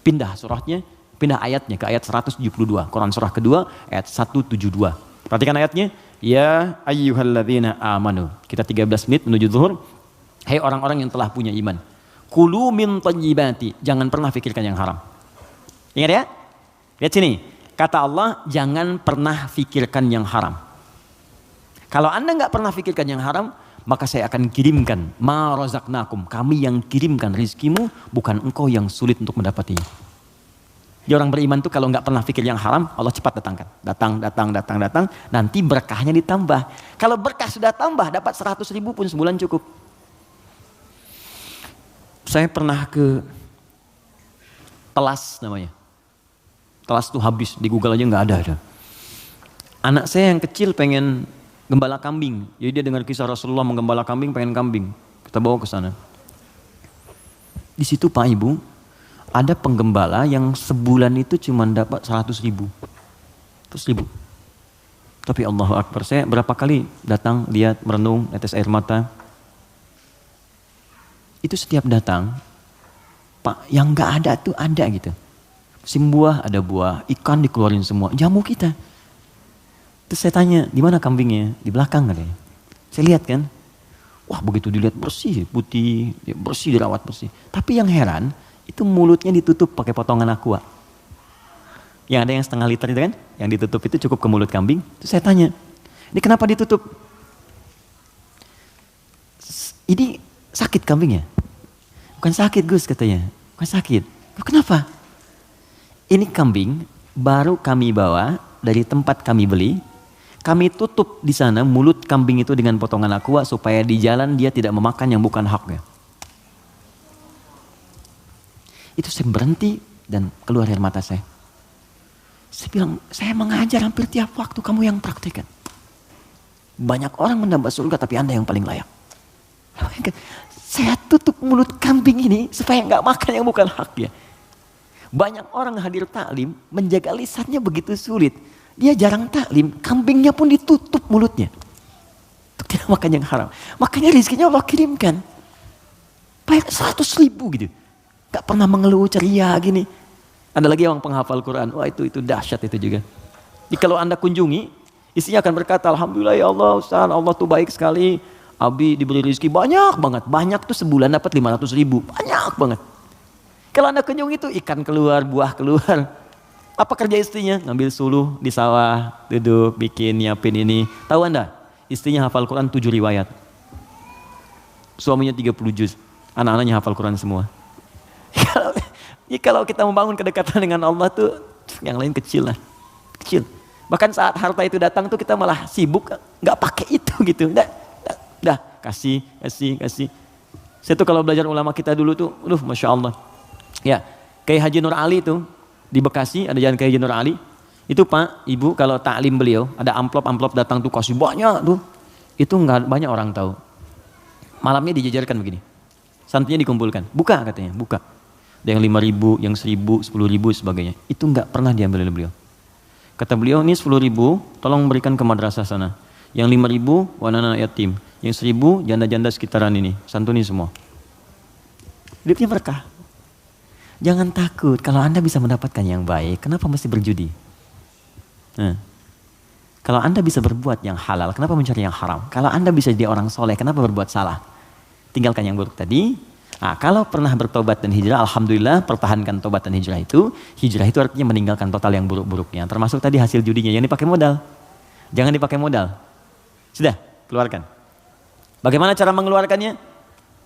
Pindah surahnya, pindah ayatnya ke ayat 172. Quran surah kedua, ayat 172. Perhatikan ayatnya. Ya ayyuhalladzina amanu. Kita 13 menit menuju zuhur. Hai orang-orang yang telah punya iman. Kulu min thayyibati. Jangan pernah pikirkan yang haram. Ingat ya? Lihat sini. Kata Allah, jangan pernah pikirkan yang haram. Kalau Anda nggak pernah pikirkan yang haram, maka saya akan kirimkan ma razaqnakum. Kami yang kirimkan rizkimu, bukan engkau yang sulit untuk mendapatinya. Jadi orang beriman tuh kalau nggak pernah pikir yang haram, Allah cepat datangkan. Datang. Nanti berkahnya ditambah. Kalau berkah sudah tambah, dapat 100.000 pun sebulan cukup. Saya pernah ke Telas namanya. Telas tuh habis, di Google aja nggak ada. Anak saya yang kecil pengen gembala kambing. Jadi dia dengar kisah Rasulullah menggembala kambing, pengen kambing. Kita bawa ke sana. Di situ Pak Ibu, ada penggembala yang sebulan itu cuma dapat 100.000. 100.000. Tapi Allahu Akbar, saya berapa kali datang, lihat, merenung, netes air mata. Itu setiap datang, Pak, yang nggak ada tuh ada gitu. Musim buah ada buah, ikan dikeluarin semua, jamu kita. Terus saya tanya, di mana kambingnya? Di belakang katanya. Saya lihat kan, wah begitu dilihat bersih, putih, bersih, dirawat bersih. Tapi yang heran, itu mulutnya ditutup pakai potongan aqua. Yang ada yang setengah liter itu kan, yang ditutup itu cukup ke mulut kambing. Terus saya tanya, ini kenapa ditutup? Ini sakit kambingnya? Bukan sakit Gus katanya, bukan sakit. Kenapa? Ini kambing baru kami bawa dari tempat kami beli. Kami tutup di sana mulut kambing itu dengan potongan aqua supaya di jalan dia tidak memakan yang bukan haknya. Itu saya berhenti dan keluar air mata saya. Saya bilang, saya mengajar hampir tiap waktu, kamu yang praktekkan. Banyak orang mendapat surga tapi Anda yang paling layak. Saya tutup mulut kambing ini supaya nggak makan yang bukan haknya. Banyak orang hadir taklim menjaga lisannya begitu sulit. Dia jarang taklim, kambingnya pun ditutup mulutnya. Untuk tidak makan yang haram. Makanya rezekinya Allah kirimkan. Banyak 100.000 gitu. Gak pernah mengeluh ceria gini. Ada lagi orang penghafal Quran. Wah itu dahsyat itu juga. Jadi kalau Anda kunjungi, istrinya akan berkata, Alhamdulillah ya Allah Ustaz, Allah tuh baik sekali. Abi diberi rezeki banyak banget. Banyak tuh sebulan dapat 500.000. Banyak banget. Kalau Anda kunjungi itu ikan keluar, buah keluar. Apa kerja istrinya? Ngambil suluh di sawah, duduk, bikin, nyiapin ini. Tahu Anda? Istrinya hafal Quran 7 riwayat. Suaminya 30 juz. Anak-anaknya hafal Quran semua. Kalau kita membangun kedekatan dengan Allah tuh, yang lain kecil lah. Kecil. Bahkan saat harta itu datang tuh kita malah sibuk, gak pakai itu gitu. Dah, kasih. Saya tuh kalau belajar ulama kita dulu tuh, Masya Allah. Ya, kayak Haji Nur Ali tuh, di Bekasi ada jalan kayak Haji Nur Ali. Itu Pak, Ibu kalau taklim beliau, ada amplop datang tuh kasih banyak tuh. Itu nggak banyak orang tahu. Malamnya dijajarkan begini. Santrinya dikumpulkan. Buka katanya, buka. ada yang 5.000, yang 1.000, 10.000 sebagainya. Itu nggak pernah diambil oleh beliau. Kata beliau, ini 10.000 tolong berikan ke madrasah sana. Yang 5.000 wanana yatim, yang 1.000 janda-janda sekitaran ini, santuni semua. Hidupnya berkah. Jangan takut, kalau Anda bisa mendapatkan yang baik, kenapa mesti berjudi? Kalau Anda bisa berbuat yang halal, kenapa mencari yang haram? Kalau Anda bisa jadi orang soleh, kenapa berbuat salah? Tinggalkan yang buruk tadi. Nah, kalau pernah bertobat dan hijrah, alhamdulillah pertahankan tobat dan hijrah itu. Hijrah itu artinya meninggalkan total yang buruk-buruknya. Termasuk tadi hasil judinya, yang dipakai modal. Jangan dipakai modal. Sudah, keluarkan. Bagaimana cara mengeluarkannya?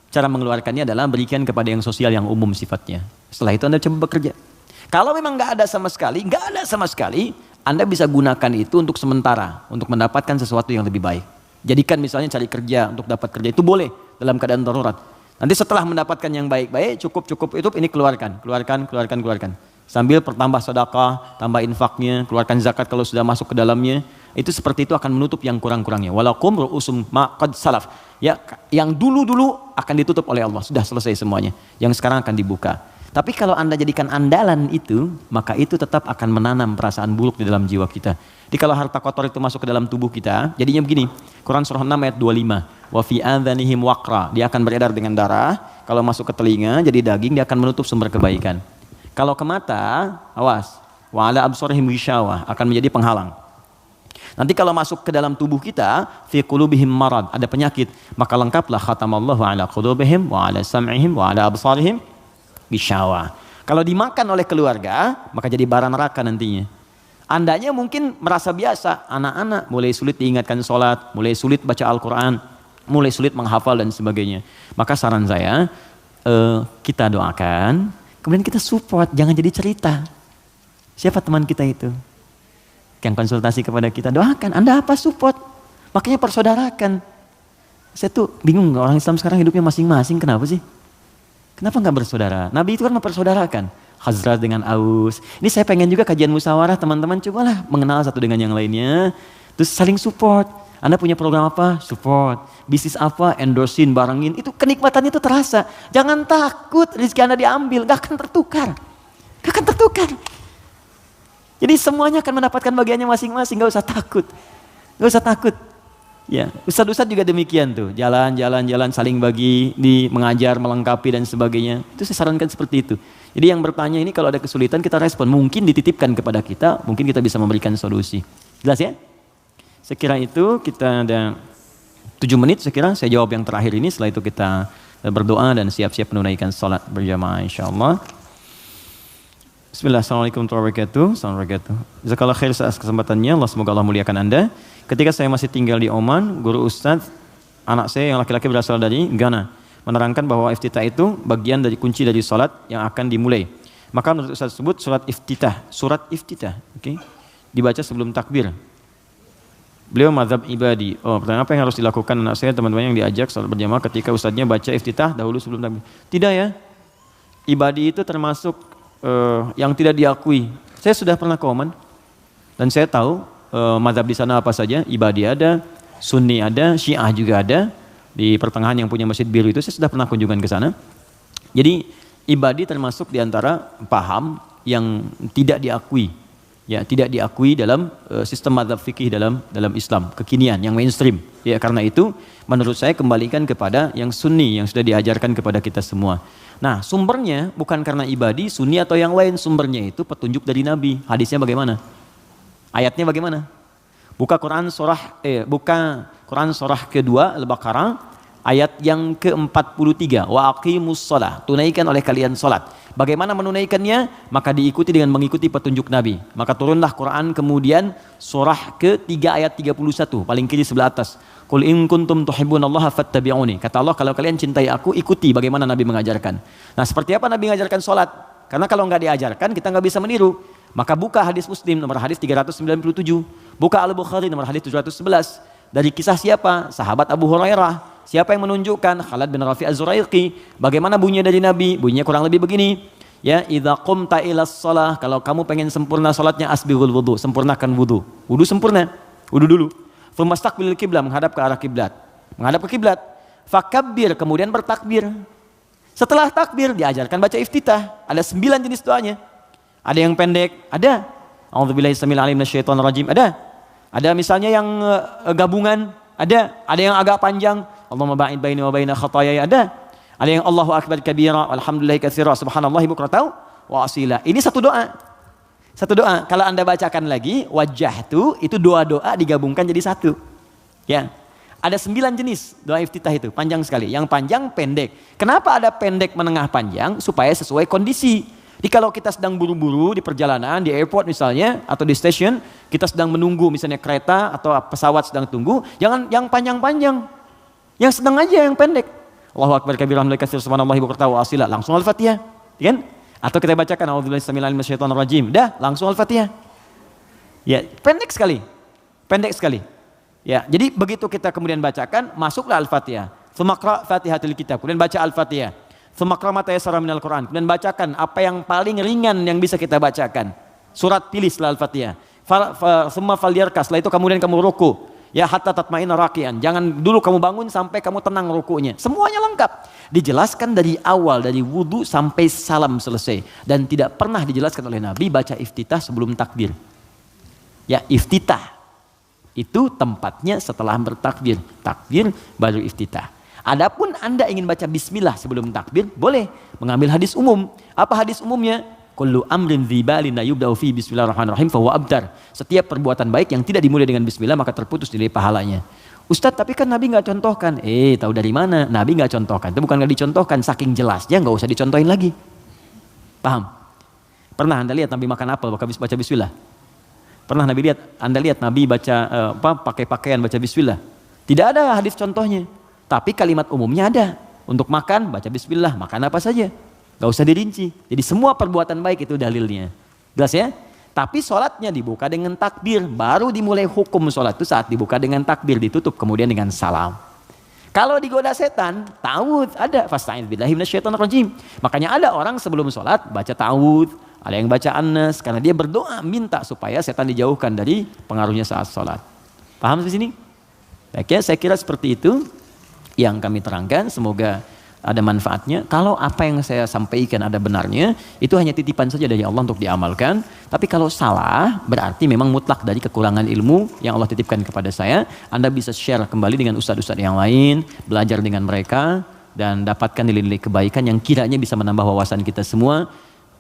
Cara mengeluarkannya adalah berikan kepada yang sosial yang umum sifatnya. Setelah itu Anda coba bekerja. Kalau memang nggak ada sama sekali, Anda bisa gunakan itu untuk sementara, untuk mendapatkan sesuatu yang lebih baik. Jadikan misalnya cari kerja untuk dapat kerja, itu boleh dalam keadaan darurat. Nanti setelah mendapatkan yang baik-baik, cukup itu ini keluarkan. Sambil pertambah sedekah, tambah infaknya, keluarkan zakat kalau sudah masuk ke dalamnya. Itu seperti itu akan menutup yang kurang-kurangnya. Walakum ru'usum ma qad salaf. Ya, yang dulu-dulu akan ditutup oleh Allah. Sudah selesai semuanya. Yang sekarang akan dibuka. Tapi kalau Anda jadikan andalan itu, maka itu tetap akan menanam perasaan buruk di dalam jiwa kita. Jadi kalau harta kotor itu masuk ke dalam tubuh kita, jadinya begini. Quran surah 6 ayat 25. Wa fi adhanihim waqra. Dia akan beredar dengan darah. Kalau masuk ke telinga jadi daging, dia akan menutup sumber kebaikan. Kalau ke mata, awas. Wa ala absarihim ghishawah, akan menjadi penghalang. Nanti kalau masuk ke dalam tubuh kita, fi qulubihim marad, ada penyakit, maka lengkaplah khatamallahu ala qulubihim wa ala sam'ihim wa ala absarihim ghishawah. Kalau dimakan oleh keluarga, maka jadi bara neraka nantinya. Andanya mungkin merasa biasa, anak-anak mulai sulit diingatkan sholat, mulai sulit baca Al-Quran, mulai sulit menghafal dan sebagainya. Maka saran saya, kita doakan, kemudian kita support, jangan jadi cerita. Siapa teman kita itu? Yang konsultasi kepada kita, doakan, Anda apa support? Makanya persaudarakan. Saya tuh bingung, orang Islam sekarang hidupnya masing-masing, kenapa sih? Kenapa nggak bersaudara? Nabi itu kan mempersaudarakan. Khazraj dengan Aus. Ini saya pengen juga kajian musyawarah, teman-teman cobalah mengenal satu dengan yang lainnya. Terus saling support. Anda punya program apa? Support. Bisnis apa? Endorsein, barangin. Itu kenikmatannya itu terasa. Jangan takut rezeki Anda diambil, nggak akan tertukar. Nggak akan tertukar. Jadi semuanya akan mendapatkan bagiannya masing-masing, nggak usah takut. Nggak usah takut. Ya, ustadz-ustadz juga demikian tuh, jalan saling bagi, mengajar, melengkapi dan sebagainya. Itu saya sarankan seperti itu. Jadi yang bertanya ini kalau ada kesulitan kita respon, mungkin dititipkan kepada kita, mungkin kita bisa memberikan solusi. Jelas ya? Saya kira itu kita ada 7 menit saya kira, saya jawab yang terakhir ini, setelah itu kita berdoa dan siap-siap menunaikan salat berjamaah insyaallah. Bismillah, assalamualaikum warahmatullahi wabarakatuh. Assalamualaikum. Jazakallah khair atas kesempatannya. Allah semoga Allah muliakan Anda. Ketika saya masih tinggal di Oman, guru ustadz, anak saya yang laki-laki berasal dari Ghana, menerangkan bahwa iftitah itu bagian dari kunci dari salat yang akan dimulai. Maka menurut ustadz tersebut surat iftitah, okay, dibaca sebelum takbir. Beliau mazhab ibadi. Pertanyaan apa yang harus dilakukan anak saya, teman-teman yang diajak salat berjamaah ketika ustadznya baca iftitah dahulu sebelum takbir? Tidak ya. Ibadi itu termasuk yang tidak diakui. Saya sudah pernah ke Oman dan saya tahu mazhab di sana apa saja. Ibadi ada, Sunni ada, Syiah juga ada. Di pertengahan yang punya Masjid Biru itu saya sudah pernah kunjungan ke sana. Jadi ibadi termasuk di antara paham yang tidak diakui. Ya, tidak diakui dalam sistem mazhab fikih dalam Islam kekinian yang mainstream. Ya, karena itu menurut saya kembalikan kepada yang Sunni yang sudah diajarkan kepada kita semua. Nah, sumbernya bukan karena ibadi, Sunni atau yang lain, sumbernya itu petunjuk dari Nabi. Hadisnya bagaimana? Ayatnya bagaimana? Buka Quran surah kedua Al-Baqarah ayat yang ke-43. Wa aqimus shalah. Tunaikan oleh kalian salat. Bagaimana menunaikannya? Maka diikuti dengan mengikuti petunjuk Nabi. Maka turunlah Quran kemudian surah ke-3 ayat 31, paling kiri sebelah atas. Qul in kuntum tuhibbunallaha fattabi'uni. Kata Allah, kalau kalian cintai aku, ikuti bagaimana Nabi mengajarkan. Nah, seperti apa Nabi mengajarkan salat? Karena kalau nggak diajarkan, kita nggak bisa meniru. Maka buka hadis Muslim nomor hadis 397, buka Al-Bukhari nomor hadis 711. Dari kisah siapa? Sahabat Abu Hurairah. Siapa yang menunjukkan? Khalid bin Rafi' Az-Zuraiqi. Bagaimana bunyinya dari Nabi? Bunyinya kurang lebih begini. Ya, idza qumta ilas shalah, kalau kamu pengen sempurna salatnya, asbighul wudu, sempurnakan wudu. Wudu sempurna. Wudu dulu. Fastaqbilil qiblah, menghadap ke arah kiblat. Menghadap ke kiblat. Fakabbir, kemudian bertakbir. Setelah takbir diajarkan baca iftitah. Ada 9 jenis doanya. Ada yang pendek, ada. A'udzubillahi samil alim minasyaitonir rajim, ada. Ada misalnya yang gabungan, ada. Ada yang agak panjang. Allahumma ba'id baini wa baina khataayaya, ada. Ada yang Allahu akbar kabira, walhamdulillahi katsira, subhanallahi bukratan wa asila. Ini satu doa. Satu doa. Kalau Anda bacakan lagi, wajjahtu, itu doa-doa digabungkan jadi satu. Ya. Ada 9 jenis doa iftitah itu, panjang sekali. Yang panjang, pendek. Kenapa ada pendek, menengah, panjang? Supaya sesuai kondisi. Jadi kalau kita sedang buru-buru di perjalanan, di airport misalnya, atau di stasiun, kita sedang menunggu misalnya kereta atau pesawat sedang tunggu, jangan yang panjang-panjang. Yang sedang aja yang pendek. Allahu akbar kabira, alhamdulillahi katsira, subhanallahi bukratan wa asila. Langsung Al-Fatihah. Kan? Atau kita bacakan a'udzubillahi samil alim minasyaitonir rajim. Dah, langsung Al-Fatihah. Ya, pendek sekali. Pendek sekali. Ya, jadi begitu kita kemudian bacakan, masuklah Al-Fatihah. Tsumma qra' Fatihatul Kitab. Kemudian baca Al-Fatihah. Tsumma qra' ma tayassara minal Qur'an. Kemudian bacakan apa yang paling ringan yang bisa kita bacakan. Surat pilih setelah Al-Fatihah. Tsumma falyarka. Setelah itu kemudian kamu ruku. Ya, hatta tatma'inna raqian. Jangan dulu kamu bangun sampai kamu tenang rukunya. Semuanya lengkap. Dijelaskan dari awal, dari wudu sampai salam selesai. Dan tidak pernah dijelaskan oleh Nabi baca iftitah sebelum takbir. Ya, iftitah. Itu tempatnya setelah bertakbir. Takbir baru iftitah. Adapun Anda ingin baca bismillah sebelum takbir, boleh. Mengambil hadis umum. Apa hadis umumnya? Kullu amrin dzibalin la yubda'u fi bismillahirrahmanirrahim fa huwa abtar. Setiap perbuatan baik yang tidak dimulai dengan bismillah maka terputus nilai pahalanya. Ustadz, tapi kan Nabi nggak contohkan. Tahu dari mana? Nabi nggak contohkan. Itu bukan nggak dicontohkan, saking jelasnya nggak usah dicontohin lagi. Paham? Pernah Anda lihat Nabi makan apel baca bismillah? Pernah Anda lihat Nabi baca pakai pakaian baca bismillah? Tidak ada hadis contohnya. Tapi kalimat umumnya ada. Untuk makan baca bismillah, makan apa saja. Gak usah dirinci. Jadi semua perbuatan baik itu dalilnya. Jelas ya? Tapi sholatnya dibuka dengan takbir. Baru dimulai hukum sholat itu saat dibuka dengan takbir. Ditutup kemudian dengan salam. Kalau digoda setan, ta'awudz ada. Fasta'idz billahi minasyaitonir rajim. Makanya ada orang sebelum sholat baca ta'awudz. Ada yang baca An-Nas. Karena dia berdoa minta supaya setan dijauhkan dari pengaruhnya saat sholat. Paham di sini? Oke, saya kira seperti itu yang kami terangkan. Semoga ada manfaatnya. Kalau apa yang saya sampaikan ada benarnya, itu hanya titipan saja dari Allah untuk diamalkan. Tapi kalau salah, berarti memang mutlak dari kekurangan ilmu yang Allah titipkan kepada saya. Anda bisa share kembali dengan ustadz-ustadz yang lain, belajar dengan mereka, dan dapatkan nilai-nilai kebaikan yang kiranya bisa menambah wawasan kita semua.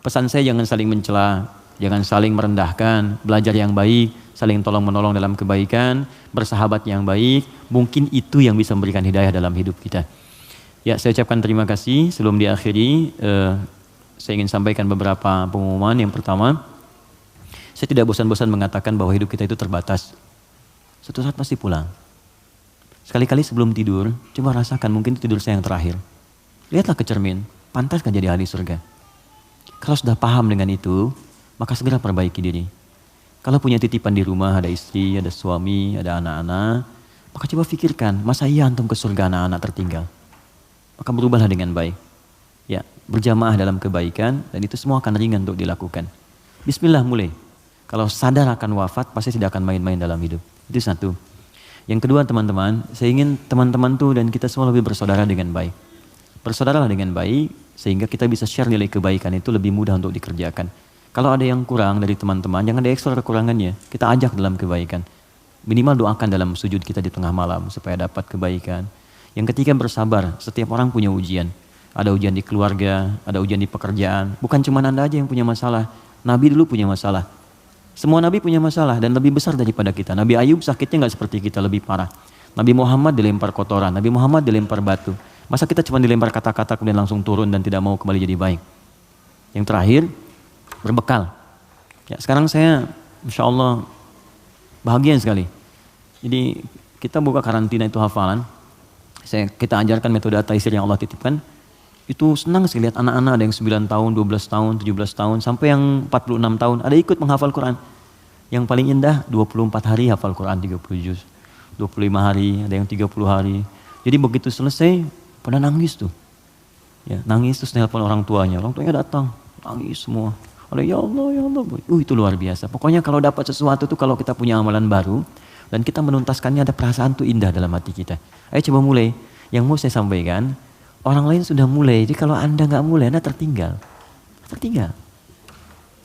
Pesan saya, jangan saling mencela, jangan saling merendahkan, belajar yang baik, saling tolong-menolong dalam kebaikan, bersahabat yang baik. Mungkin itu yang bisa memberikan hidayah dalam hidup kita. Ya, saya ucapkan terima kasih. Sebelum diakhiri, saya ingin sampaikan beberapa pengumuman. Yang pertama, saya tidak bosan-bosan mengatakan bahwa hidup kita itu terbatas. Suatu saat pasti pulang. Sekali-kali sebelum tidur, coba rasakan mungkin tidur saya yang terakhir. Lihatlah ke cermin, pantas kan jadi ahli surga. Kalau sudah paham dengan itu, maka segera perbaiki diri. Kalau punya titipan di rumah, ada istri, ada suami, ada anak-anak, maka coba pikirkan, masa iya antum ke surga anak-anak tertinggal? Maka berubahlah dengan baik. Ya, berjamaah dalam kebaikan, dan itu semua akan ringan untuk dilakukan. Bismillah mulai. Kalau sadar akan wafat, pasti tidak akan main-main dalam hidup. Itu satu. Yang kedua, teman-teman, saya ingin teman-teman tuh dan kita semua lebih bersaudara dengan baik. Bersaudaralah dengan baik, sehingga kita bisa share nilai kebaikan itu lebih mudah untuk dikerjakan. Kalau ada yang kurang dari teman-teman, jangan diekspor kekurangannya. Kita ajak dalam kebaikan. Minimal doakan dalam sujud kita di tengah malam, supaya dapat kebaikan. Yang ketiga, bersabar. Setiap orang punya ujian. Ada ujian di keluarga, ada ujian di pekerjaan. Bukan cuma Anda aja yang punya masalah. Nabi dulu punya masalah. Semua Nabi punya masalah dan lebih besar daripada kita. Nabi Ayub sakitnya nggak seperti kita, lebih parah. Nabi Muhammad dilempar kotoran, Nabi Muhammad dilempar batu. Masa kita cuma dilempar kata-kata kemudian langsung turun dan tidak mau kembali jadi baik. Yang terakhir, berbekal. Ya, sekarang saya insya Allah bahagia sekali. Jadi kita buka karantina itu hafalan. Kita ajarkan metode taisir yang Allah titipkan. Itu senang sih lihat anak-anak, ada yang 9 tahun, 12 tahun, 17 tahun, sampai yang 46 tahun, ada ikut menghafal Quran. Yang paling indah 24 hari hafal Quran 30 juz. 25 hari, ada yang 30 hari. Jadi begitu selesai, pada nangis tuh. Ya, nangis terus nelpon orang tuanya datang, nangis semua. Ada ya Allah, ya Allah. Itu luar biasa. Pokoknya kalau dapat sesuatu tuh, kalau kita punya amalan baru, dan kita menuntaskannya, ada perasaan tuh indah dalam hati kita. Ayo coba mulai. Yang mau saya sampaikan, Orang lain sudah mulai, jadi kalau Anda nggak mulai, Anda tertinggal. Tertinggal.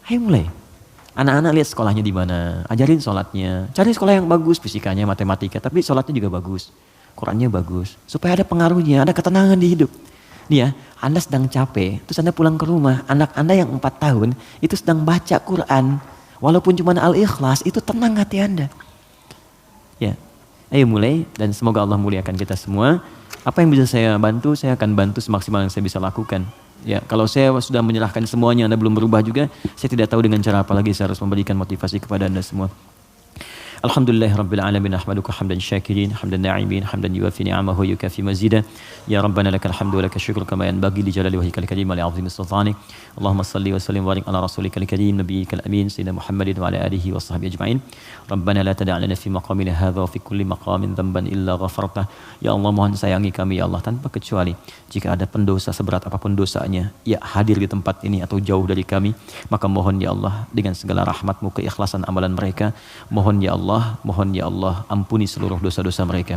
Ayo mulai. Anak-anak lihat sekolahnya di mana, ajarin sholatnya. Cari sekolah yang bagus, fisikanya, matematika, tapi sholatnya juga bagus. Qurannya bagus. Supaya ada pengaruhnya, ada ketenangan di hidup. Nih ya, Anda sedang capek, terus Anda pulang ke rumah, anak Anda yang 4 tahun, itu sedang baca Quran. Walaupun cuma Al-Ikhlas, itu tenang hati Anda. Ya, ayo mulai, dan semoga Allah muliakan kita semua. Apa yang bisa saya bantu, saya akan bantu semaksimal yang saya bisa lakukan. Ya, kalau saya sudah menyerahkan semuanya, Anda belum berubah juga, saya tidak tahu dengan cara apa lagi saya harus memberikan motivasi kepada Anda semua. Alhamdulillahirabbil alamin, ahmaduka hamdan syakirin, hamdan na'imin, hamdan yuwafi ni'amahu yukafi mazida. Ya Rabbana lakal hamdu wa lakal syukru kama yanbaghi li jalali wajhikal karim wa li 'azimi sultanik. Allahumma shalli wa sallim wa barik ala rasulikal karim nabiyyikal amin sayyidina Muhammadin wa ala alihi wa sahbihi ajma'in. Rabbana la tada' lana fi maqamina hadza wa fi kulli maqamin dhanban illa ghafartah. Ya Allah, mohon sayangi kami ya Allah tanpa kecuali. Jika ada pendosa seberat apapun dosanya, ya hadir di tempat ini atau jauh dari kami, maka mohon ya Allah dengan segala rahmat-Mu keikhlasan amalan mereka, mohon ya Allah ampuni seluruh dosa-dosa mereka.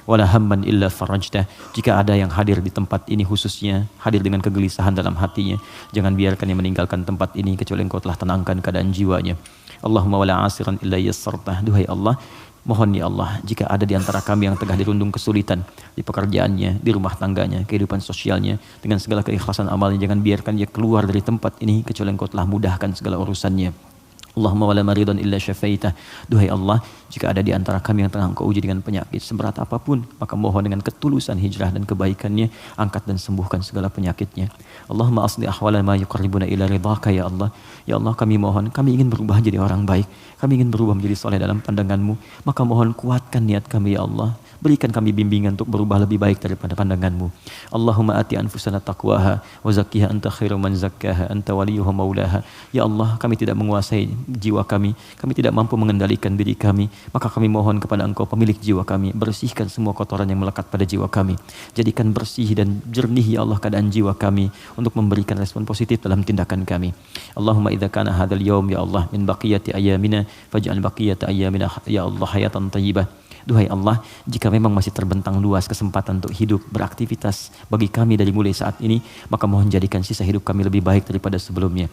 Wala hamman illa farajtah. Jika ada yang hadir di tempat ini khususnya hadir dengan kegelisahan dalam hatinya, jangan biarkan dia meninggalkan tempat ini kecuali Engkau telah tenangkan keadaan jiwanya. Allahumma wala asiran illa yassartah. Duhai Allah, mohon ya Allah, jika ada di antara kami yang tengah dirundung kesulitan di pekerjaannya, di rumah tangganya, kehidupan sosialnya, dengan segala keikhlasan amalnya, jangan biarkan dia keluar dari tempat ini kecuali Engkau telah mudahkan segala urusannya. Allahumma wala maridan illa syafaitah. Duhai Allah, jika ada di antara kami yang tengah Engkau uji dengan penyakit seberat apapun, maka mohon dengan ketulusan hijrah dan kebaikannya, angkat dan sembuhkan segala penyakitnya. Allahumma asli ahwala ma yuqarribuna ila ridhaka ya Allah. Ya Allah, kami mohon, kami ingin berubah jadi orang baik, kami ingin berubah menjadi soleh dalam pandangan-Mu, maka mohon kuatkan niat kami ya Allah. Berikan kami bimbingan untuk berubah lebih baik daripada pandangan-Mu. Allahumma ati anfusana taqwaha wa zakkiha anta khairu man zakkaha anta waliyuha maulaha. Ya Allah, kami tidak menguasai jiwa kami tidak mampu mengendalikan diri kami, maka kami mohon kepada Engkau pemilik jiwa kami, bersihkan semua kotoran yang melekat pada jiwa kami. Jadikan bersih dan jernih ya Allah keadaan jiwa kami untuk memberikan respon positif dalam tindakan kami. Allahumma idza kana hadzal yaum ya Allah min baqiyati ayyamina faj'al baqiyata ayyamina ya Allah hayatan thayyibah. Duhai Allah, jika memang masih terbentang luas kesempatan untuk hidup, beraktivitas bagi kami dari mulai saat ini, maka mohon jadikan sisa hidup kami lebih baik daripada sebelumnya.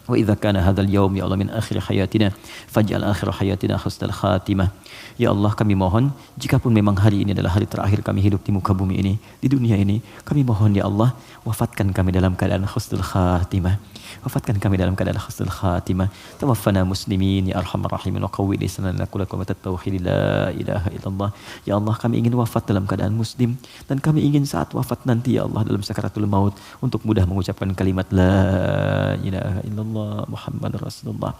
Wa idza kana hadzal yaum ya Allah min akhir hayatina faj'al akhir hayatina husnal khatimah. Ya Allah, kami mohon jikapun memang hari ini adalah hari terakhir kami hidup di muka bumi ini, di dunia ini, kami mohon ya Allah, wafatkan kami dalam keadaan husnul khatimah. Wafatkan kami dalam keadaan husnul khatimah. Tawaffana muslimin ya arhamar rahimin wa qawwi lisanana kulakum tauhid la ilaha illallah. Ya Allah, kami ingin wafat dalam keadaan muslim, dan kami ingin saat wafat nanti ya Allah dalam sakaratul maut untuk mudah mengucapkan kalimat la ilaha illallah Muhammad Rasulullah.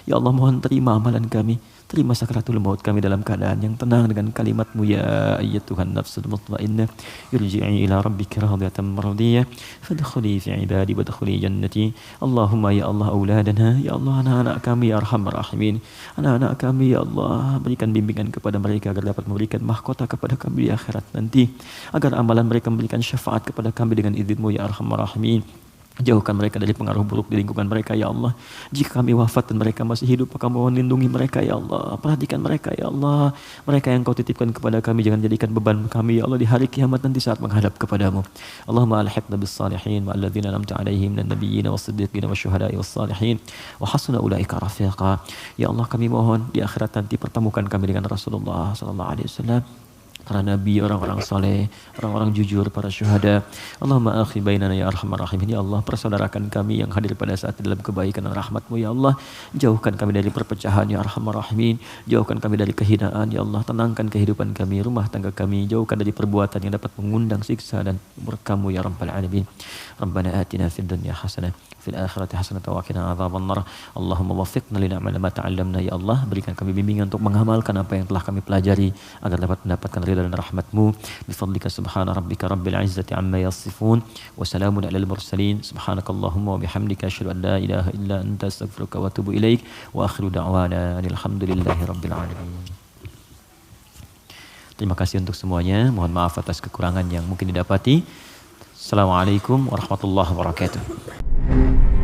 Ya Allah, mohon terima amalan kami, terima sakaratul maut kami dalam keadaan yang tenang dengan kalimat-Mu ya ayyatuhan nafsul mutmainnah irji'i ila rabbika radiyatan mardiyah fadkhuli fi ibadi wadkhuli jannati. Allahumma ya Allah auladana, ya Allah anak-anak kami ya arhamar rahimin, anak-anak kami ya Allah berikan bimbingan kepada mereka agar dapat memberikan mahkota kepada kami di akhirat nanti, agar amalan mereka memberikan syafaat kepada kami dengan izin-Mu ya arhamar rahimin. Jauhkan mereka dari pengaruh buruk di lingkungan mereka ya Allah. Jika kami wafat dan mereka masih hidup, maka mohon lindungi mereka ya Allah. Perhatikan mereka ya Allah. Mereka yang Kau titipkan kepada kami, jangan jadikan beban kami ya Allah di hari kiamat nanti saat menghadap kepadamu. Allahumma alhiqna bis salihin wa alladhina an'amta 'alaihim minan nabiyyin was-siddiqin wasyuhada'i was-salihin wa hasuna ulaika rafiqa. Ya Allah, kami mohon di akhirat nanti pertemukan kami dengan Rasulullah sallallahu alaihi wasallam, para nabi, orang-orang saleh, orang-orang jujur, para syuhada. Allahumma akhi bainana ya arhamar rahimin. Ya Allah, persaudarakan kami yang hadir pada saat dalam kebaikan dan rahmat-Mu ya Allah. Jauhkan kami dari perpecahan ya arhamar rahimin. Jauhkan kami dari kehinaan ya Allah. Tenangkan kehidupan kami, rumah tangga kami. Jauhkan dari perbuatan yang dapat mengundang siksa dan murka-Mu ya rabbal alamin. Rabbana atina fid dunya hasanah fil akhirati hasanah wa qina adzabannar. Allahumma waffiqna li na'mal ma ta'allamna ya Allah. Berikan kami bimbingan untuk mengamalkan apa yang telah kami pelajari agar dapat mendapatkan ridha dan rahmat-Mu. Bifadlika subhana rabbika rabbil izzati amma yasifun wa salamun alal mursalin. Subhanakallahumma wa bihamdika asyhadu an la ilaha illa anta astaghfiruka wa atubu ilaik. Wa akhiru da'wana alhamdulillahi rabbil alamin. Terima kasih untuk semuanya. Mohon maaf atas kekurangan yang mungkin didapati. Assalamualaikum warahmatullahi wabarakatuh.